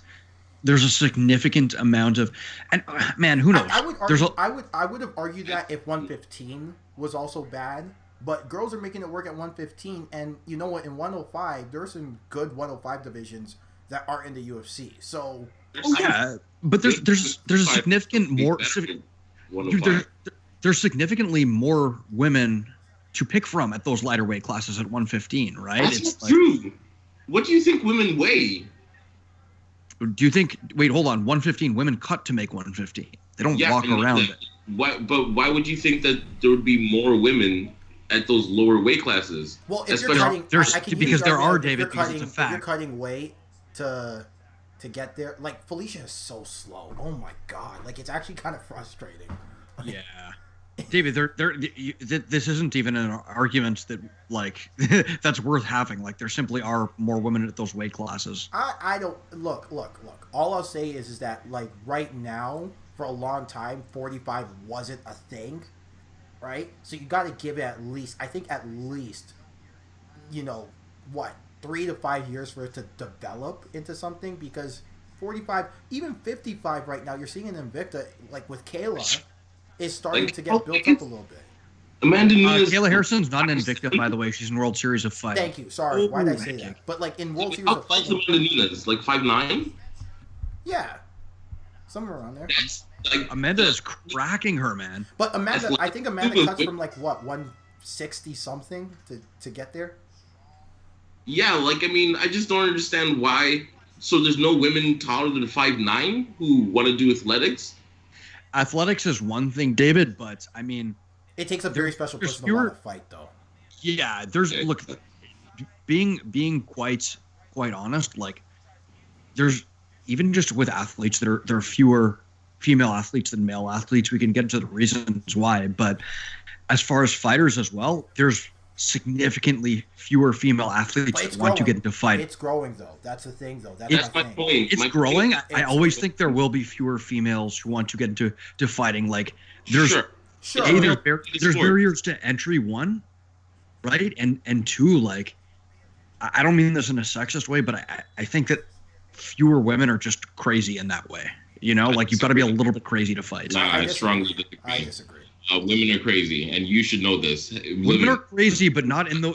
there's a significant amount of... And, man, who knows? I would have argued that if 115 was also bad, but girls are making it work at 115, and you know what? In 105, there are some good 105 divisions that are in the UFC, so... Oh yeah, but there's a significant more there's significantly more women to pick from at those lighter weight classes at 115, right? That's not true. What do you think women weigh? Do you think? Wait, hold on. 115 women cut to make 115. They don't walk around it. But why would you think that there would be more women at those lower weight classes? Well, if you're cutting, because there are, David, because it's a fact. If you're cutting weight to get there, like, Felicia is so slow. Oh my God, like, it's actually kind of frustrating. Yeah, David, this isn't even an argument that, like, that's worth having. Like, there simply are more women at those weight classes. I don't look. All I'll say is that, like, right now, for a long time, 45 wasn't a thing, right? So you got to give it at least 3 to 5 years for it to develop into something, because 45, even 55 right now, you're seeing an Invicta, like with Kayla, is starting to get built up a little bit. Amanda Nunes. Kayla Harrison's not an Invicta, by the way. She's in World Series of Fighting. Thank you. Sorry. Why did I say that? But, like, in World Series of Fighting. Amanda Nunes? Like 5'9"? Yeah. Somewhere around there. Amanda is cracking her, man. But I think Amanda cuts from, like, what, 160 something to get there? Yeah, like, I mean, I just don't understand why. So there's no women taller than 5'9" who want to do athletics? Athletics is one thing, David, but, I mean... It takes a very special person to want to fight, though. Yeah, look, being quite honest, like, there's, even just with athletes, there are fewer female athletes than male athletes. We can get into the reasons why, but as far as fighters as well, there's significantly fewer female athletes that want to get into fighting. It's growing, though. That's the thing, though. That's my point. It's growing. I always think there will be fewer females who want to get into fighting. Like, there's there's barriers to entry, one, right, and two, like, I don't mean this in a sexist way, but I think that fewer women are just crazy in that way. Like, you've got to be a little bit crazy to fight. I strongly disagree. I disagree. Women are crazy, and you should know this. Women are crazy, but not in the.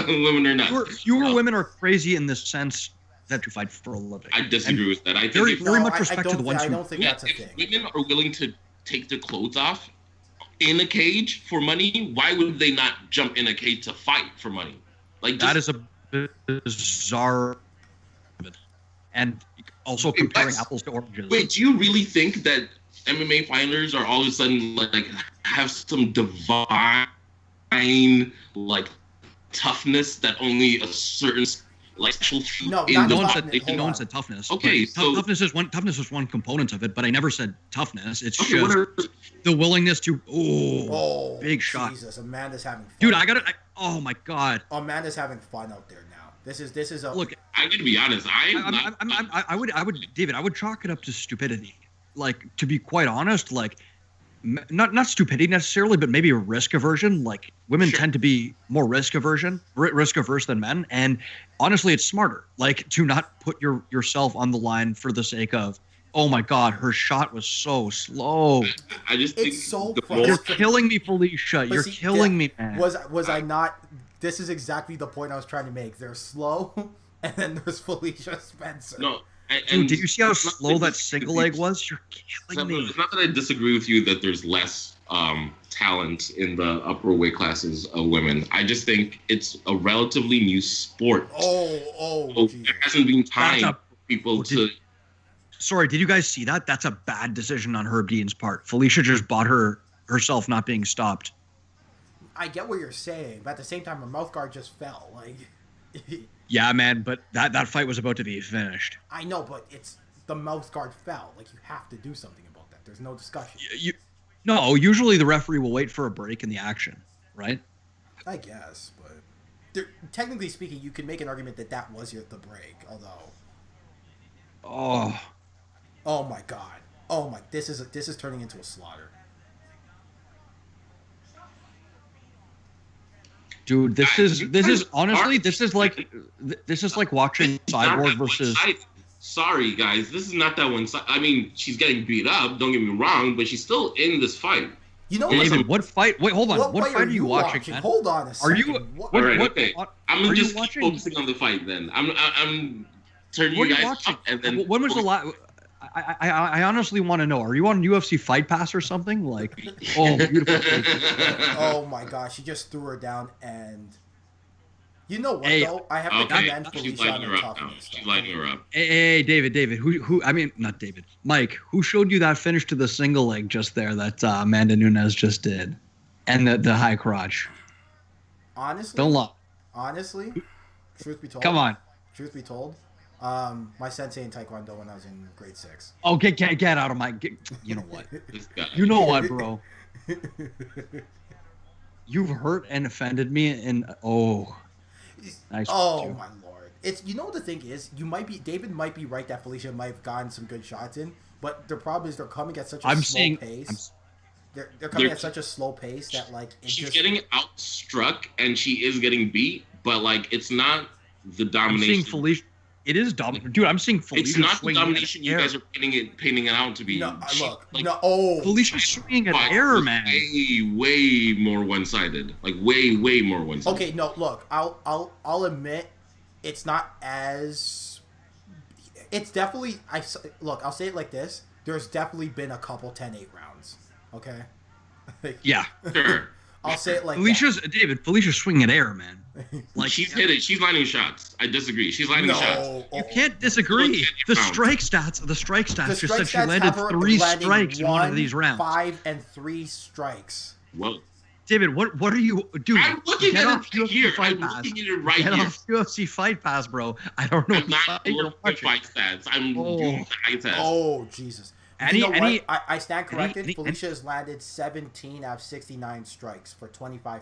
Women are not. Fewer women are crazy in the sense that to fight for a living. I disagree with that. I think very much respect to the ones I don't think that's a thing. If women are willing to take their clothes off in a cage for money, why would they not jump in a cage to fight for money? Like, that is a bizarre. And also comparing apples to oranges. Wait, do you really think that MMA fighters are all of a sudden like have some divine like toughness that only a certain like special no one said toughness. Okay, so toughness is one component of it, but I never said toughness. It's just the willingness to big shot. Jesus, Amanda's having fun. Dude, Oh my God. Amanda's having fun out there now. This is a look. I'm gonna be honest. I would, David. I would chalk it up to stupidity. Like, to be quite honest, like, not stupidity necessarily, but maybe a risk aversion. Like, women tend to be more risk averse than men, and honestly, it's smarter. Like, to not put yourself on the line for the sake of, oh my God, her shot was so slow. I just think it's so you're killing me, Felicia. You're killing me, man. Was I not? This is exactly the point I was trying to make. They're slow, and then there's Felicia Spencer. No. Dude, did you see how slow that single leg was? You're killing me. It's not that I disagree with you that there's less talent in the upper weight classes of women. I just think it's a relatively new sport. So there hasn't been time for people to. Sorry, did you guys see that? That's a bad decision on Herb Dean's part. Felicia just bought herself not being stopped. I get what you're saying, but at the same time, her mouth guard just fell. Like, yeah, man, but that fight was about to be finished. I know, but it's the mouth guard fell. Like, you have to do something about that. There's no discussion. No, usually the referee will wait for a break in the action, right? I guess, but technically speaking, you can make an argument that was the break. Although, oh my God, this is turning into a slaughter. Dude, this is honestly this is like watching Cyborg versus. Sorry, guys, this is not that one side. I mean, she's getting beat up. Don't get me wrong, but she's still in this fight. You know, David, what fight? Wait, hold on. What fight are you watching? Hold on a second. Are you? Okay. I'm just focusing on the fight. Then I'm turning you guys up, and then when was the last? I honestly want to know. Are you on UFC Fight Pass or something? Like, oh, beautiful. Oh my gosh, she just threw her down, and you know what though? I have to commend Felicia on her toughness. She's lighting her up. Hey, David. Who? I mean, not David. Mike. Who showed you that finish to the single leg just there that Amanda Nunes just did, and the high crotch? Honestly, don't lie. Honestly, truth be told. Come on. Truth be told. My sensei in Taekwondo when I was in grade 6. Oh, get out of my. You know what? You know what, bro? You've hurt and offended me, and nice. Oh my lord! It's the thing is, David might be right that Felicia might have gotten some good shots in, but the problem is they're coming at such a slow pace. They're coming at such a slow pace that she's getting outstruck and she is getting beat, but it's not the domination. I'm seeing Felicia. It is dominant, dude. I'm seeing Felicia. It's not the domination you guys are painting it out to be. No, Felicia's swinging at air, man. Way more one-sided. Way more one-sided. Okay, no, look. I'll admit, it's not as. It's definitely. I'll say it like this. There's definitely been a couple 10-8 rounds. Okay. Yeah. Sure. I'll say it like Felicia's swinging at air, man. She's hit it. She's lining shots. I disagree. She's lining shots. You can't disagree. The strike stats just said she landed 3 strikes in one of these rounds. 5 and 3 strikes. Well, David, what are you doing? I'm looking at it here. I'm looking at it right here. Get off UFC Fight Pass, bro. I don't know. I'm not looking at fight stats. I'm doing eye tests. Oh, Jesus. I stand corrected. Felicia has landed 17 out of 69 strikes for 25%.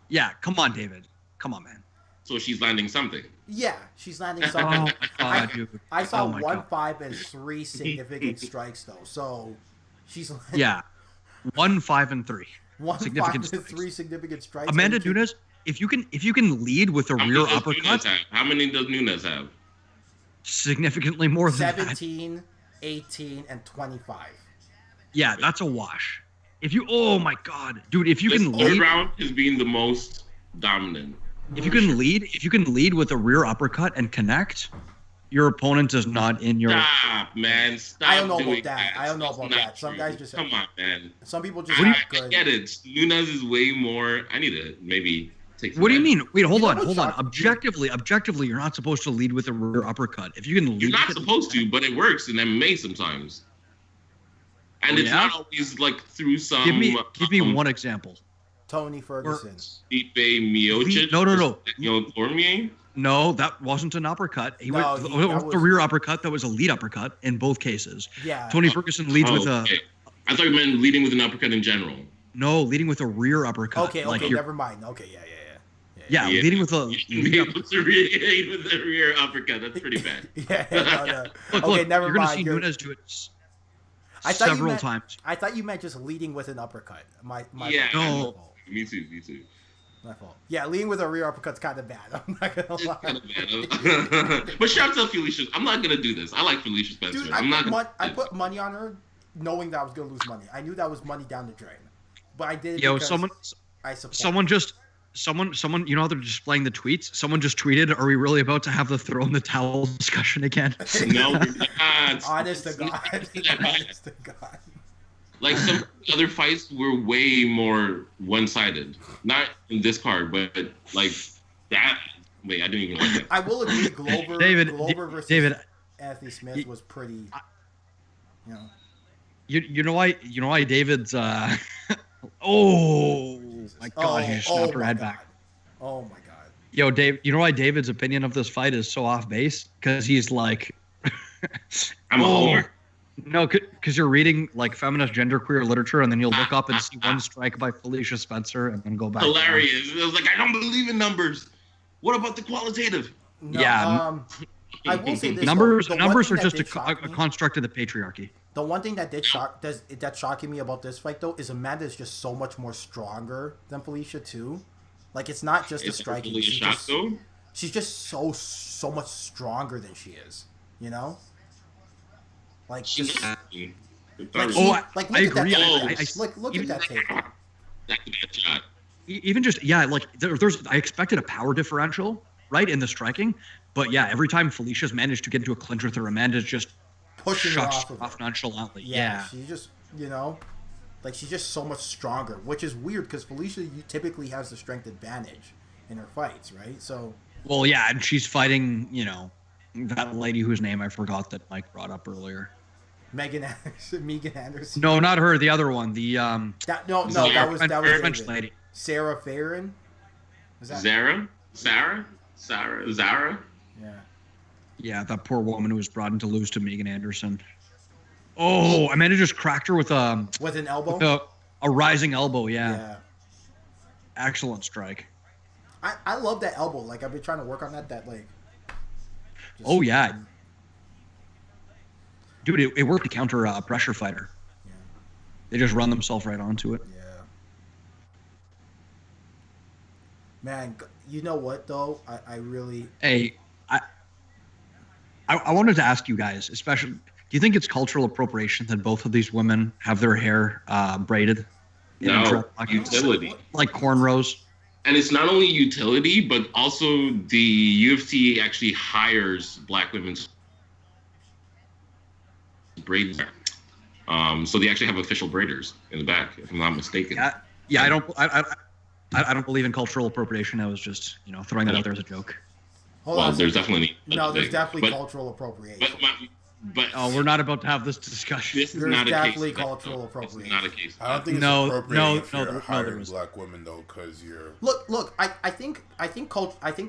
Yeah, come on, David. Come on, man. So she's landing something. Yeah, she's landing something. I saw 1, 5, and 3 significant strikes though. So she's landing 1, 5, and 3. 1, 5, and 3 significant strikes. Amanda Nunes, if you can lead with a rear uppercut. How many does Nunes have? Significantly more than 17. 18 and 25. Yeah, that's a wash. Oh my god, dude! If you can lead, third round is being the most dominant. If you can lead with a rear uppercut and connect, your opponent is not in your. Stop, man! Stop. I don't know about that. I don't know about that. Some guys just come on, man. Some people just have good. I get it. Nunes is way more. I need to maybe. What do you mean? Wait, hold on. Objectively, you're not supposed to lead with a rear uppercut. If you can lead, you're not supposed to, but it works in MMA sometimes. And it's not always through some. Give me one example. Tony Ferguson. Stipe Miocic. No. Cormier. No, that wasn't an uppercut. He went the rear uppercut. That was a lead uppercut in both cases. Yeah. Tony Ferguson leads with a. I thought you meant leading with an uppercut in general. No, leading with a rear uppercut. Okay, like never mind. Okay, yeah. Leading with a with the rear uppercut. That's pretty bad. Look, okay, never you're mind. Gonna see Nunes do it several times. I thought you meant just leading with an uppercut. My yeah. fault. No. Me too. My fault. Yeah, leading with a rear uppercut's kind of bad. I'm not gonna lie. It's kind of bad. But shout out to Felicia. I'm not gonna do this. I like Felicia Spencer. Dude, I put money on her, knowing that I was gonna lose money. I knew that was money down the drain, but I did. Yo, because someone. You know how they're displaying the tweets? Someone just tweeted, "Are we really about to have the throw in the towel discussion again?" No, we're not. Honest to God. Like some other fights were way more one-sided. Not in this card, but like that. Wait, I didn't even like that. I will agree. Glover versus Anthony Smith was pretty. You know why David's. Oh my God! He just snapped her head back. Oh my God. Yo, Dave. You know why David's opinion of this fight is so off base? Because he's like. I'm a homer. No, because you're reading like feminist genderqueer literature, and then you'll look up and see one strike by Felicia Spencer, and then go back. Hilarious! It was like, I don't believe in numbers. What about the qualitative? No, yeah. I will say this. Numbers are just a construct of the patriarchy. The one thing that that's shocking me about this fight though is Amanda is just so much more stronger than Felicia too. Like it's not just the striking. She's just so much stronger than she is. You know. Like just, I agree. Look at that takedown. That's a bad shot. Even just I expected a power differential, right, in the striking, but yeah, every time Felicia's managed to get into a clinch with her, Amanda's just pushing her off nonchalantly. Yeah, she's just she's just so much stronger, which is weird because Felicia typically has the strength advantage in her fights, right? So. Well, yeah, and she's fighting, that lady whose name I forgot that Mike brought up earlier. Megan Anderson. No, not her. The other one. The that was French lady. Sarah Farron. Zara. Yeah. Yeah, that poor woman who was brought in to lose to Megan Anderson. Oh, Amanda just cracked her with an elbow. With a rising elbow. Yeah. Excellent strike. I love that elbow. Like I've been trying to work on that leg. Oh yeah. Dude, it worked to counter a pressure fighter. Yeah. They just run themselves right onto it. Yeah. Man, you know what though? I really. Hey, I wanted to ask you guys, especially, do you think it's cultural appropriation that both of these women have their hair braided? No, utility. Like cornrows. And it's not only utility, but also the UFC actually hires black women to braid there. So they actually have official braiders in the back, if I'm not mistaken. Yeah. I don't believe in cultural appropriation. I was just, throwing that out there as a joke. There's definitely there's definitely cultural appropriation. But we're not about to have this discussion. This is not definitely cultural appropriation. This is not a case. I don't think it's appropriate if you're hiring black women though, because you're. Look. I think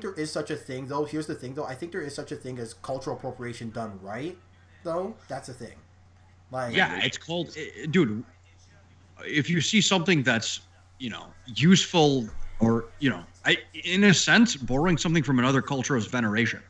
there is such a thing though. Here's the thing though. I think there is such a thing as cultural appropriation done right, though. That's a thing. Like. Yeah, it's called, dude. If you see something that's useful or in a sense, borrowing something from another culture is veneration.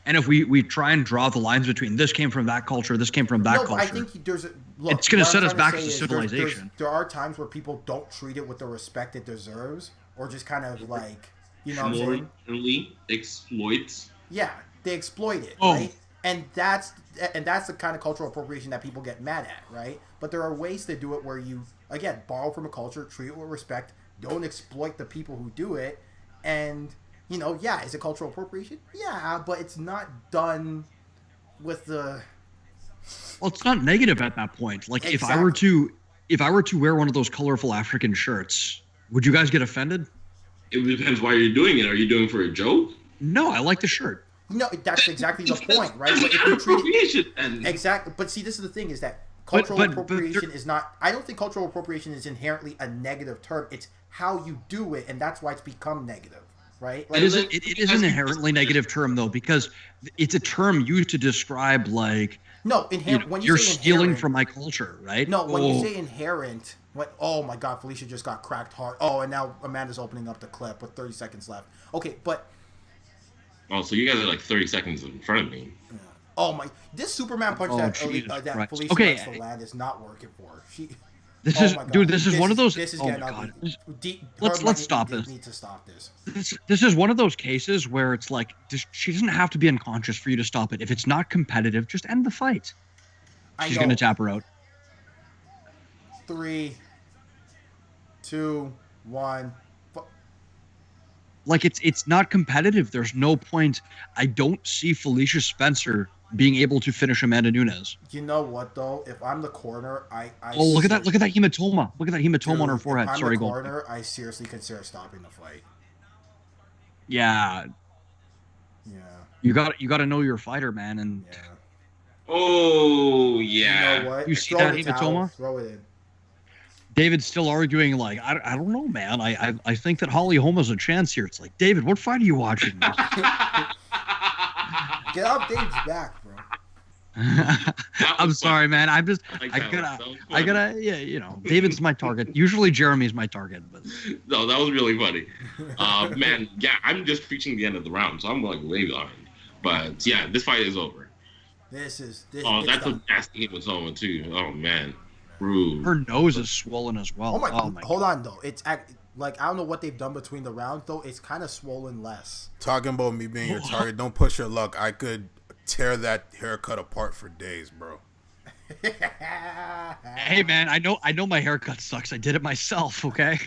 And if we try and draw the lines between this came from that culture, this came from that culture, I think it's going to set us back to civilization. There are times where people don't treat it with the respect it deserves, or just kind of like, what I'm saying? Exploits. Yeah, they exploit it, right? And that's the kind of cultural appropriation that people get mad at, right? But there are ways to do it where you, again, borrow from a culture, treat it with respect, don't exploit the people who do it, and... is it cultural appropriation? Yeah, but it's not done with the. Well, it's not negative at that point. Like exactly. if I were to wear one of those colorful African shirts, would you guys get offended? It depends why you're doing it. Are you doing it for a joke? No, I like the shirt. No, that's exactly the point, right? But if you treat it, exactly. But see, this is the thing: is that cultural appropriation is not. I don't think cultural appropriation is inherently a negative term. It's how you do it, and that's why it's become negative. Right? Like, it is an inherently negative term though, because it's a term used to describe like No, when you're say stealing inherent, from my culture, right? No, when you say inherent, oh my God, Felicia just got cracked hard. Oh, and now Amanda's opening up the clip with 30 seconds left. Okay, but. Oh, so you guys are like 30 seconds in front of me. Yeah. Oh my! This Superman punch that Felicia likes to land is not working for her. This is one of those. This is oh getting my ugly. God. Let's stop this. Need to stop this. This is one of those cases where it's like she doesn't have to be unconscious for you to stop it. If it's not competitive, just end the fight. She's gonna tap her out. 3, 2, 1. Like it's not competitive. There's no point. I don't see Felicia Spencer being able to finish Amanda Nunes. You know what though? If I'm the corner, look at that hematoma. Look at that hematoma on her forehead. If I'm Sorry, the corner, I seriously consider stopping the fight. Yeah. Yeah. You got to know your fighter, man, and. Yeah. Oh yeah. You know what? You see that hematoma? Throw it in. David's still arguing, like, I don't know, man. I think that Holly Holm has a chance here. It's like, David, what fight are you watching? Get off Dave's back, bro. I'm sorry, man. I gotta, yeah, David's my target. Usually Jeremy's my target, but. No, that was really funny. Man, yeah, I'm just preaching the end of the round, so I'm like way behind. But yeah, this fight is over. This. Oh, that's a nasty hematoma too. Oh man. Rude. Her nose is swollen as well. Oh my hold on though. It's like I don't know what they've done between the rounds though. It's kind of swollen less. Talking about me being your target, don't push your luck. I could tear that haircut apart for days, bro. Hey man, I know my haircut sucks. I did it myself, okay?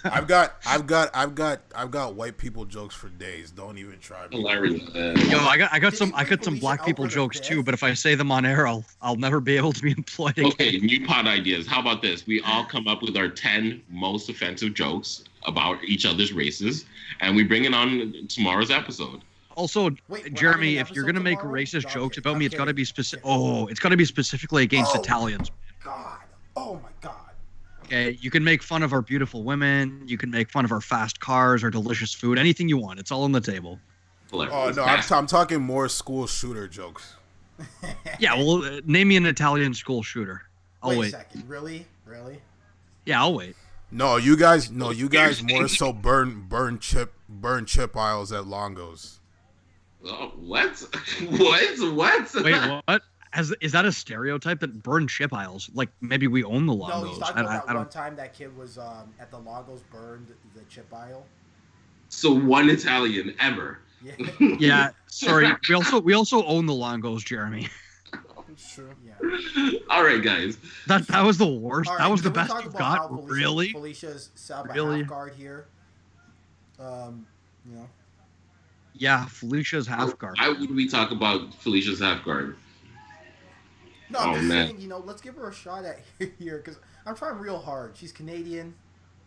I've got white people jokes for days. Don't even try me. Hilarious. Yo, I got some black people jokes too, but if I say them on air, I'll never be able to be employed again. Okay, new pod ideas. How about this? We all come up with our 10 most offensive jokes about each other's races, and we bring it on tomorrow's episode. Also, Jeremy, if you're gonna make racist jokes about me, it's gotta be specific. Oh, it's gotta be specifically against Italians. God! Oh my God! Okay, you can make fun of our beautiful women. You can make fun of our fast cars, our delicious food, anything you want. It's all on the table. Oh no, I'm talking more school shooter jokes. Yeah, well, name me an Italian school shooter. I'll wait. A second. Really? Yeah, I'll wait. No, you guys more so burn chip aisles at Longo's. Oh, what? What? Wait, what? Is that a stereotype that burn chip aisles? Like maybe we own the Longos. No, he's talking about that one time that kid was at the Longos burned the chip aisle. So one Italian ever. Yeah. Yeah. Sorry. We also own the Longos, Jeremy. Sure. Yeah. All right, guys. That was the worst. Right, that was the best you've got. Really? Felicia's half guard here. Yeah, Felicia's half guard. Why would we talk about Felicia's half guard? No, I'm just saying, let's give her a shot at here because I'm trying real hard. She's Canadian,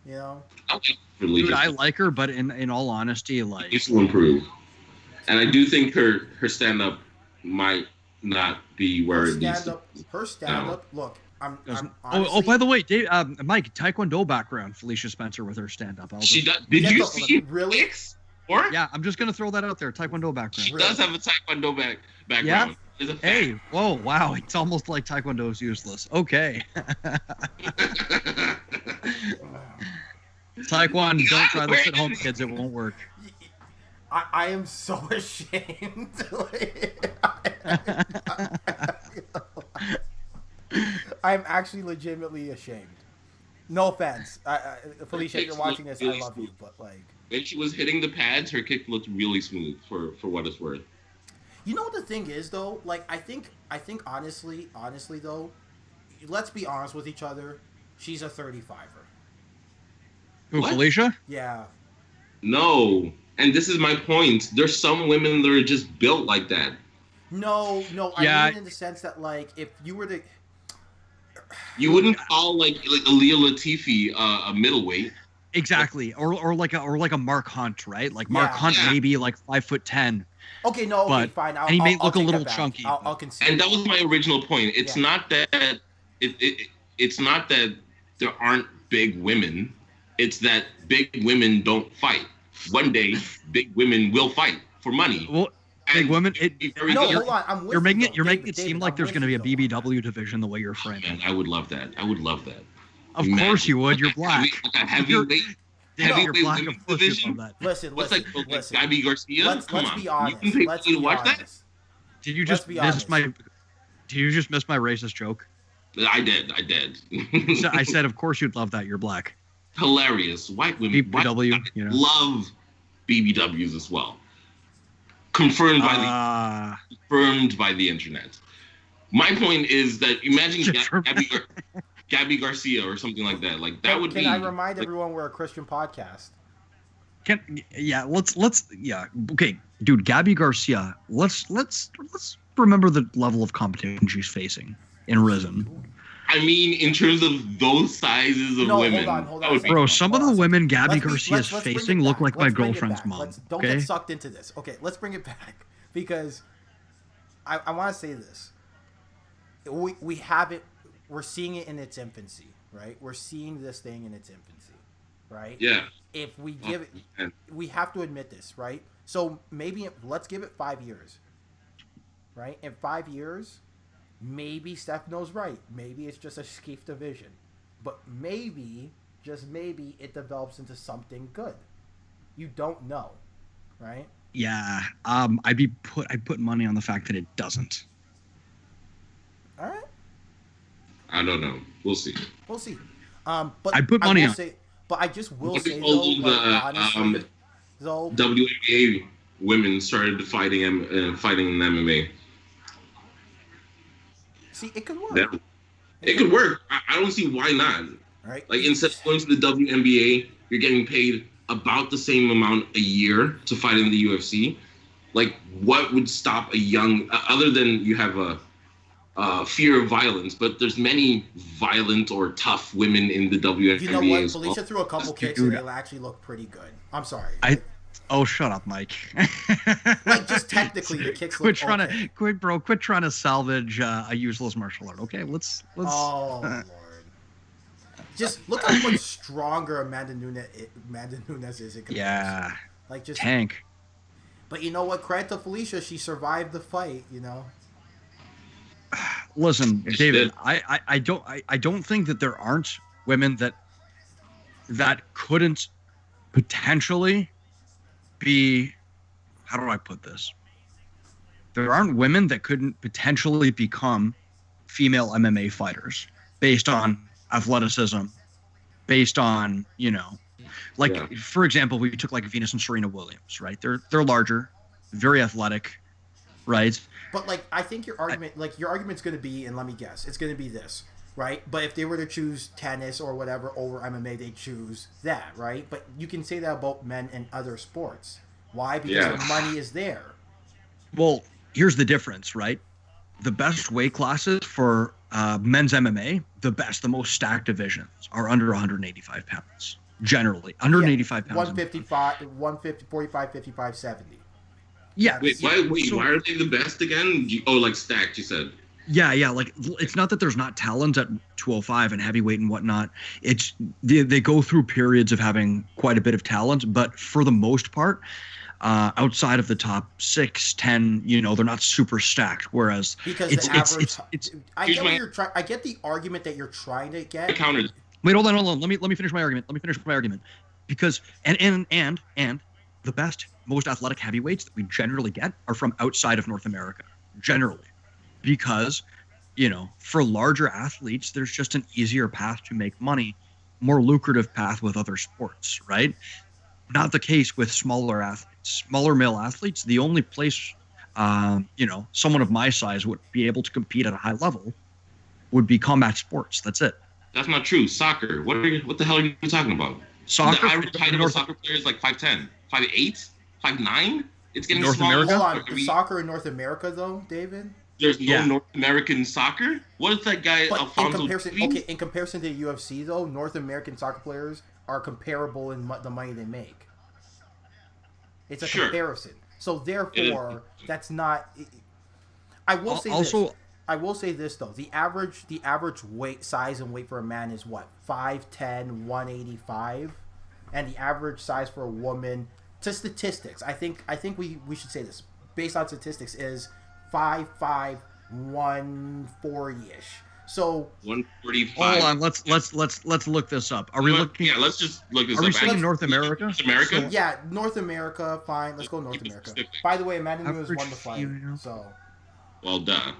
Dude, I like her, but in all honesty, like needs to improve. And I do think her stand up might not be where it needs to. Her stand up. Look, I'm honestly, by the way, Dave, Mike, Taekwondo background. Felicia Spencer with her stand up. She does. Did you see really? Or? Yeah, I'm just gonna throw that out there. Taekwondo background. She does have a Taekwondo background. Yeah. Hey, whoa, wow! It's almost like Taekwondo is useless. Okay. Taekwondo, don't try this at home, kids. It won't work. I am so ashamed. I'm actually legitimately ashamed. No offense, Felicia. If you're watching this, I love you, but like. When she was hitting the pads, her kick looked really smooth for what it's worth. You know what the thing is though? Like I think honestly though, let's be honest with each other. She's a 35er. Who, Felicia? Yeah. No, and this is my point. There's some women that are just built like that. No. Yeah. I mean in the sense that like if you were to. You wouldn't call like Aaliyah Latifi a middleweight. Exactly, or like a Mark Hunt, right? Like Mark Hunt, maybe like 5'10". Okay, no, okay, fine. And he may look a little chunky. I'll concede. And that was my original point. It's not that it's not that there aren't big women. It's that big women don't fight. One day, big women will fight for money. Well, big women. No, hold on. I'm with you're making you, it. You're making it David, seem like there's going to be a BBW division the way you're framing. Man, I would love that. Of course you would. You're black. Heavyweight black. women's Of course you division. love that. Listen. Gabby Garcia? Let's be honest. You can pay Let's me to be watch that? honest. Did you just miss my? Did you just miss my racist joke? I did. I said, of course you'd love that. You're black. Hilarious. White women BBW, love BBWs as well. Confirmed by the internet. My point is that imagine Gabby Garcia or something like that. Like that would be. Can I remind everyone we're a Christian podcast? Let's okay, dude. Gabby Garcia. Let's remember the level of competition she's facing in Risen. I mean, in terms of those sizes of women. Hold on. Bro, some of the women Gabby Garcia is facing look like my girlfriend's mom. Don't get sucked into this. Okay, let's bring it back because I want to say this. We have it. We're seeing it in its infancy, right? We're seeing this thing in its infancy, right? Yeah. If we give it, we have to admit this, right? So maybe let's give it 5 years, right? In 5 years, maybe Stefano's right. Maybe it's just a skeef division, but maybe, just maybe, it develops into something good. You don't know, right? Yeah. I'd put money on the fact that it doesn't. All right. I don't know. We'll see. But I put money on. But I just will say honestly, WNBA women started fighting in MMA. See, it could work. It could work. I don't see why not. Right. Like instead of going to the WNBA, you're getting paid about the same amount a year to fight in the UFC. Like, what would stop a young, other than you have a fear of violence, but there's many violent or tough women in the WNBA. You know what? Felicia threw a couple kicks and they actually look pretty good. I'm sorry. Oh, shut up, Mike. Like, just technically, the kicks look okay. Quit trying to salvage a useless martial art. Okay, let's. Oh Lord! Just look how much stronger Amanda Nunes is. Yeah. Like just tank. But you know what? Credit to Felicia. She survived the fight. You know. Listen, David. I don't think that there aren't women that couldn't potentially be, how do I put this? There aren't women that couldn't potentially become female MMA fighters based on athleticism, based on, for example, we took like Venus and Serena Williams, right? They're larger, very athletic, right? But like, I think your argument's going to be, and let me guess, it's going to be this. Right, but if they were to choose tennis or whatever over MMA, they choose that, right? But you can say that about men and other sports. Why? Because the money is there. Well, here's the difference, right? The best weight classes for men's MMA, the most stacked divisions are under 185 pounds. Generally, 185 pounds. 150, 45, 55, 70. Yeah. Wait, why are they the best again? Like stacked, you said. Yeah, like it's not that there's not talent at 205 and heavyweight and whatnot. It's they go through periods of having quite a bit of talent, but for the most part, outside of the top 6, 10, they're not super stacked. Whereas because I get the argument that you're trying to get. Countered. Wait, hold on. Let me finish my argument. Because and the best, most athletic heavyweights that we generally get are from outside of North America, generally. Because, for larger athletes, there's just an easier path to make money, more lucrative path with other sports, right? Not the case with smaller athletes. Smaller male athletes, the only place, someone of my size would be able to compete at a high level would be combat sports. That's it. That's not true. Soccer. What the hell are you talking about? Soccer. The average height of a soccer player is like 5'10", 5'8", 5'9". It's getting North smaller. America? Hold on. Soccer in North America, though, David? There's no North American soccer? What is that guy, but Alfonso? in comparison to the UFC, though, North American soccer players are comparable in the money they make. It's a comparison. So, therefore, that's not... I will say this, though. The average weight, size and weight for a man is what? 5'10", 185? And the average size for a woman... To statistics, I think we should say this. based on statistics, is 5'5", 140-ish. So 145. Hold on, let's look this up. Are we looking? Yeah, let's just look this up. Are we saying North America? North America? So, yeah, North America. Fine, let's go North America. By the way, Amanda Nunes won the fight. So. Well, duh.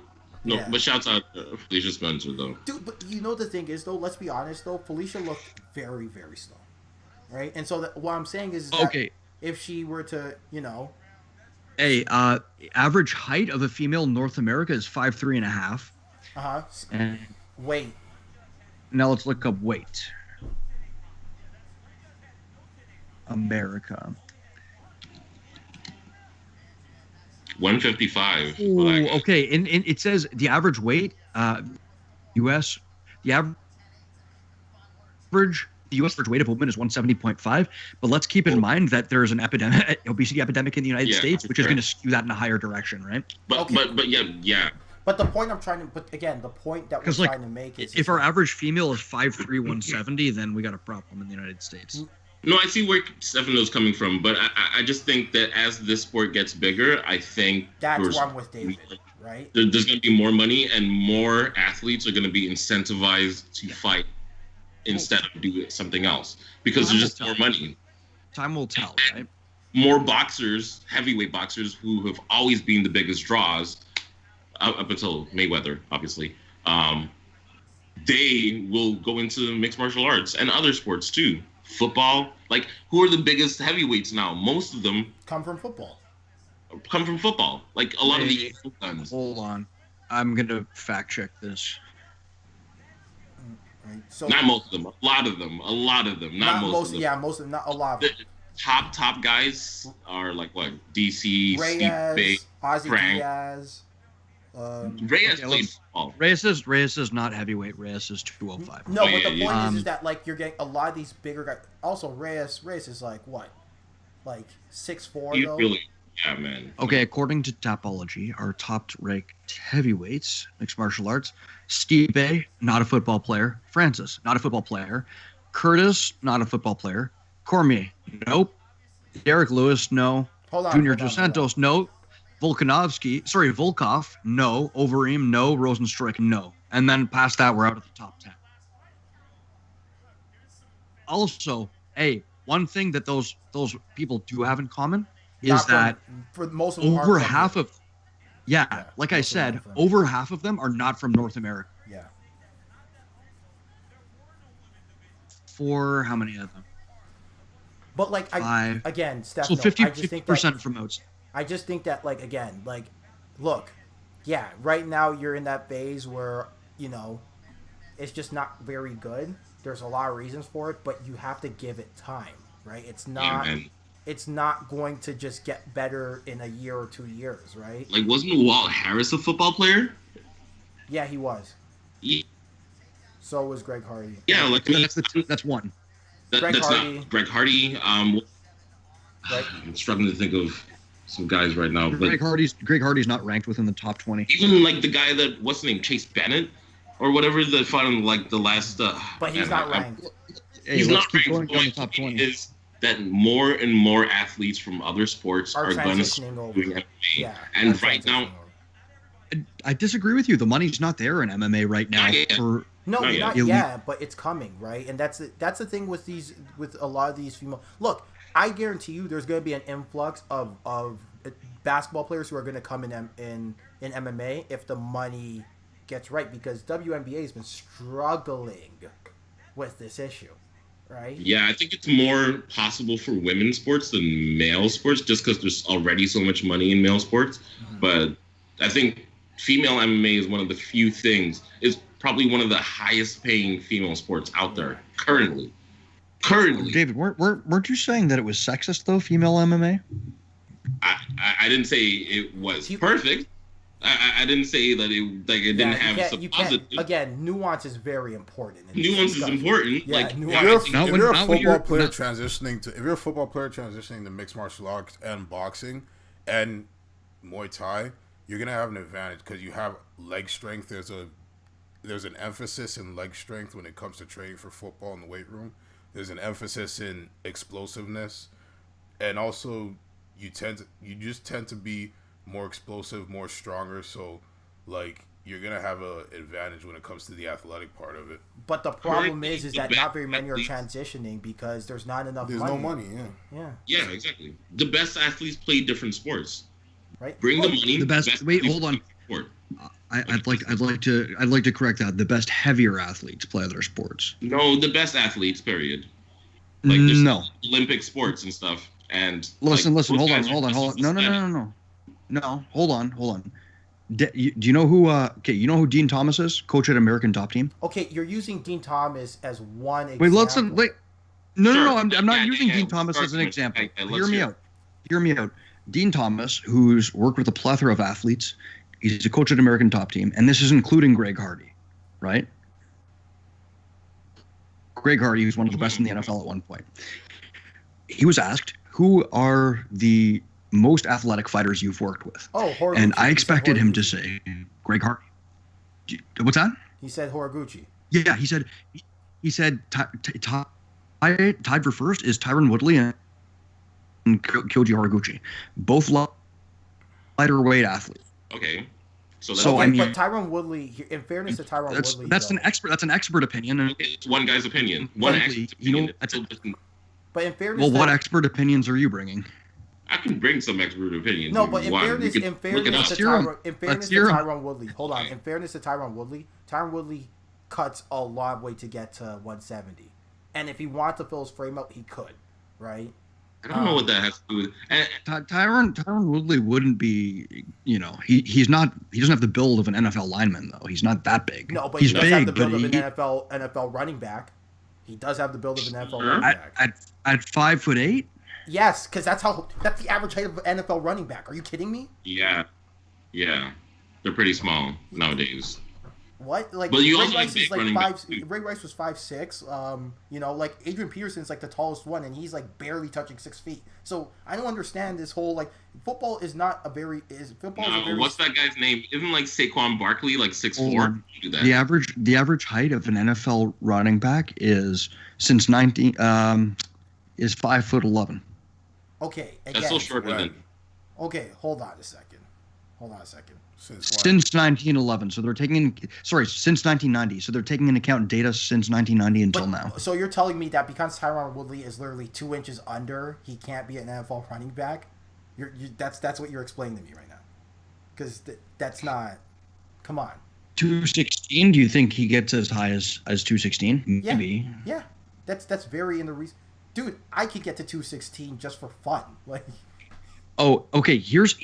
No, yeah. But shouts out Felicia Spencer though. Dude, but you know the thing is though. Let's be honest though. Felicia looked very, very slow, right? And so what I'm saying is that if she were to, Hey, average height of a female in North America is 5'3.5". And weight. Now let's look up weight. America. 155. Ooh, okay, and it says the average weight, U.S. The average weight of women is 170.5. But let's keep in mind that there is an obesity epidemic in the United States, which is going to skew that in a higher direction, right? But yeah. But the point I'm trying to, the point that we're trying to make is, if our average female is 5'3", 170, then we got a problem in the United States. No, I see where Stefano's coming from, but I just think that as this sport gets bigger, I think that's wrong with David, right? There's going to be more money and more athletes are going to be incentivized to fight instead of do something else because there's just more money. Time will tell, right? More boxers, heavyweight boxers, who have always been the biggest draws up until Mayweather, obviously. They will go into mixed martial arts and other sports too. Football, like who are the biggest heavyweights now? Most of them come from football. Like a lot of the guns. Hold on, I'm gonna fact check this. Right. So not most of them, a lot of them. Not most of them. Yeah, most of them, not a lot of them. The top guys are like what? DC, Reyes, Ozzy Diaz. Reyes played football. Reyes is not heavyweight. Reyes is 205. No, but the point is that like you're getting a lot of these bigger guys. Also, Reyes is like what, like 6'4" though. Really, yeah, man. Okay, according to Tapology, our top-ranked heavyweights, mixed martial arts: Stipe, not a football player; Francis, not a football player; Curtis, not a football player; Cormier, nope; Derek Lewis, no; Junior Dos Santos, no; Volkov, no; Overeem, no; Rosenstruck, no. And then past that, we're out of the top 10. Also, hey, one thing that those people do have in common is that for most of them over half of, like I said, over half of them are not from North America. Yeah. For how many of them? But like, again, Stefano, so 50% from outside. I just think that, like, again, like, look, yeah, right now you're in that phase where, it's just not very good. There's a lot of reasons for it, but you have to give it time, right? It's not going to just get better in a year or 2 years, right? Like, wasn't Walt Harris a football player? Yeah, he was. Yeah. So was Greg Hardy. Yeah, like that's one. Greg Hardy. I'm struggling to think of some guys right now. Greg Hardy's not ranked within the top 20. Even like the guy that what's the name, Chase Bennett, or whatever the fun like the last. But he's not ranked. He's not ranked. Going on the top 20 is that more and more athletes from other sports are going to start doing MMA. Yeah, and right now, I disagree with you. The money's not there in MMA right now. Not yet, but it's coming, right? And that's the thing with a lot of these female. Look, I guarantee you, there's going to be an influx of basketball players who are going to come in MMA if the money gets right, because WNBA has been struggling with this issue, right? Yeah, I think it's more possible for women's sports than male sports, just because there's already so much money in male sports. Mm-hmm. But I think female MMA is one of the few things. It's probably one of the highest paying female sports out there currently. David, weren't you saying that it was sexist though, female MMA? I didn't say it was perfect. I didn't say that it didn't have some positive. Again, nuance is very important. Nuance is important. Yeah, if you're a football player transitioning to mixed martial arts and boxing and Muay Thai, you're gonna have an advantage because you have leg strength. There's an emphasis in leg strength when it comes to training for football in the weight room. There's an emphasis in explosiveness, and also you just tend to be more explosive, more stronger. So, like, you're gonna have an advantage when it comes to the athletic part of it. But the problem is that not very many are transitioning because there's not enough There's money. no money, Yeah, exactly. The best athletes play different sports. Right? Bring the money. The best wait, hold on. I'd like to correct that. The best heavier athletes play other sports. No, the best athletes, period. Like there's Olympic sports and stuff. And listen, hold on. No, hold on. Do you know who? You know who Dean Thomas is? Coach at American Top Team. Okay, you're using Dean Thomas as one example. Wait, listen. Wait, no. I'm not using Dean Thomas as an example. Hear me out. Dean Thomas, who's worked with a plethora of athletes, he's a coach at American Top Team, and this is including Greg Hardy, right? Greg Hardy was one of the best in the NFL at one point. He was asked, "Who are the most athletic fighters you've worked with?" Oh, Horiguchi. And I expected him to say Greg Hardy. What's that? He said Horiguchi. Yeah, he said tied for first is Tyron Woodley and Kyoji Horiguchi, both lighter weight athletes. Okay. So I mean, but Tyron Woodley, in fairness to Tyron Woodley, that's an expert opinion. Okay, it's one guy's opinion. One expert's opinion. But in fairness, what expert opinions are you bringing? I can bring some expert opinions. No, but in fairness to Tyron Woodley, hold on. In fairness to Tyron Woodley cuts a long way to get to 170, and if he wanted to fill his frame up, he could, right? I don't know what that has to do with. Tyron Woodley wouldn't be, he doesn't have the build of an NFL lineman though. He's not that big. No, but he does have the build of an NFL running back. He does have the build of an NFL running back. At 5'8"? Yes, because that's the average height of an NFL running back. Are you kidding me? Yeah, they're pretty small nowadays. What? Like but you Ray also Rice is like five. Ray Rice was 5'6". Like Adrian Peterson's like the tallest one, and he's like barely touching 6 feet. So I don't understand this whole football is not a very what's that guy's name? Isn't like Saquon Barkley like 6'4"? The average height of an NFL running back is 5'11". Okay, again, that's still shorter than. Okay, hold on a second. Since 1911, so they're taking since 1990, so they're taking into account data since 1990 until now. So you're telling me that because Tyron Woodley is literally 2 inches under, he can't be an NFL running back? That's what you're explaining to me right now, because that's not. Come on. 216? Do you think he gets as high as 216? Maybe. Yeah. That's very in the reason. Dude, I could get to 216 just for fun. Oh, okay. Here's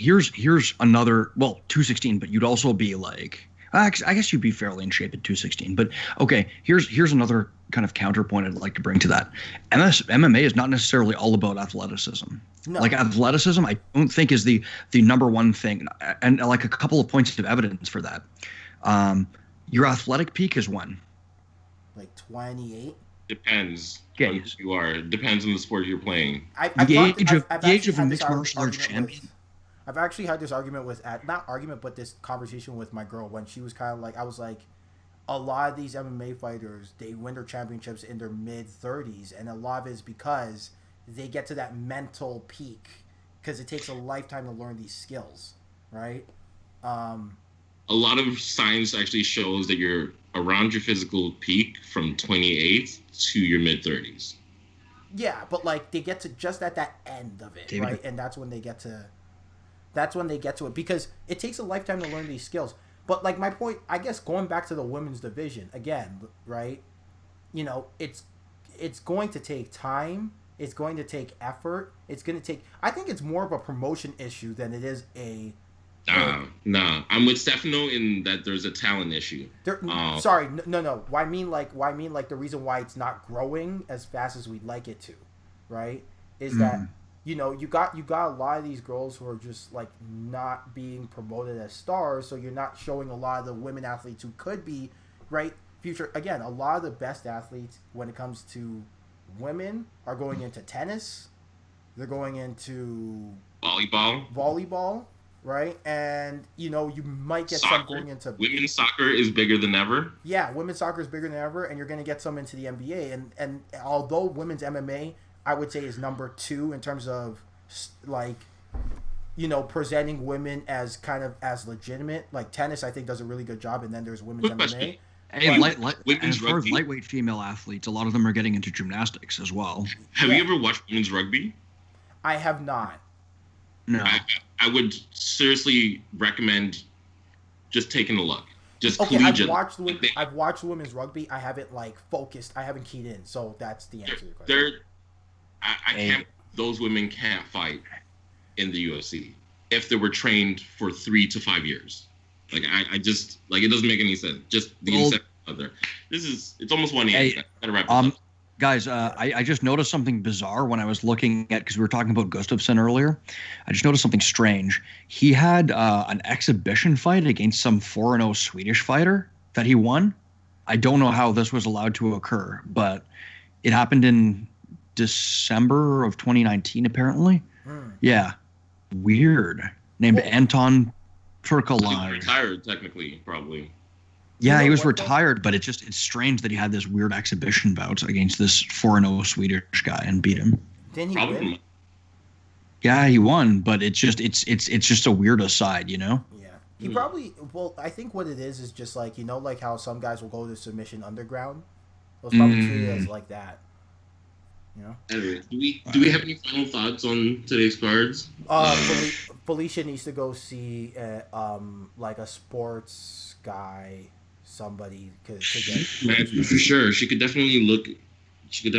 another. Well, 216, but you'd also be like, I guess you'd be fairly in shape at 216. But okay, here's another kind of counterpoint I'd like to bring to that. MMA is not necessarily all about athleticism. No. Like athleticism, I don't think is the number one thing. And like a couple of points of evidence for that. Your athletic peak is when? Like 28. Depends. On who you are. It depends on the sport you're playing. The age of a mixed martial arts champion. I've actually had this argument but this conversation with my girl when she was kind of like, I was like, a lot of these MMA fighters, they win their championships in their mid-30s, and a lot of it is because they get to that mental peak because it takes a lifetime to learn these skills, right? A lot of science actually shows that you're around your physical peak from 28 to your mid-30s. Yeah, but like they get to just at that end of it, right? And that's when they get to it because it takes a lifetime to learn these skills. But like my point, I guess going back to the women's division again, right? It's going to take time. It's going to take effort. I think it's more of a promotion issue than it is a. No. I'm with Stefano in that there's a talent issue. Sorry, no. Why I mean the reason why it's not growing as fast as we'd like it to, right? Is that you got a lot of these girls who are just like not being promoted as stars, so you're not showing a lot of the women athletes who could be, right? Future again, a lot of the best athletes when it comes to women are going into tennis, they're going into volleyball. Right, and you might get some going into women's soccer is bigger than ever. Yeah, women's soccer is bigger than ever, and you're going to get some into the NBA. And although women's MMA, I would say is number 2 in terms of like presenting women as kind of as legitimate. Like tennis, I think does a really good job, and then there's women's MMA. Hey, as far as lightweight female athletes, a lot of them are getting into gymnastics as well. Have you ever watched women's rugby? I have not. No. I would seriously recommend just taking a look. Just okay, collegiate. I've watched women's rugby. I haven't focused. I haven't keyed in. So that's the answer to the question. Those women can't fight in the UFC if they were trained for 3 to 5 years. I just it doesn't make any sense. Just the incentive out there. It's almost 1 a.m. Gotta wrap this up. Guys, I just noticed something bizarre when I was looking at, because we were talking about Gustafsson earlier. I just noticed something strange. He had an exhibition fight against some 4-0 Swedish fighter that he won. I don't know how this was allowed to occur, but it happened in December of 2019, apparently. Yeah. Weird. Named Anton Turkalai. Retired, technically, probably. Yeah, he was retired, but it's strange that he had this weird exhibition bout against this 4-0 Swedish guy and beat him. Didn't he win? Yeah, he won, but it's just a weird aside, Yeah. He probably I think what it is just like how some guys will go to submission underground. It was probably treated as like that. Anyway, do we have any final thoughts on today's cards? Felicia needs to go see a sports guy, somebody to get. Man, for sure, she could definitely look. She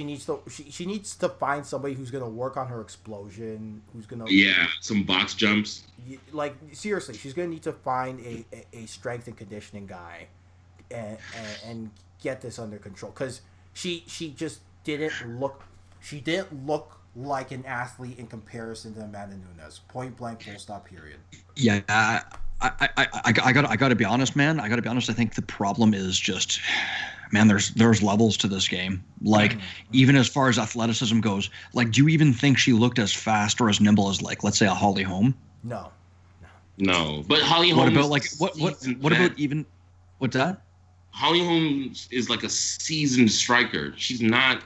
needs to find somebody who's gonna work on her explosion. Who's gonna some box jumps. Seriously, she's gonna need to find a strength and conditioning guy, and get this under control, because she just didn't look like an athlete in comparison to Amanda Nunes. Point blank, full stop, period. Yeah, I gotta be honest, man. I think the problem is just, man, there's levels to this game. Even as far as athleticism goes, do you even think she looked as fast or as nimble as let's say a Holly Holm? No. But Holly Holm. What about even? What's that? Holly Holm is a seasoned striker. She's not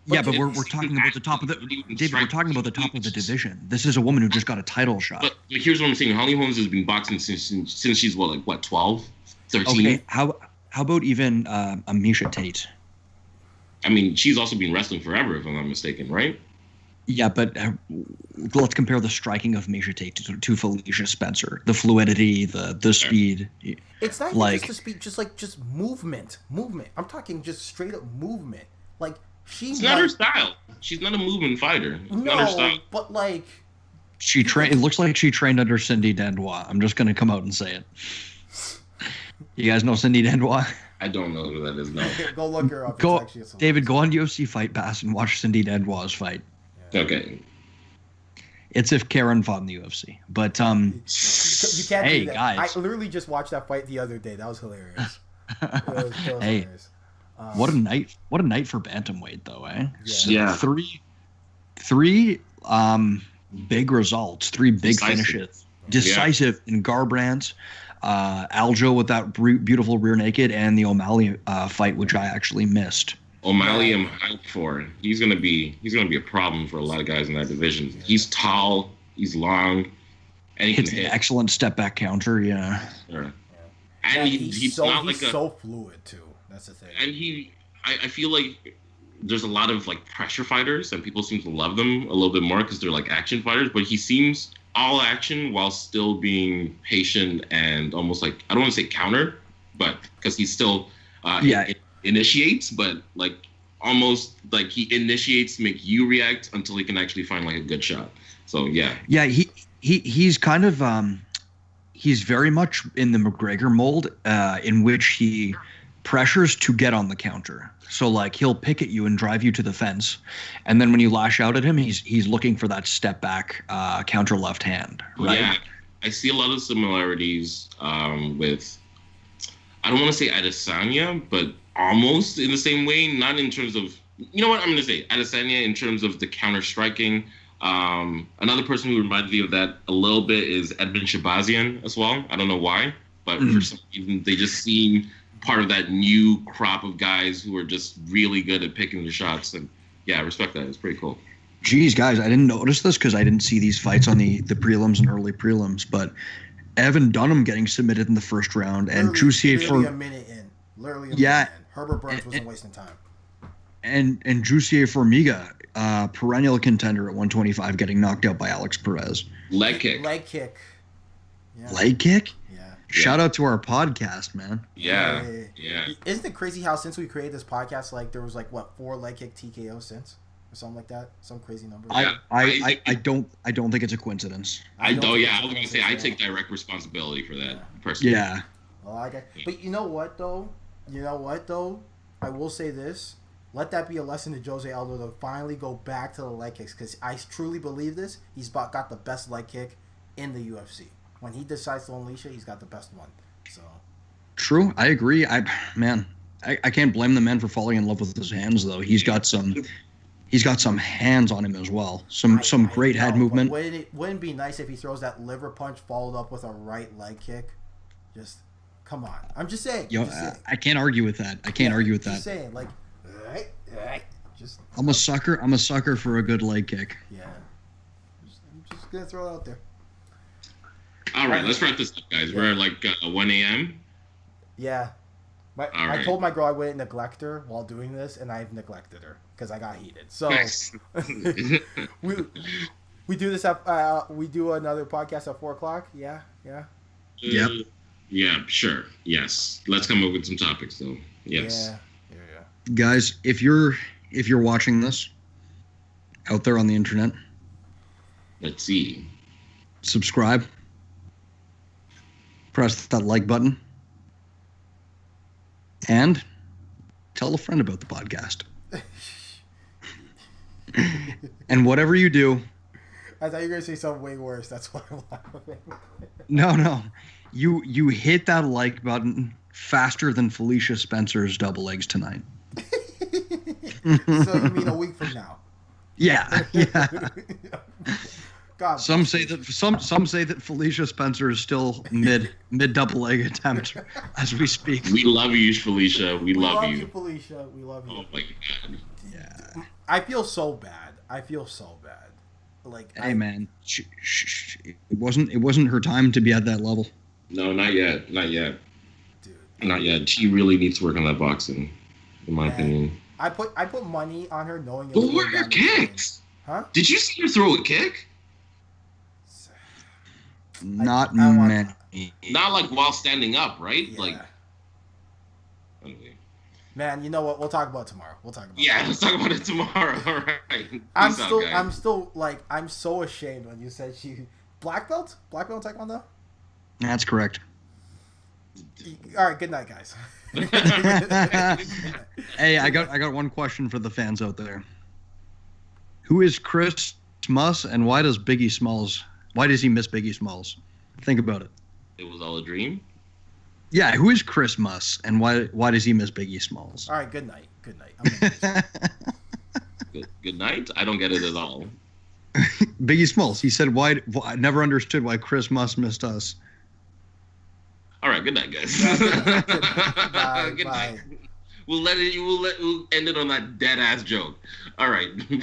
but we're talking about the top of the David. We're talking about the top of the division. This is a woman who just got a title shot. But here's what I'm saying: Holly Holmes has been boxing since she's 12, 13. Okay, how about even Misha Tate? I mean, she's also been wrestling forever, if I'm not mistaken, right? Yeah, but let's compare the striking of Misha Tate to Felicia Spencer. The fluidity, the speed. It's not even just the speed, just movement. I'm talking just straight up movement. It's not her style. She's not a movement fighter. It's not her style. But it looks like she trained under Cindy Dandois. I'm just gonna come out and say it. You guys know Cindy Dandois? I don't know who that is. No. Go look her up. David, go on UFC Fight Pass and watch Cindy Dandois fight. Yeah. Okay. It's if Karen fought in the UFC, but you can't do that. Guys, I literally just watched that fight the other day. That was hilarious. That was hilarious. What a night! What a night for bantamweight, though, eh? Yeah. Three big results, three big finishes, decisive in Garbrandt, Aljo with that beautiful rear naked, and the O'Malley fight, which I actually missed. O'Malley, I'm hyped for. He's gonna be a problem for a lot of guys in that division. He's tall, he's long, and he can hit. An excellent step back counter, yeah. Sure. And he's so fluid too. That's the thing. And I feel like there's a lot of pressure fighters, and people seem to love them a little bit more because they're action fighters. But he seems all action while still being patient and almost I don't want to say counter, but because he's still initiates, but almost he initiates to make you react until he can actually find a good shot. So yeah. He's kind of he's very much in the McGregor mold, in which he pressures to get on the counter. So he'll pick at you and drive you to the fence, and then when you lash out at him, he's looking for that step back counter left hand. Right? Yeah, I see a lot of similarities with, I don't want to say Adesanya, but almost in the same way. Not in terms of, you know what I'm going to say, Adesanya in terms of the counter striking. Another person who reminded me of that a little bit is Edmund Shabazian as well. I don't know why, but for some reason they just seem part of that new crop of guys who are just really good at picking the shots. And yeah, I respect that. It's pretty cool. Geez, guys, I didn't notice this because I didn't see these fights on the prelims and early prelims, but Evan Dunham getting submitted in the first round, and Jussier for a minute in. Literally a minute in. Herbert Burns wasn't wasting time. And Jussier Formiga, perennial contender at 125, getting knocked out by Alex Perez. Leg kick. Yeah. Leg kick? Yeah. Shout out to our podcast, man. Yeah. Isn't it crazy how since we created this podcast, like there was 4 leg kick TKO since? Or something like that? Some crazy number. I don't think it's a coincidence. I was gonna say I take direct responsibility for that personally. Yeah. Well, but you know what though? I will say this. Let that be a lesson to Jose Aldo to finally go back to the leg kicks, because I truly believe this. He's got the best leg kick in the UFC. When he decides to unleash it, he's got the best one. So. True, I agree. I can't blame the man for falling in love with his hands though. He's got some hands on him as well. Some great head movement. Wouldn't it be nice if he throws that liver punch followed up with a right leg kick? Just come on. I'm just saying. I can't argue with that. Just saying, I'm a sucker for a good leg kick. Yeah. I'm just gonna throw it out there. All right, let's wrap this up, guys. We're at 1 a.m. Yeah. I told my girl I wouldn't neglect her while doing this, and I've neglected her because I got heated. So we do this we do another podcast at 4:00. Yeah. Yep. Yeah, sure. Yes. Let's come up with some topics though. Yes. Yeah. Guys, if you're watching this out there on the internet, let's see. Subscribe. Press that like button. And tell a friend about the podcast. And whatever you do. I thought you were going to say something way worse. That's why I'm laughing. No. You hit that like button faster than Felicia Spencer's double eggs tonight. So you mean a week from now? Yeah. God. Some say that Felicia Spencer is still mid double egg attempt as we speak. We love you, Felicia. We love you, Felicia. We love you. Oh my God. Yeah. I feel so bad. Hey man, it wasn't her time to be at that level. No, not yet. Dude. Not yet. She really needs to work on that boxing, in my opinion. I put money on her knowing it. But what are her kicks? Huh? Did you see her throw a kick? Not many. Not while standing up, right? Yeah. Anyway. Man, you know what? We'll talk about it tomorrow. Let's talk about it tomorrow. All right. I'm still I'm so ashamed when you said she black belt taekwondo. That's correct. All right. Good night, guys. Hey, I got one question for the fans out there. Who is Chris Muss, and why does he miss Biggie Smalls? Think about it. It was all a dream? Yeah, who is Chris Muss, and why does he miss Biggie Smalls? All right, good night. Good night? I don't get it at all. Biggie Smalls. He said, I never understood why Chris Muss missed us. All right, good night, guys. Bye. Good night. We'll end it on that dead ass joke. All right.